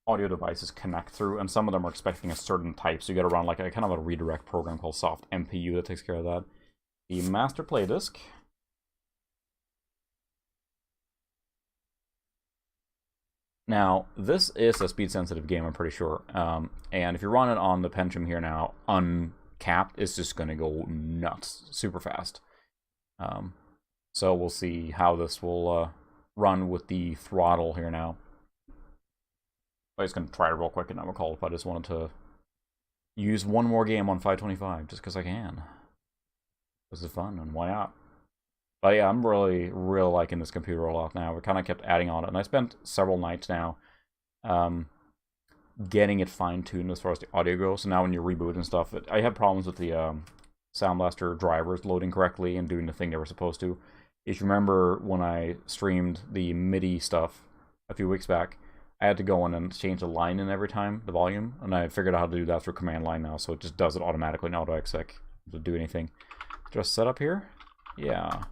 S1: audio devices connect through, and some of them are expecting a certain type, so you gotta run like a kind of a redirect program called soft MPU that takes care of that. The master play disk. Now, this is a speed-sensitive game, I'm pretty sure. And if you run it on the Pentium here now, uncapped, it's just going to go nuts, super fast. So we'll see how this will run with the throttle here now. I'm just going to try it real quick and then we'll call it, but I just wanted to use one more game on 525, just because I can. This is fun, and why not? But yeah, I'm really liking this computer a lot now. We kind of kept adding on it, and I spent several nights now getting it fine-tuned as far as the audio goes. So now when you reboot and stuff, I had problems with the Sound Blaster drivers loading correctly and doing the thing they were supposed to. If you remember when I streamed the MIDI stuff a few weeks back, I had to go in and change the line in every time, the volume, and I figured out how to do that through command line now, so it just does it automatically, not auto-exec to do anything. Just set up here? Yeah.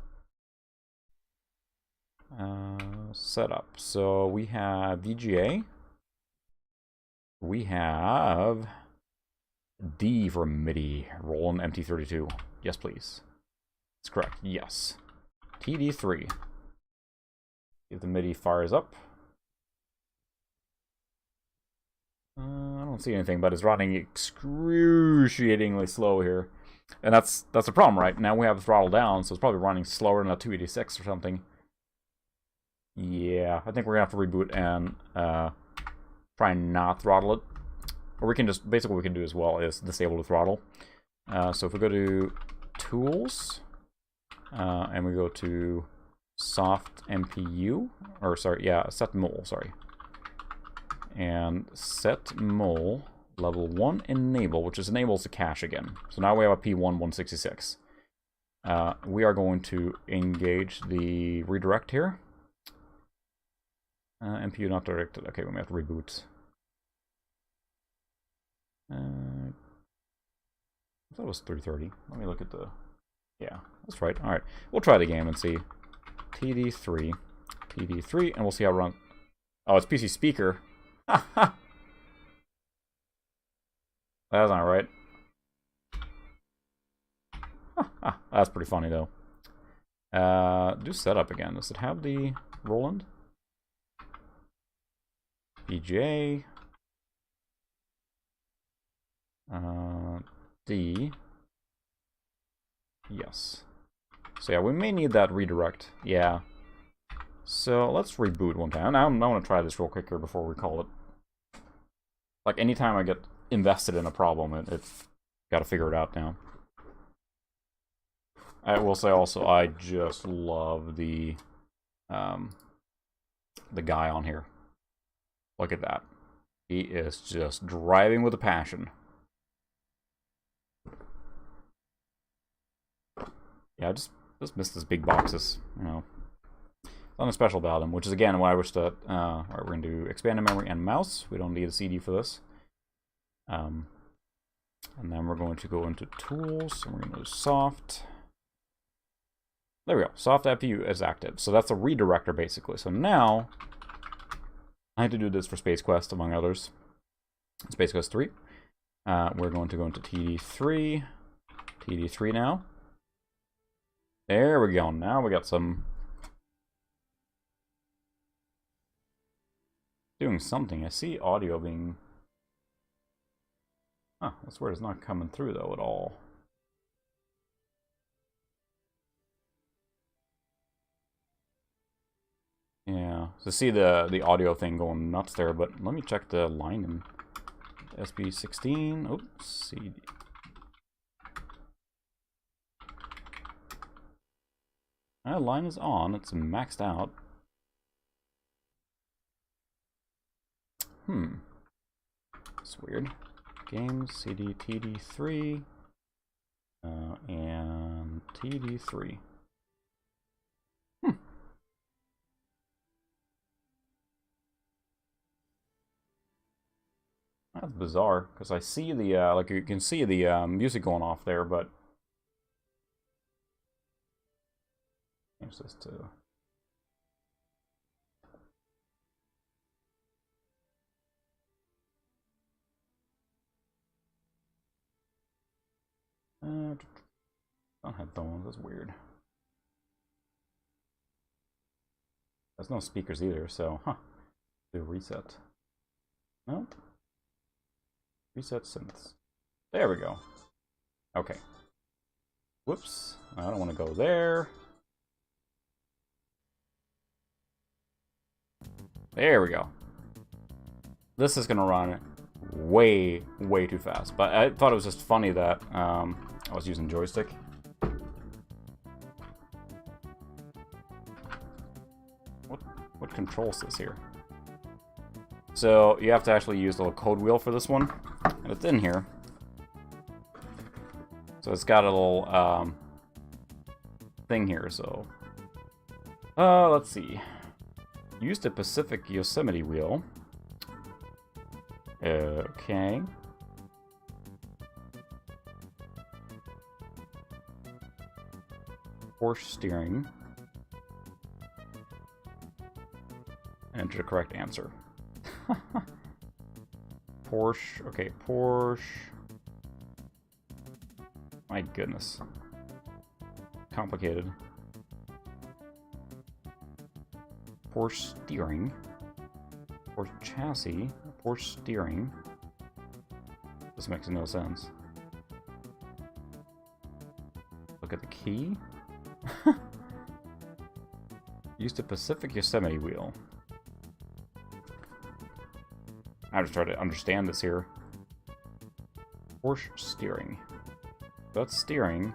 S1: Setup. So we have VGA. We have D for MIDI. Roland MT32. Yes, please. That's correct. Yes. TD3. If the MIDI fires up. I don't see anything, but it's running excruciatingly slow here. And that's a problem, right? Now we have the throttle down, so it's probably running slower than a 286 or something. Yeah, I think we're gonna have to reboot and try and not throttle it. Or we can just, basically what we can do as well is disable the throttle. So if we go to Tools, and we go to Soft MPU, or sorry, yeah, Set Mole, sorry. And Set Mole Level 1 Enable, which is enables the cache again. So now we have a P1-166. We are going to engage the redirect here. MPU not directed. Okay, we may have to reboot. That was 330. Let me look at the... Yeah, that's right. Alright, we'll try the game and see. TD3. TD3, and we'll see how it runs. Oh, it's PC speaker. That's not right. That's pretty funny, though. Do setup again. Does it have the Roland? BJ. D. Yes. So yeah, we may need that redirect. Yeah. So let's reboot one time. Now I'm going to try this real quick here before we call it. Like, anytime I get invested in a problem, it's got to figure it out now. I will say also, I just love the guy on here. Look at that. He is just driving with a passion. Yeah, I just missed his big boxes, you know. Nothing special about him, which is again why I wish that, alright, we're going to do expanded memory and mouse. We don't need a CD for this. And then we're going to go into tools, and we're going to do soft. There we go. Soft MPU is active. So that's a redirector, basically. So now, I had to do this for Space Quest, among others. Space Quest 3. We're going to go into TD3. TD3 now. There we go. Now we got some... doing something. I see audio being... Huh, that's weird. It's not coming through, though, at all. Yeah, so see the audio thing going nuts there, but let me check the line in SB16. Oops, CD. That line is on. It's maxed out. It's weird. Games, CD, TD3, and TD3. That's bizarre, because I see the, like, you can see the music going off there, but... Change this to... Don't have headphones, that's weird. There's no speakers either, so, do reset. Nope. Reset synths. There we go. Okay. Whoops. I don't want to go there. There we go. This is going to run way, way too fast. But I thought it was just funny that I was using joystick. What controls this here? So you have to actually use the little code wheel for this one. And it's in here. So it's got a little thing here, so... let's see. Use the Pacific Yosemite wheel. Okay. Porsche steering. Enter the correct answer. Porsche. Okay, Porsche. My goodness. Complicated. Porsche steering. Porsche chassis. Porsche steering. This makes no sense. Look at the key. Use the Pacific Yosemite wheel. I'm just trying to understand this here. Porsche steering. That's steering.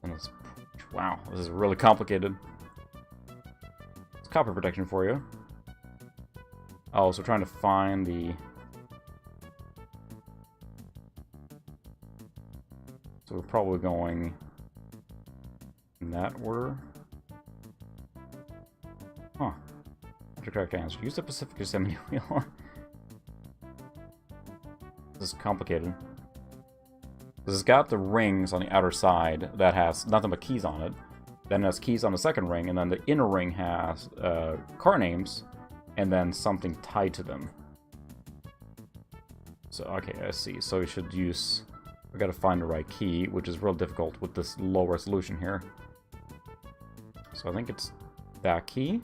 S1: And it's... Wow, this is really complicated. It's copy protection for you. Oh, so trying to find the... So we're probably going in that order. Huh. That's the correct answer. Use the Pacific Yosemite wheel. This is complicated. This has got the rings on the outer side that has nothing but keys on it. Then it has keys on the second ring, and then the inner ring has car names, and then something tied to them. So, okay, I see. So we should use... we gotta find the right key, which is real difficult with this low resolution here. So I think it's that key.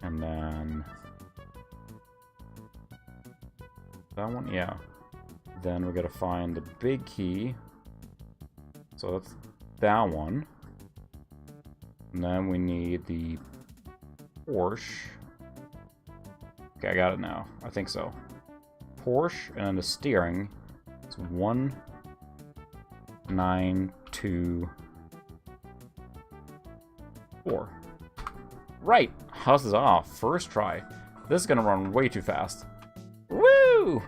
S1: And then... that one? Yeah. Then we gotta find the big key. So that's that one. And then we need the Porsche. Okay, I got it now. I think so. Porsche, and then the steering. It's 1, 9, 2, 4. Right! How's this off? First try. This is gonna run way too fast. Woo!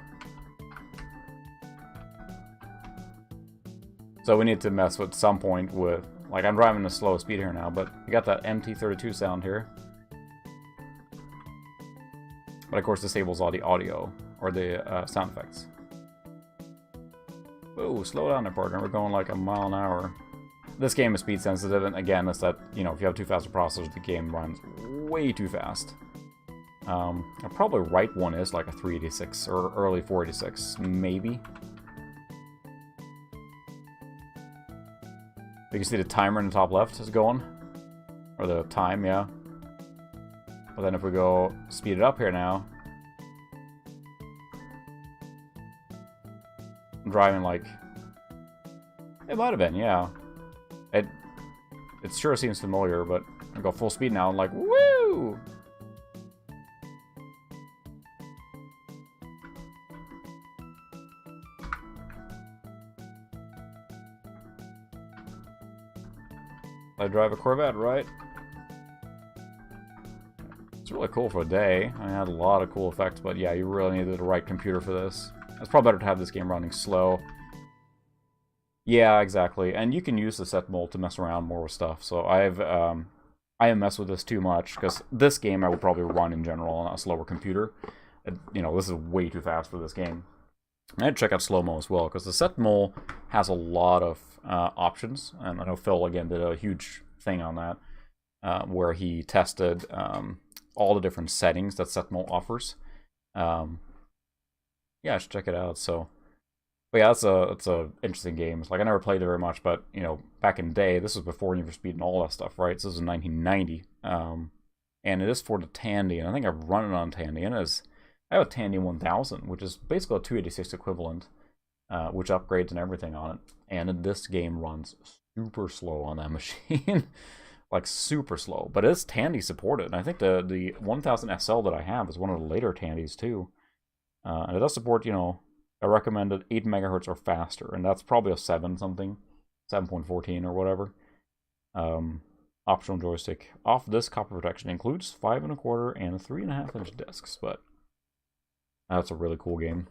S1: So we need to mess with some point with... like, I'm driving a slow speed here now, but you got that MT32 sound here. But of course disables all the audio, or the sound effects. Whoa, slow down there, partner. We're going like a mile an hour. This game is speed sensitive, and again, it's that, you know, if you have too fast a processor, the game runs way too fast. I'll probably right one is like a 386 or early 486, maybe. You can see the timer in the top left is going. Or the time, yeah. But then if we go speed it up here now, I'm driving like... it might have been, yeah. It sure seems familiar, but I go full speed now and like, woo! I drive a Corvette, right? It's really cool for a day. I had a lot of cool effects, but yeah, you really needed the right computer for this. It's probably better to have this game running slow. Yeah, exactly. And you can use the set mode to mess around more with stuff. So I haven't messed with this too much, because this game I would probably run in general on a slower computer. You know, this is way too fast for this game. I had to check out slow-mo as well, because the set mode has a lot of options, and I know Phil again did a huge thing on that, where he tested all the different settings that set mode offers. Yeah, I should check it out. So But yeah, that's a interesting game. It's like I never played it very much, but you know, back in the day, this was before Need for Speed and all that stuff, right? So this is 1990, and it is for the Tandy, and I think I've run it on Tandy, and I have a Tandy 1000, which is basically a 286 equivalent, which upgrades and everything on it. And this game runs super slow on that machine, like super slow. But it's Tandy supported, and I think the 1000 SL that I have is one of the later Tandys too, and it does support, you know, a recommended 8 megahertz or faster, and that's probably a 7 something, 7.14 or whatever. Optional joystick. Off this copper protection includes 5 1/4 and 3.5 inch discs, but that's a really cool game.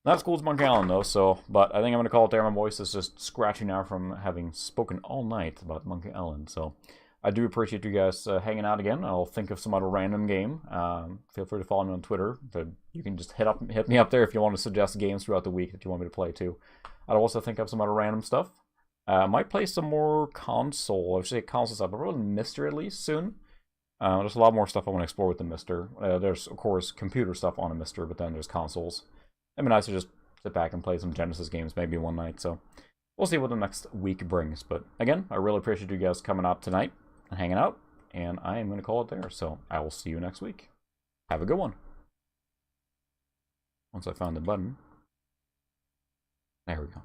S1: Not as cool as Monkey Island though, so, but I think I'm going to call it there. My voice is just scratching now from having spoken all night about Monkey Island, so I do appreciate you guys hanging out again. I'll think of some other random game. Feel free to follow me on Twitter. You can just hit me up there if you want to suggest games throughout the week that you want me to play too. I'll also think of some other random stuff. Might play some more console. I should say console stuff, but probably Mister at least soon. There's a lot more stuff I want to explore with the Mister. There's of course computer stuff on a Mister, but then there's consoles. It'd be nice to just sit back and play some Genesis games maybe one night. So we'll see what the next week brings. But again, I really appreciate you guys coming out tonight and hanging out, and I am going to call it there. So I will see you next week. Have a good one. Once I found the button. There we go.